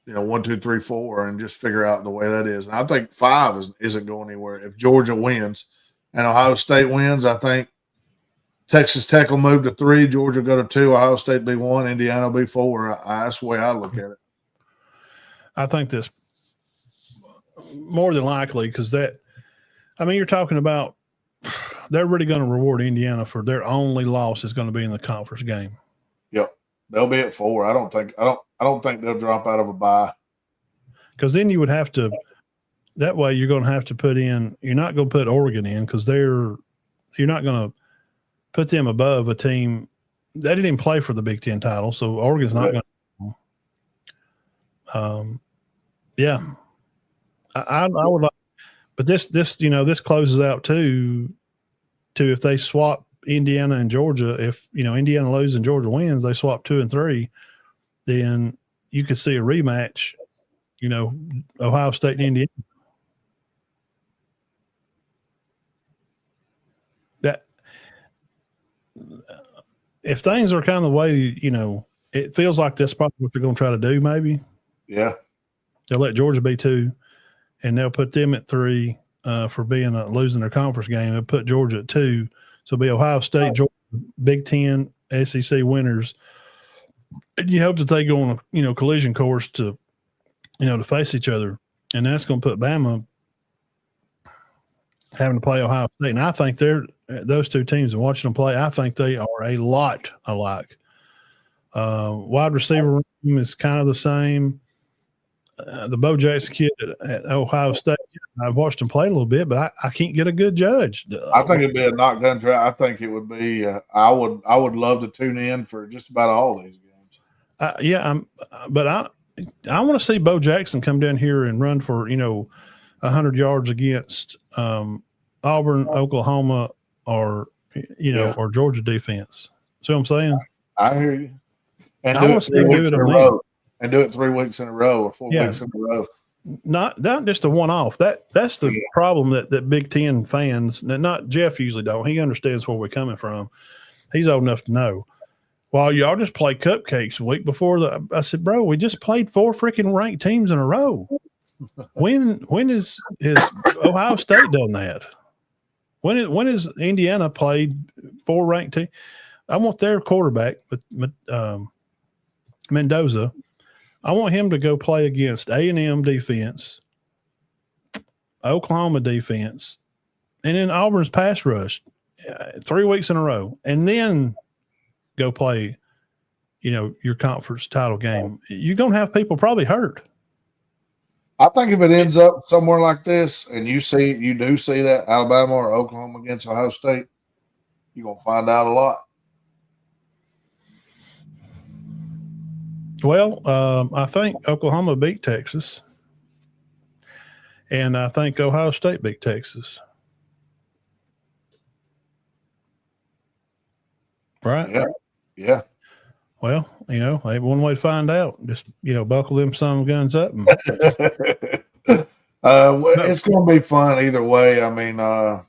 1, 2, 3, 4, and just figure out the way that is. And I think 5 isn't going anywhere. If Georgia wins and Ohio State wins, I think Texas Tech will move to 3, Georgia go to 2, Ohio State be 1, Indiana will be 4. That's the way I look at it. I think this more than likely because you're talking about they're really going to reward Indiana for their only loss is going to be in the conference game. Yep, they'll be at 4. I don't think they'll drop out of a bye. Because then you would have to. That way, you're going to have to put in. You're not going to put Oregon in because you're not going to put them above a team they didn't even play for the Big Ten title, so Oregon's not going to. Yeah, I would like, but this closes out to if they swap Indiana and Georgia. If Indiana loses and Georgia wins, they swap 2 and 3. Then you could see a rematch. Ohio State and Indiana. That if things are kind of the way it feels like that's probably what they're going to try to do. Maybe. Yeah. They'll let Georgia be 2, and they'll put them at 3 for being losing their conference game. They'll put Georgia at 2, so it'll be Ohio State, Georgia, Big Ten, SEC winners. And you hope that they go on a collision course to to face each other, and that's going to put Bama having to play Ohio State. And I think those two teams and watching them play, I think they are a lot alike. Wide receiver room is kind of the same. The Bo Jackson kid at Ohio State, I've watched him play a little bit, but I can't get a good judge. I think it'd be a knockdown draft. I think it would be. I would love to tune in for just about all these games. But I want to see Bo Jackson come down here and run for 100 yards against Auburn, Oklahoma, or or Georgia defense. See what I'm saying? I hear you. And I want to see him do it in a row. And do it 3 weeks in a row or 4 weeks in a row. Not just a one-off. That's the problem that Big Ten fans, not Jeff usually don't. He understands where we're coming from. He's old enough to know. Well, y'all just play cupcakes a week before I said, bro, we just played 4 freaking ranked teams in a row. When is Ohio State done that? When is Indiana played 4 ranked teams? I want their quarterback, Mendoza. I want him to go play against A&M defense, Oklahoma defense, and then Auburn's pass rush 3 weeks in a row, and then go play, your conference title game. You're going to have people probably hurt. I think if it ends up somewhere like this, and you do see that Alabama or Oklahoma against Ohio State, you're going to find out a lot. Well, I think Oklahoma beat Texas, and I think Ohio State beat Texas. Right? Yeah. Well, one way to find out. Just buckle them some guns up. It's going to be fun either way. I mean, are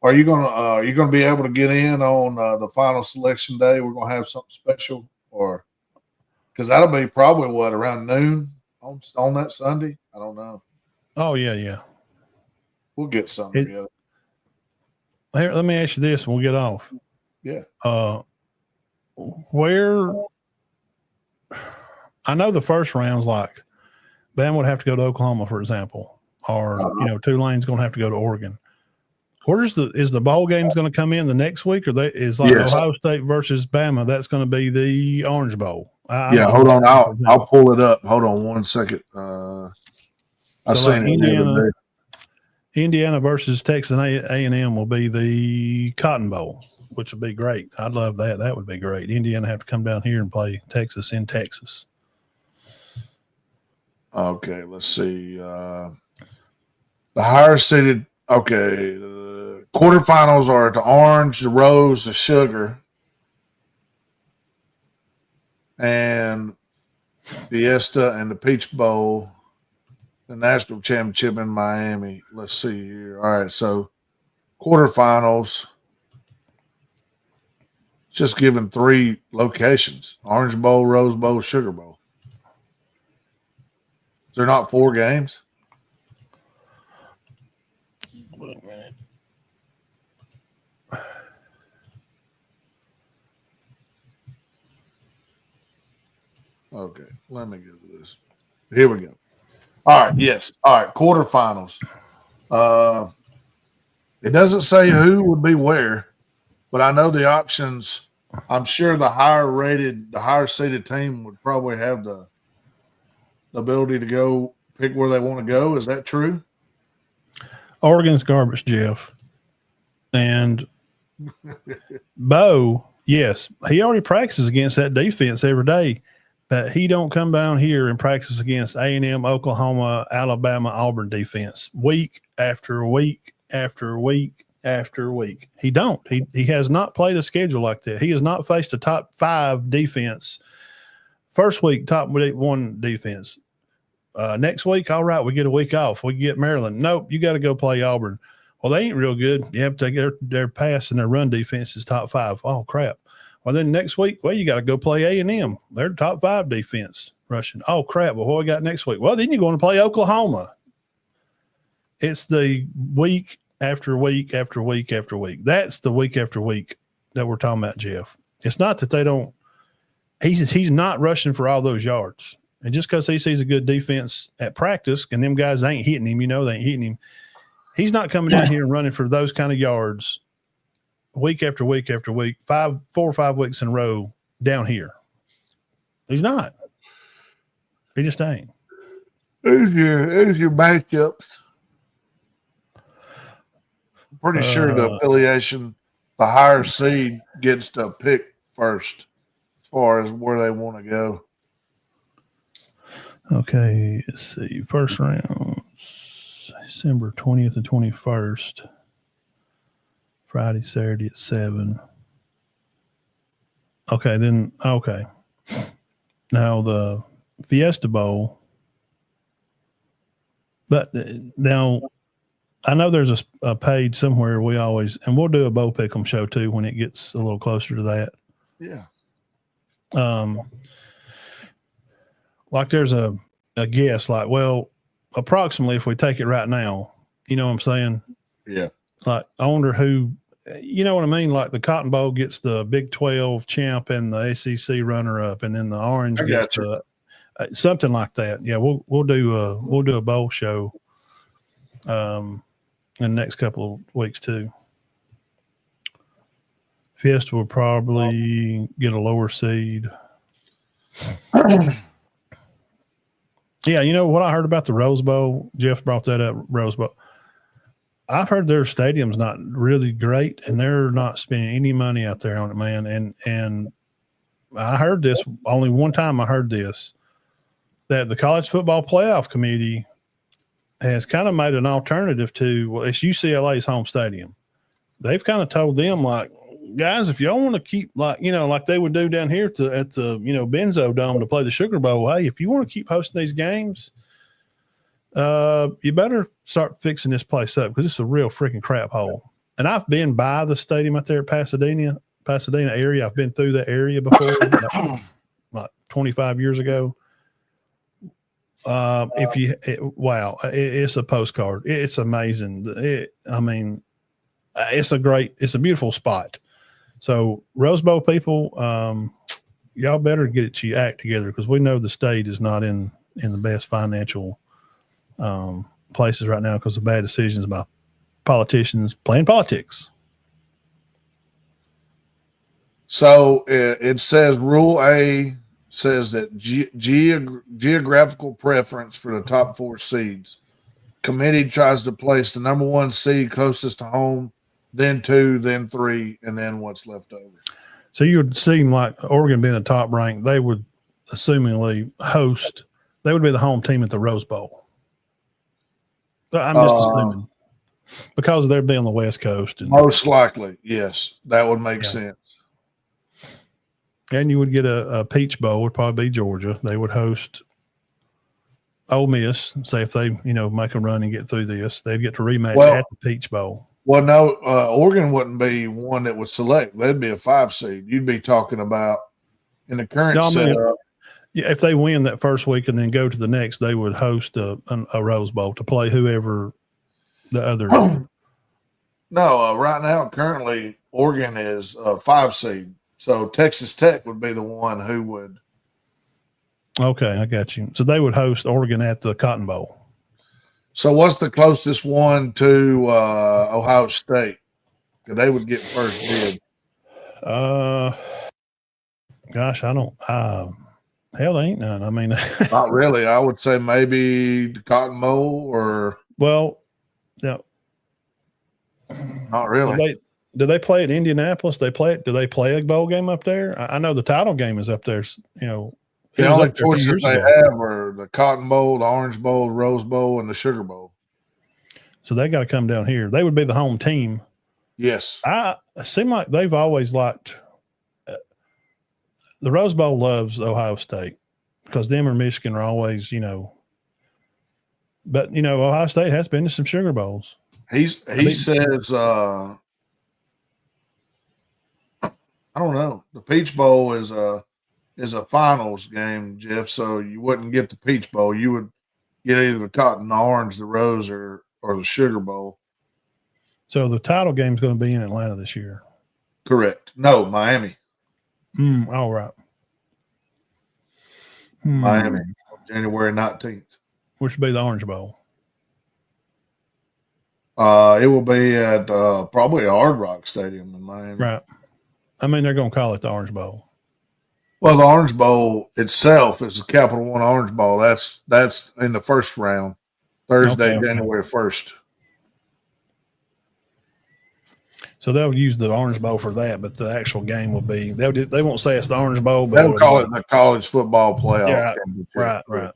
you going to be able to get in on the final selection day? We're going to have something special, or because that'll be probably around noon on that Sunday. I don't know. Oh yeah. We'll get something together. Here, let me ask you this, and we'll get off. Yeah. Where I know the first round's like Bama would have to go to Oklahoma, for example, or Tulane's going to have to go to Oregon. Is the bowl games going to come in the next week, or Ohio State versus Bama? That's going to be the Orange Bowl. Hold on. I'll pull it up. Hold on 1 second. Indiana versus Texas A&M will be the Cotton Bowl, which would be great. I'd love that. That would be great. Indiana have to come down here and play Texas in Texas. Okay, let's see. The higher seeded. Okay, the quarterfinals are the Orange, the Rose, the Sugar, and Fiesta and the Peach Bowl. The national championship in Miami. Let's see here. All right, so quarterfinals. Just given 3 locations: Orange Bowl, Rose Bowl, Sugar Bowl. Is there not 4 games? Wait a minute. Okay, let me get to this. Here we go. All right, yes. All right, quarterfinals. It doesn't say who would be where, but I know the options. I'm sure the higher seeded team would probably have the ability to go pick where they want to go. Is that true? Oregon's garbage, Jeff. And Bo, yes, he already practices against that defense every day, but he don't come down here and practice against A&M, Oklahoma, Alabama, Auburn defense week after week after week after week. He don't. He has not played a schedule like that. He has not faced a top 5 defense. First week, top 1 defense. Next week, all right, we get a week off. We get Maryland. Nope, you got to go play Auburn. Well, they ain't real good. You have to get their pass and their run defense is top 5. Oh, crap. Well, then next week, well, you got to go play A&M. They're top 5 defense rushing. Oh, crap. Well, what we got next week? Well, then you're going to play Oklahoma. It's the week after week after week after week. That's the week after week that we're talking about, Jeff. It's not that they don't – he's not rushing for all those yards. And just because he sees a good defense at practice and them guys ain't hitting him, they ain't hitting him, he's not coming down here and running for those kind of yards week after week after week, 4 or 5 weeks in a row down here. He's not. He just ain't. Who's your matchups? I'm pretty sure the affiliation, the higher seed gets to pick first as far as where they want to go. Okay, let's see. First round, December 20th and 21st. Friday, Saturday at 7. Okay, then, okay. Now the Fiesta Bowl. But now I know there's a page somewhere we always, and we'll do a bowl pick'em show too when it gets a little closer to that. Yeah. Like there's a guess, like, well, approximately if we take it right now, you know what I'm saying? Yeah. Like, I wonder who, you know what I mean? Like the Cotton Bowl gets the Big 12 champ and the ACC runner up, and then the Orange gets something like that. Yeah, we'll do a bowl show in the next couple of weeks too. Fiesta will probably get a lower seed. Yeah, you know what I heard about the Rose Bowl? Jeff brought that up, Rose Bowl. I've heard their stadium's not really great, and they're not spending any money out there on it, man. And I heard this only one time. I heard this, that the College Football Playoff Committee has kind of made an alternative to, well, it's UCLA's home stadium. They've kind of told them, like, guys, if y'all want to keep, like, you know, like they would do down here at the you know, Benzo Dome to play the Sugar Bowl, hey, if you want to keep hosting these games, you better start fixing this place up because it's a real freaking crap hole. And I've been by the stadium out there at Pasadena area. I've been through that area before, like 25 years ago. It's a postcard. It's amazing. It's a beautiful spot. So Rose Bowl people, y'all better get your act together because we know the state is not in the best financial places right now because of bad decisions by politicians playing politics. So it says Rule A says that geographical preference for the top 4 seeds. Committee tries to place the number 1 seed closest to home, then 2, then 3, and then what's left over. So you would seem like Oregon being the top ranked, they would assumingly host They would be the home team at the Rose Bowl. I'm just assuming because they'd be on the West Coast. And, most likely, yes, that would make sense. And you would get a Peach Bowl, would probably be Georgia. They would host Ole Miss. Say if they, make a run and get through this, they'd get to rematch at the Peach Bowl. Well, no, Oregon wouldn't be one that would select. They'd be a 5 seed. You'd be talking about in the current setup. Yeah, if they win that first week and then go to the next, they would host a Rose Bowl to play whoever the other. No, right now, currently, Oregon is a 5 seed. So Texas Tech would be the one who would. Okay, I got you. So they would host Oregon at the Cotton Bowl. So what's the closest one to Ohio State? Because they would get first bid. Gosh, I don't. Hell, there ain't none. I mean, not really. I would say maybe the Cotton Bowl or. Well, yeah. Not really. Do they play at Indianapolis? Do they play a bowl game up there? I know the title game is up there. The only choices they have are the Cotton Bowl, the Orange Bowl, the Rose Bowl, and the Sugar Bowl. So they got to come down here. They would be the home team. Yes. It seem like they've always liked the Rose Bowl loves Ohio State because them or Michigan are always, but Ohio State has been to some Sugar Bowls. He says I don't know. The Peach Bowl is a finals game, Jeff. So you wouldn't get the Peach Bowl. You would get either the Cotton, the Orange, the Rose, or the Sugar Bowl. So the title game is going to be in Atlanta this year. Correct. No, Miami. All right. Miami, January 19th. Which would be the Orange Bowl. It will be at probably Hard Rock Stadium in Miami. Right. I mean, they're going to call it the Orange Bowl. Well, the Orange Bowl itself is the Capital One Orange Bowl. That's in the first round, Thursday, January 1st. So they'll use the Orange Bowl for that, but the actual game will be they won't say it's the Orange Bowl, but they'll call it the college football playoff. Yeah, right.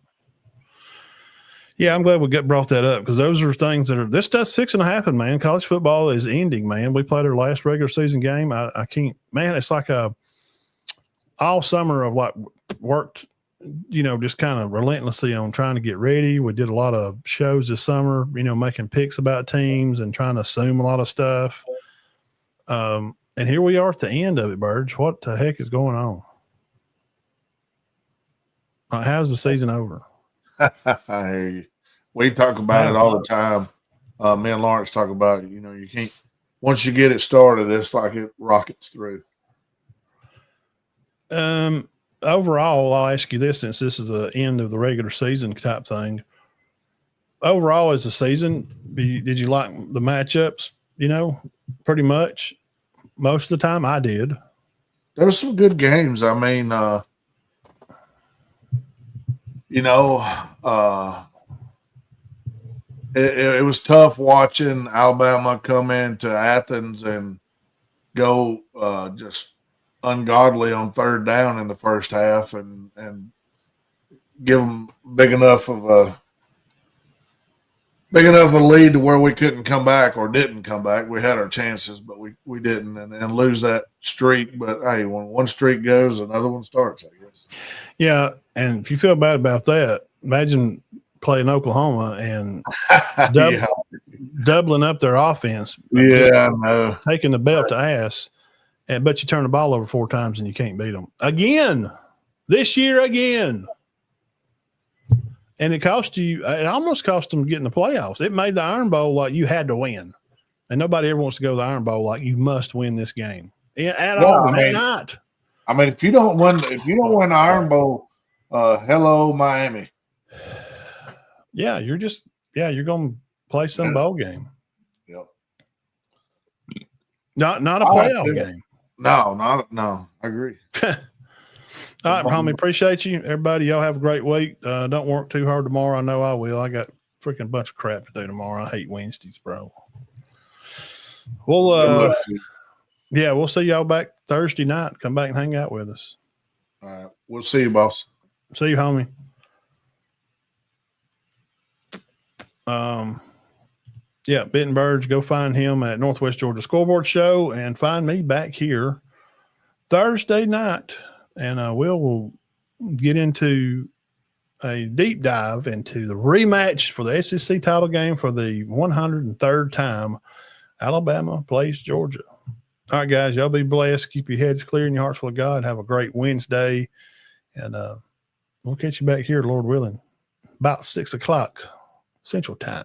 Yeah, I'm glad we brought that up because those are things that this stuff's fixing to happen, man. College football is ending, man. We played our last regular season game. I can't, man. It's like all summer of worked, just kind of relentlessly on trying to get ready. We did a lot of shows this summer, making picks about teams and trying to assume a lot of stuff. And here we are at the end of it, Birds. What the heck is going on? How's the season over? We talk about it all the time. Me and Lawrence talk about it. You can't, once you get it started, it's like it rockets through. Overall, I'll ask you this since this is the end of the regular season type thing. Overall, as a season, did you like the matchups? Pretty much most of the time I did. There were some good games. I mean, it was tough watching Alabama come into Athens and go just ungodly on third down in the first half and give them big enough of a lead to where we couldn't come back or didn't come back. We had our chances, but we didn't, and lose that streak. But hey, when one streak goes, another one starts, I guess. Yeah, and if you feel bad about that, imagine playing Oklahoma and doubling up their offense. Yeah, I know. Taking the belt to ass, but you turn the ball over 4 times and you can't beat them again this year again. And it almost cost them getting the playoffs. It made the Iron Bowl like you had to win. And nobody ever wants to go to the Iron Bowl like you must win this game. At all. Not. I mean, if you don't win the Iron Bowl, hello, Miami. Yeah, you're going to play some bowl game. Yep. Not a playoff game. No, I agree. All right, homie, appreciate you. Everybody, y'all have a great week. Don't work too hard tomorrow. I know I will. I got a freaking bunch of crap to do tomorrow. I hate Wednesdays, bro. We'll see y'all back Thursday night. Come back and hang out with us. All right. We'll see you, boss. See you, homie. Yeah, Benton Burge, go find him at Northwest Georgia Scoreboard Show and find me back here Thursday night. And we'll get into a deep dive into the rematch for the SEC title game for the 103rd time. Alabama plays Georgia. All right, guys, y'all be blessed. Keep your heads clear and your hearts full of God. Have a great Wednesday. And we'll catch you back here, Lord willing, about 6 o'clock Central Time.